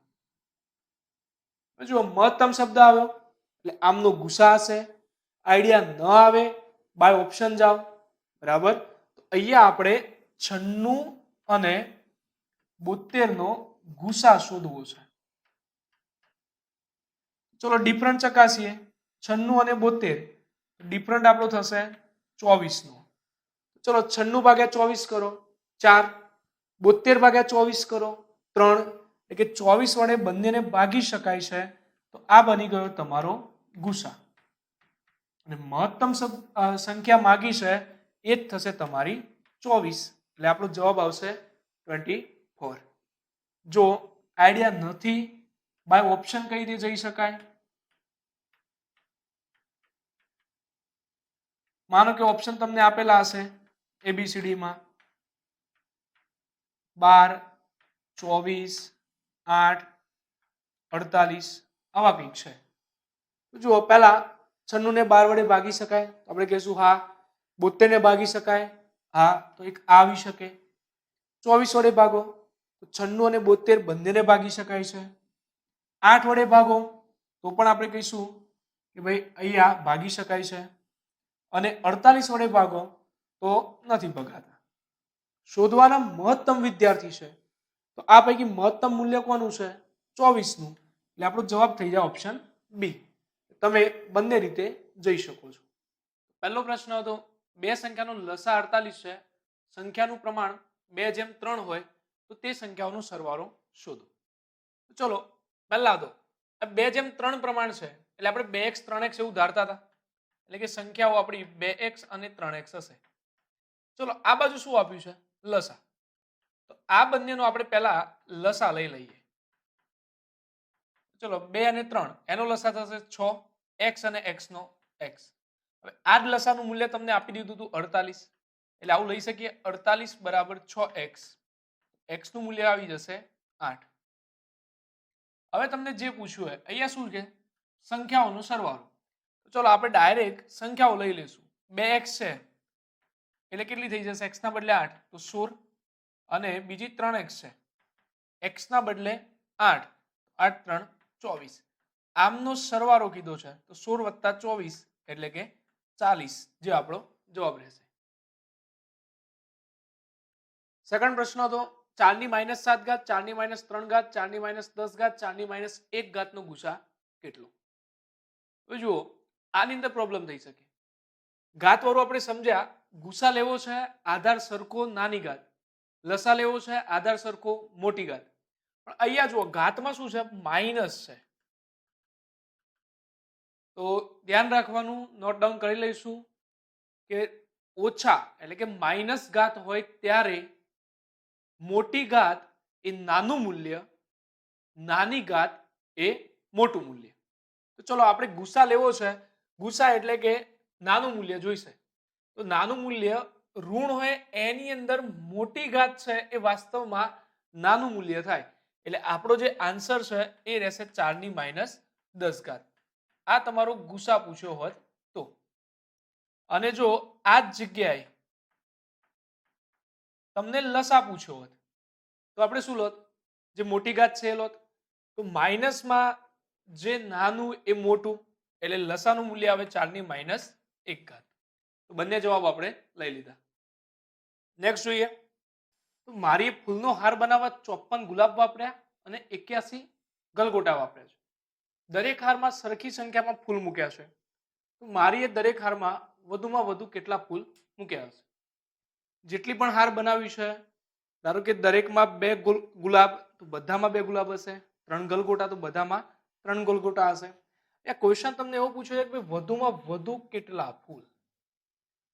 જો મહત્તમ શબ્દ આવ્યો એટલે આમનો ગુસા હશે. આઈડિયા ન આવે બાય ઓપ્શન જાઓ. બરાબર. તો અહીંયા આપણે 96 અને 72 નો ગુસા શોધવો છે. ચલો ડિફરન્ટ ચકાસીએ. 96 અને 72 ડિફરન્ટ આપણો થશે 24 નો. ચલો 96 ભાગ્યા 24 કરો 4, 72 ભાગ્યા 24 કરો 3, એટલે કે 24 વડે બંનેને ભાગી શકાય છે. તો આ બની ગયો તમારો ગુસા. અને મહત્તમ સંખ્યા માગી છે એ જ થશે તમારી 24. એટલે આપણો જવાબ આવશે 24. જો આઈડિયા નથી, બાય ઓપ્શન કઈ રીતે જઈ શકાય? માનો કે ઓપ્શન તમને આપેલા હશે ABCD માં 12, 24, 8, 48 આવા કંઈક છે. જુઓ પહેલા 96 ને 12 વડે ભાગી શકાય, તો આપણે કહીશું હા. 72 ને ભાગી શકાય, હા, તો એક આ આવી શકે. 24 વડે ભાગો તો 96 અને 72 બંનેને ભાગી શકાય છે. 8 વડે ભાગો તો પણ આપણે કહીશું કે ભાઈ અહીંયા ભાગી શકાય છે. અને 48 વડે ભાગો તો નથી ભગાતા. શોધવાના મહત્તમ વિદ્યાર્થી છે, તો આ પૈકી મહત્તમ મૂલ્ય કોનું છે? 24 નું. એટલે આપણો જવાબ થઈ જાય ઓપ્શન બી. તમે બંને રીતે જઈ શકો છો. પહેલો પ્રશ્ન હતો, બે સંખ્યાનો લસા 48 છે, સંખ્યાનું પ્રમાણ 2:3 હોય તો તે સંખ્યાઓનો સરવાળો શોધો. ચલો પહેલા તો 2:3 પ્રમાણ છે એટલે આપણે 2x 3x એવું ધારતા હતા, એટલે કે સંખ્યાઓ આપણી 2x અને 3x હશે. ચલો આ બાજુ શું આપ્યું છે? લસા. તો આ બંનેનો આપણે પહેલા લસા લઈ લઈએ. ચલો 2 અને 3 એનો લસા થશે 6, x અને x નો x. હવે આ જ લસાનું મૂલ્ય તમને આપી દીધું હતું 48, એટલે આવું લઈ શકીએ 48 બરાબર 6x. x નું મૂલ્ય આવી જશે 8. હવે તમને જે પૂછ્યું હોય અહીંયા શું છે? સંખ્યાઓનો સરવાળો. તો ચલો આપણે ડાયરેક્ટ સંખ્યાઓ લઈ લઈશું. 2x છે એટલે કેટલી થઈ જશે? x ના બદલે 8 તો 16, અને બીજી 3x છે, x ના બદલે 8, 8 3 24. આમનો સરવાળો કીધો છે તો 16 + 24 એટલે કે 40 જે આપણો જવાબ રહેશે. સેકન્ડ પ્રશ્ન હતો 4 ની -7 ઘાત, 4 ની -3 ઘાત, 4 ની -10 ઘાત, 4 ની -1 ઘાત નો ગુસા કેટલો? તો જુઓ આની અંદર પ્રોબ્લેમ થઈ શકે. ઘાત વાળું આપણે સમજ્યા, ગુસા લેવો છે આધાર સરખો નાની ઘાત, લસા લેવો છે આધાર સરખો મોટી ઘાત. પણ અહીંયા જુઓ ઘાતમાં શું છે? માઇનસ છે. તો ધ્યાન રાખવાનું, નોટ ડાઉન કરી લઈશું કે ઓછા એટલે કે માઇનસ ઘાત હોય ત્યારે મોટી ઘાત એ નાનું મૂલ્ય, નાની ઘાત એ મોટું મૂલ્ય. તો ચલો આપણે ગુસા લેવો છે, ગુસા એટલે કે નાનું મૂલ્ય જોઈશે. તો નાનું મૂલ્ય ઋણ હોય એની અંદર મોટી ઘાત છે એ વાસ્તવમાં નાનું મૂલ્ય થાય. એટલે આપણો જે આન્સર છે એ રહેશે 4 ની -10 ઘાત. આ તમારો ગુસા પૂછ્યો હોત તો. અને જો આ જ જગ્યાએ તમને લસા પૂછ્યો હોત તો આપણે શું લોત? જે મોટી ઘાત છે એ લોત. તો માઇનસમાં જે નાનું એ મોટું, એટલે લસાનું મૂલ્ય આવે 4 ની -1 ઘાત. તો બંને જવાબ આપણે લઈ લીધા. નેક્સ્ટ જોઈએ. તો મારી ફૂલનો હાર બનાવવા 54 ગુલાબ વાપર્યા અને 81 ગલગોટા વાપર્યા છે. દરેક હારમાં સરખી સંખ્યામાં ફૂલ મૂક્યા છે. તો મારીએ દરેક હારમાં વધુમાં વધુ કેટલા ફૂલ મૂક્યા હશે? જેટલી પણ હાર બનાવી છે, ધારો કે દરેકમાં 2 ગુલાબ તો બધામાં 2 ગુલાબ હશે, 3 ગલગોટા તો બધામાં 3 ગલગોટા હશે. એ ક્વેશ્ચન તમને એવો પૂછ્યો છે કે વધુમાં વધુ કેટલા ફૂલ.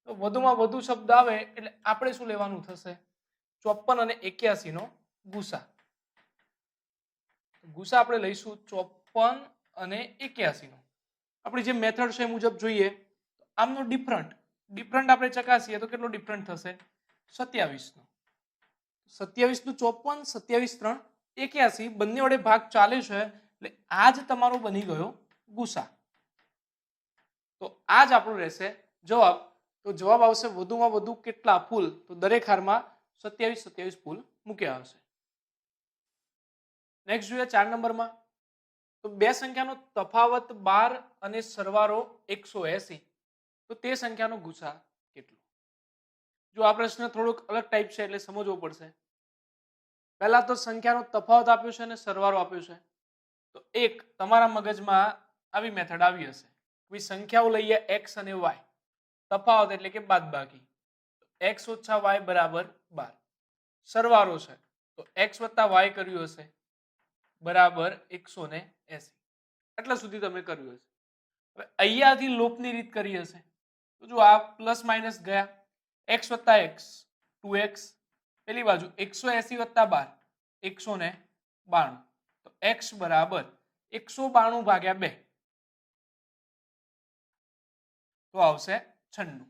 તો વધુમાં વધુ શબ્દ આવે એટલે આપણે શું લેવાનું થશે? 54 અને 81 નો ગુસા. ગુસા આપણે લઈશું 54 અને 81 નો. આપણી જે મેથડ છે એ મુજબ જોઈએ તો આમનો ડિફરન્ટ આપણે ચકાસીએ તો કેટલો ડિફરન્ટ થશે? 27 નો. 27 નું 54, 27 3 81 બંને વડે ભાગ ચાલે છે એટલે આ જ તમારો બની ગયો ગુસા. તો આ જ આપણો રહેશે જવાબ. તો જવાબ આવશે વધુમાં વધુ કેટલા ફૂલ, તો દરેક હારમાં 27 ફૂલ મૂક્યા હશે. નેક્સ્ટ જોઈએ 4 નંબરમાં. તો બે સંખ્યાનો તફાવત 12 અને સરવાળો 180, તો તે સંખ્યાનો ગુસા કેટલો? જો આ પ્રશ્ન થોડોક અલગ ટાઈપ છે એટલે સમજવો પડશે. પહેલા તો સંખ્યાનો તફાવત આપ્યો છે અને સરવાળો આપ્યો છે. તો એક તમારા મગજમાં આવી મેથડ આવી હશે. કોઈ સંખ્યાઓ લઈએ x અને y, તફાવત એટલે કે બાદબાકી, x ઓછા y બરાબર 12. સરવાળો છે તો x વત્તા y કર્યું હશે બરાબર 180. એટલા સુધી તમે કર્યું હશે. હવે અહીંયાથી લોપની રીત કરી હશે તો જો આ પ્લસ માઇનસ ગયા, x વત્તા x 2x, પેલી બાજુ 180 વત્તા 12 192, તો x બરાબર 192 ભાગ્યા 2 તો આવશે 96.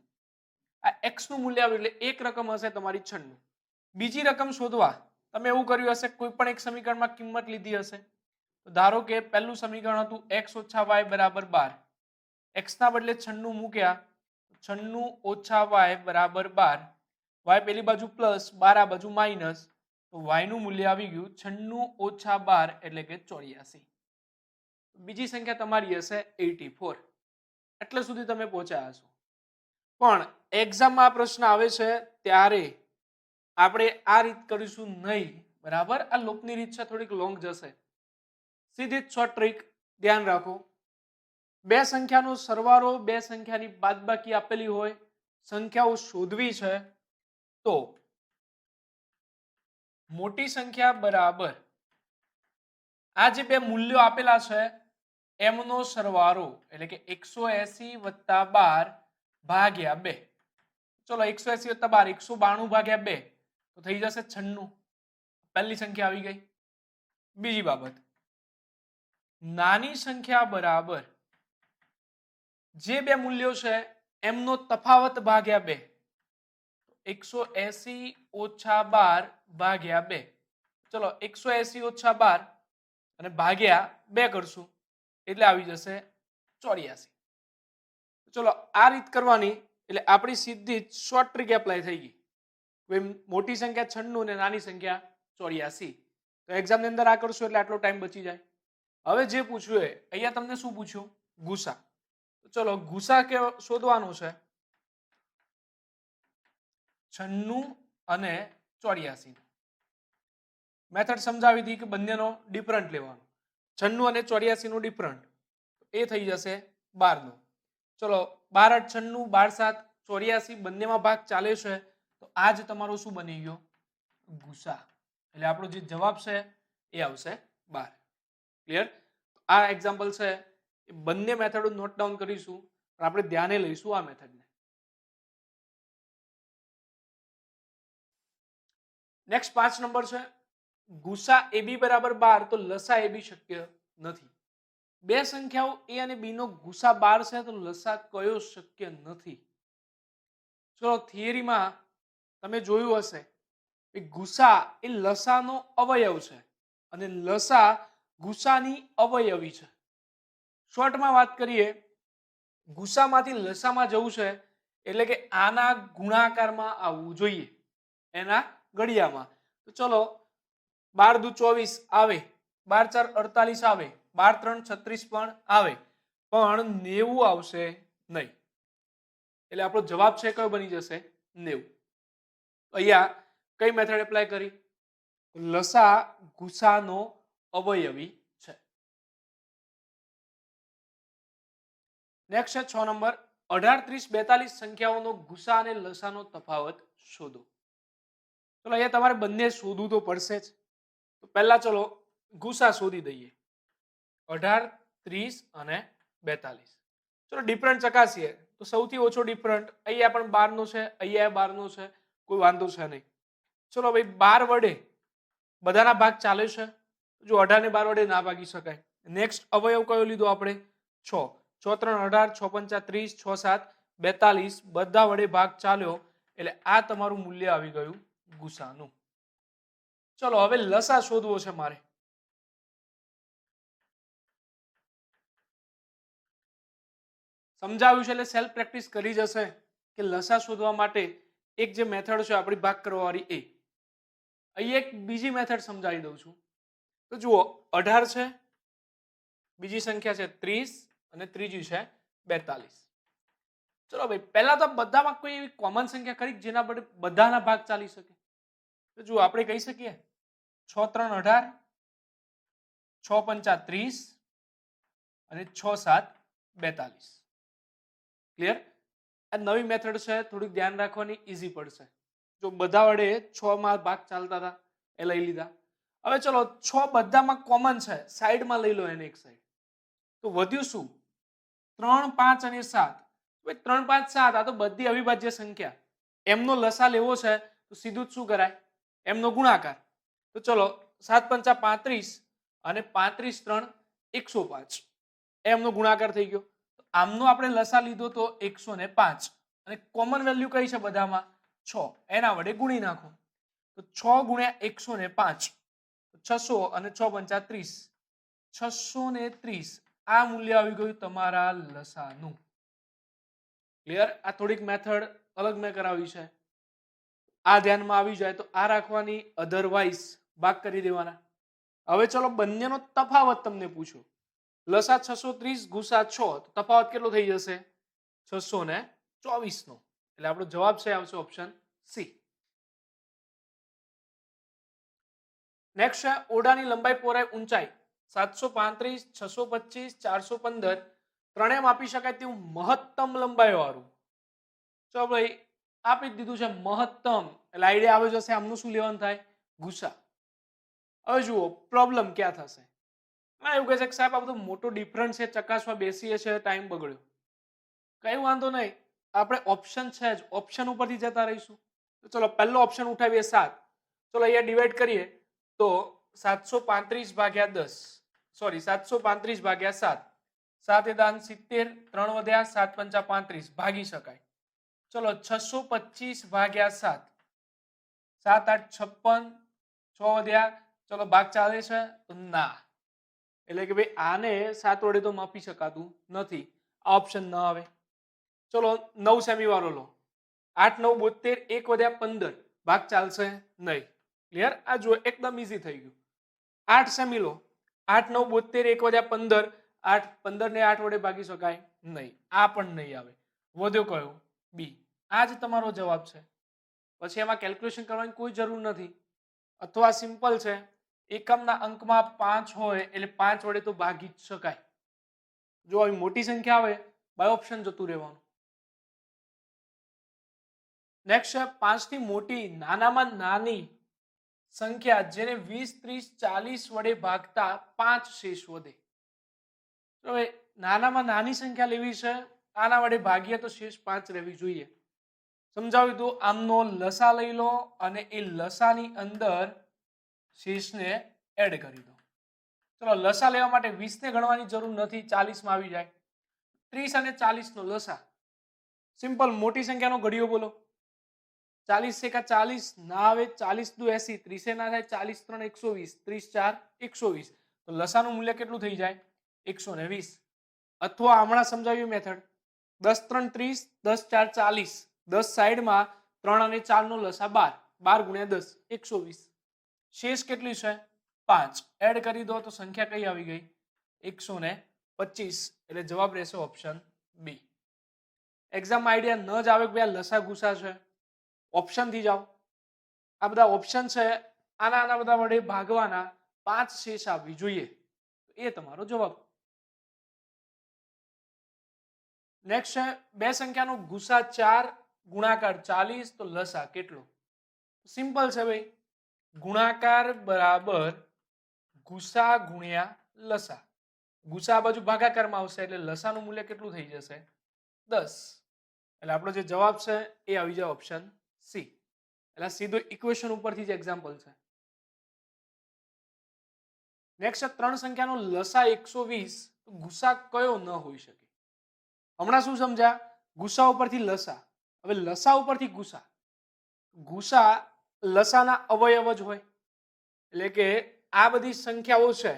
આ x નું મૂલ્ય આવ્યું એટલે એક રકમ હશે તમારી 96. બીજી રકમ શોધવા તમે એવું કર્યું હશે, કોઈ પણ એક સમીકરણમાં કિંમત લીધી હશે. તો ધારો કે પહેલું સમીકરણ હતું x ઓછા y બરાબર 12, x ના બદલે 96 મૂક્યા, 96 ઓછા y બરાબર 12, y પેલી બાજુ પ્લસ 12 આ બાજુ માઇનસ, તો y નું મૂલ્ય આવી ગયું 96 ઓછા 12 એટલે કે 84. બીજી સંખ્યા તમારી હશે 84. એટલે સુધી તમે પહોંચ્યા હશો. પણ એક્ઝામમાં આ પ્રશ્ન આવે છે ત્યારે આપણે આ રીત કરીશું નહીં, બરાબર. આ લોપની રીત છે, થોડીક લોંગ જશે. સીધી જ શોર્ટ ટ્રીક ધ્યાન રાખો. બે સંખ્યાનો સરવાળો બે સંખ્યાની બાદબાકી આપેલી હોય, સંખ્યાઓ શોધવી છે તો મોટી સંખ્યા બરાબર આ જે બે મૂલ્યો આપેલા છે એમનો સરવાળો એટલે કે 180 વત્તા 12 ભાગ્યા 2. ચલો 180 વત્તા 12 192 ભાગ્યા 2 તો થઈ જશે 96. પહેલી સંખ્યા આવી ગઈ. બીજી બાબત, નાની સંખ્યા બરાબર જે બે મૂલ્યો છે એમનો તફાવત ભાગ્યા 2. 180 ઓછા 12 ભાગ્યા 2. ચલો 180 ઓછા 12 અને ભાગ્યા 2 કરશું એટલે આવી જશે 84. ચલો આ રીત કરવાની એટલે આપણી સીધી જ શોર્ટ ટ્રીક એપ્લાય થઈ ગઈ. મોટી સંખ્યા 96 ને નાની સંખ્યા 84. તો એક્ઝામ ની અંદર આ કરશો એટલે આટલો ટાઈમ બચી જાય. હવે જે પૂછ્યું એ અહીંયા તમને શું પૂછ્યું? ગુસા. ચલો ગુસા કે શોધવાનો છે 96 અને 84. મેથડ સમજાવી હતી કે બંનેનો ડિફરન્ટ લેવાનો. 96 અને 84 નો ડિફરન્ટ એ થઈ જશે 12 નો. ચલો 12 96 12 7 84 બંનેમાં ભાગ ચાલે છે તો આ જ તમારો શું બની ગયો? ગુસા. એટલે આપણો જે જવાબ છે એ આવશે 12. ક્લિયર? આ એક્ઝામ્પલ છે એ બંને મેથડો નોટ ડાઉન કરીશું પણ આપણે ધ્યાને લઈશું આ મેથડને. નેક્સ્ટ 5 નંબર છે ગુસા AB બરાબર 12 તો લસા AB શક્ય નથી. બે સંખ્યાઓ A અને B નો ગુસા 12 છે તો લસા કયો શક્ય નથી? ચલો થિયરીમાં તમે જોયું હશે કે ગુસા એ લસાનો અવયવ છે અને લસા ગુસાની અવયવી છે. શોર્ટમાં વાત કરીએ, ગુસામાંથી લસામાં જવું છે એટલે કે આના ગુણાકારમાં આવવું જોઈએ, એના ઘડિયામાં. તો ચલો 12 દુ 24 આવે, 12 4 48 આવે, 12 3 36 પણ આવે, પણ 90 આવશે નહીં. એટલે આપણો જવાબ છે કયો બની જશે? 90. અહીંયા કઈ મેથડ એપ્લાય કરી? લસા ગુસાનો અવયવી છે. નેક્સ્ટ છે 6 નંબર 18 30 42 સંખ્યાઓનો ગુસા અને લસાનો તફાવત શોધો. ચલો અહીંયા તમારે બંને શોધવું તો પડશે જ. તો પહેલા ચલો ગુસા શોધી દઈએ. 18 30 અને 42. ચલો ડિફરન્ટ ચકાસીએ તો સૌથી ઓછો ડિફરન્ટ અહીંયા પણ 12 નો છે, અહીંયા 12 નો છે, કોઈ વાંધો છે નહીં. ચલો ભાઈ 12 વડે બધાના ભાગ ચાલે છે. જો 18 ને 12 વડે ના ભાગી શકાય. નેક્સ્ટ અવયવ કયો લીધો આપણે? 6. 6 3 18, 6 5 30, 6 7 42 બધા વડે ભાગ ચાલ્યો એટલે આ તમારું મૂલ્ય આવી ગયું ગુસાનું. ચલો હવે લસા શોધવો છે મારે. સમજાવ્યું છે એટલે સેલ્ફ પ્રેક્ટિસ કરી જશે કે લસા શોધવા માટે એક જે મેથડ છે આપણી ભાગ કરવાવાળી એ. અહીં એક બીજી મેથડ સમજાવી દઉં છું. તો જુઓ 18 છે, બીજી સંખ્યા છે 30 અને ત્રીજી છે 42. ચલો ભાઈ પહેલા તો બધામાં કોઈ એવી કોમન સંખ્યા ખરી જેના પર બધાના ભાગ ચાલી શકે? તો જુઓ આપણે કહી શકીએ 6 3 18, 6 5 30 અને 6 7 42. ક્લિયર? આ નવી મેથડ છે, થોડીક ધ્યાન રાખવાની, ઈઝી પડશે. જો બધા વડે 6 માં ભાગ ચાલતા હતા એ લઈ લીધા. હવે ચલો 6 બધામાં કોમન છે, સાઈડમાં લઈ લો એને એક સાઈડ. તો વધ્યું શું? 3 5 અને 7. 3 5 7 આ તો બધી અવિભાજ્ય સંખ્યા. એમનો લસા લેવો છે તો સીધું જ શું કરાય? એમનો ગુણાકાર. તો ચલો 7 પંચા 35 અને 35 3 105. એમનો ગુણાકાર થઈ ગયો. આમનો આપણે લસા લીધો તો 105 અને કોમન વેલ્યુ કઈ છે બધામાં? 6. એના વડે ગુણી નાખો. તો 6 ગુણ્યા 105 600 અને 6 પંચા 30. 630 આ મૂલ્ય આવી ગયું તમારા લસાનું. ક્લિયર? આ થોડીક મેથડ અલગ મેં કરાવી છે, આ ધ્યાનમાં આવી જાય તો આ રાખવાની, અધરવાઇઝ ભાગ કરી દેવાના. હવે ચલો બંનેનો તફાવત તમને પૂછો. લસા 630 ગુસા 6, તો તફાવત કેટલો થઈ જશે? 624 નો. એટલે આપણો જવાબ છે આવશે ઓપ્શન સી. નેક્સ્ટ છે ઓરડાની લંબાઈ પહોળાઈ ઊંચાઈ 735 625 415 ત્રણેય માપી શકાય તેવું મહત્તમ લંબાઈ વાળું. ચલો ભાઈ આપી દીધું છે મહત્તમ, એટલે આઈડિયા આવે જશે આમનું શું લેવાનું થાય? ગુસા. હવે જુઓ પ્રોબ્લેમ ક્યાં થશે. એવું કહે છે કે સાહેબ આ બધો મોટો ડિફરન્સ છે, ચકાસવા બેસીએ છે, ટાઈમ બગડ્યો. કઈ વાંધો નહીં, આપણે ઓપ્શન છે જ, ઓપ્શન ઉપરથી જતા રહીશું. તો ચલો પહેલો ઓપ્શન ઉઠાવીએ 7. ચલો અહીંયા ડિવાઈડ કરીએ તો 735 ભાગ્યા 10, સોરી 735 ભાગ્યા 7, 7 દાન 70, 3 વધ્યા 7 પંચા 35 ભાગી શકાય. ચલો 625 ભાગ્યા 7, 7 8 56, 6 વધ્યા, ચલો ભાગ ચાલે છે તો ના, એટલે કે ભાઈ આને 7 વડે તો માપી શકાતું નથી, આ ઓપ્શન ન આવે. ચલો 9 સેમી વાળો લો, 8 9 72, 1 વધ્યા 15, ભાગ ચાલશે નહીં. ક્લિયર? આ જો એકદમ ઈઝી થઈ ગયું. 8 સેમી લો, 8 9 72, 1 વધ્યા 15, 8 15 ને 8 વડે ભાગી શકાય નહીં, આ પણ નહીં આવે. વધ્યો કયો? બી. આ જ તમારો જવાબ છે. પછી એમાં કેલ્ક્યુલેશન કરવાની કોઈ જરૂર નથી, અથવા સિમ્પલ છે, એકમના અંકમાં 5 હોય એટલે 5 વડે તો ભાગી જ શકાય. જો આવી મોટી સંખ્યા આવે બાય ઓપ્શન જતું રહેવાનું. નેક્સ્ટ છે 5 થી મોટી નાનામાં નાની સંખ્યા જેને 20 30 40 વડે ભાગતા 5 શેષ વધે. હવે નાનામાં નાની સંખ્યા લેવી છે, આના વડે ભાગીએ તો શેષ 5 રહેવી જોઈએ. સમજાવી દો. આમનો લસા લઈ લો અને એ લસાની અંદર શેષને એડ કરી દો. ચલો લસા લેવા માટે 20 ને ગણવાની જરૂર નથી, 40 માં આવી જાય. 30 અને 40 નો લસા. સિમ્પલ મોટી સંખ્યાનો ઘડિયો બોલો. 40 એકા 40 ના આવે, 40 દુ 80, 30 ના થાય, 40 3 120, 30 4 120. તો લસાનું મૂલ્ય કેટલું થઈ જાય? 120. અથવા હમણાં સમજાવ્યું મેથડ, 10 3 30, 10 4 40, 10 સાઈડમાં 3 અને 4 નો લસા 12, 12 ગુણ્યા 10 120. શેષ કેટલી છે? 5. એડ કરી દો તો સંખ્યા કઈ આવી ગઈ? 125. એટલે જવાબ રહેશે ઓપ્શન બી. એક્ઝામ આઈડિયા ન જ આવે કે ભાઈ લસા ગુસા છે, ઓપ્શન થી જાઓ. આ બધા ઓપ્શન છે, આના બધા વડે ભાગવાના, 5 શેષ આવવી જોઈએ, એ તમારો જવાબ. નેક્સ્ટ છે બે સંખ્યાનો ગુસા 4 ગુણાકાર 40 તો લસા કેટલો? સિમ્પલ છે ભાઈ, ગુણાકાર બરાબર ગુસા ગુણ્યા લસા. ગુસા આ બાજુ ભાગાકારમાં આવશે એટલે લસાનું મૂલ્ય કેટલું થઈ જશે? 10. એટલે આપણો જે જવાબ છે એ આવી જાય ઓપ્શન સી. એટલે સીધું ઇક્વેશન ઉપરથી જ એક્ઝામ્પલ છે. નેક્સ્ટ ત્રણ સંખ્યાનો લસા 120, ગુસા કયો ન હોઈ શકે? હમણાં શું સમજ્યા? ગુસા ઉપરથી લસા, હવે લસા ઉપરથી ગુસા. ગુસા લસાના અવયવ જ હોય, એટલે કે આ બધી સંખ્યાઓ છે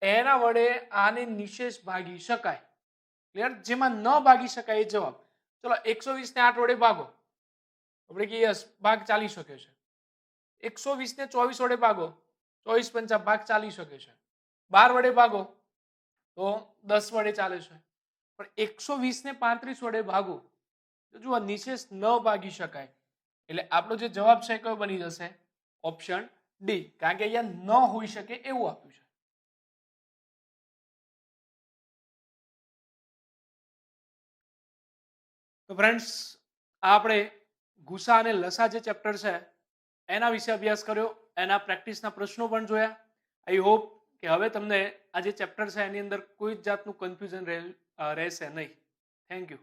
એના વડે આને નિશેષ ભાગી શકાય. ક્લિયર? જેમાં ન ભાગી શકાય એ જવાબ. ચલો 120 ને 8 વડે ભાગો, આપણે કે યસ ભાગ ચાલી શકે છે. 120 ને 24 વડે ભાગો, 24 પંચા ભાગ ચાલી શકે છે. 12 વડે ભાગો તો 10 વડે ચાલે છે. પણ 120 ને 35 વડે ભાગો તો જુઓ નિશેષ ન ભાગી શકાય. એટલે આપણો જે જવાબ છે કયો બની જશે? ઓપ્શન ડી, કારણ કે અહીંયા ન હોઈ શકે એવું આપ્યું છે. તો ફ્રેન્ડ્સ આપણે ગુસા અને લસા જે ચેપ્ટર છે એના વિશે અભ્યાસ કર્યો, એના પ્રેક્ટિસના પ્રશ્નો પણ જોયા. આઈ હોપ કે હવે તમને આ જે ચેપ્ટર છે એની અંદર કોઈ જ જાતનું કન્ફ્યુઝન રહેશે નહીં. Thank you.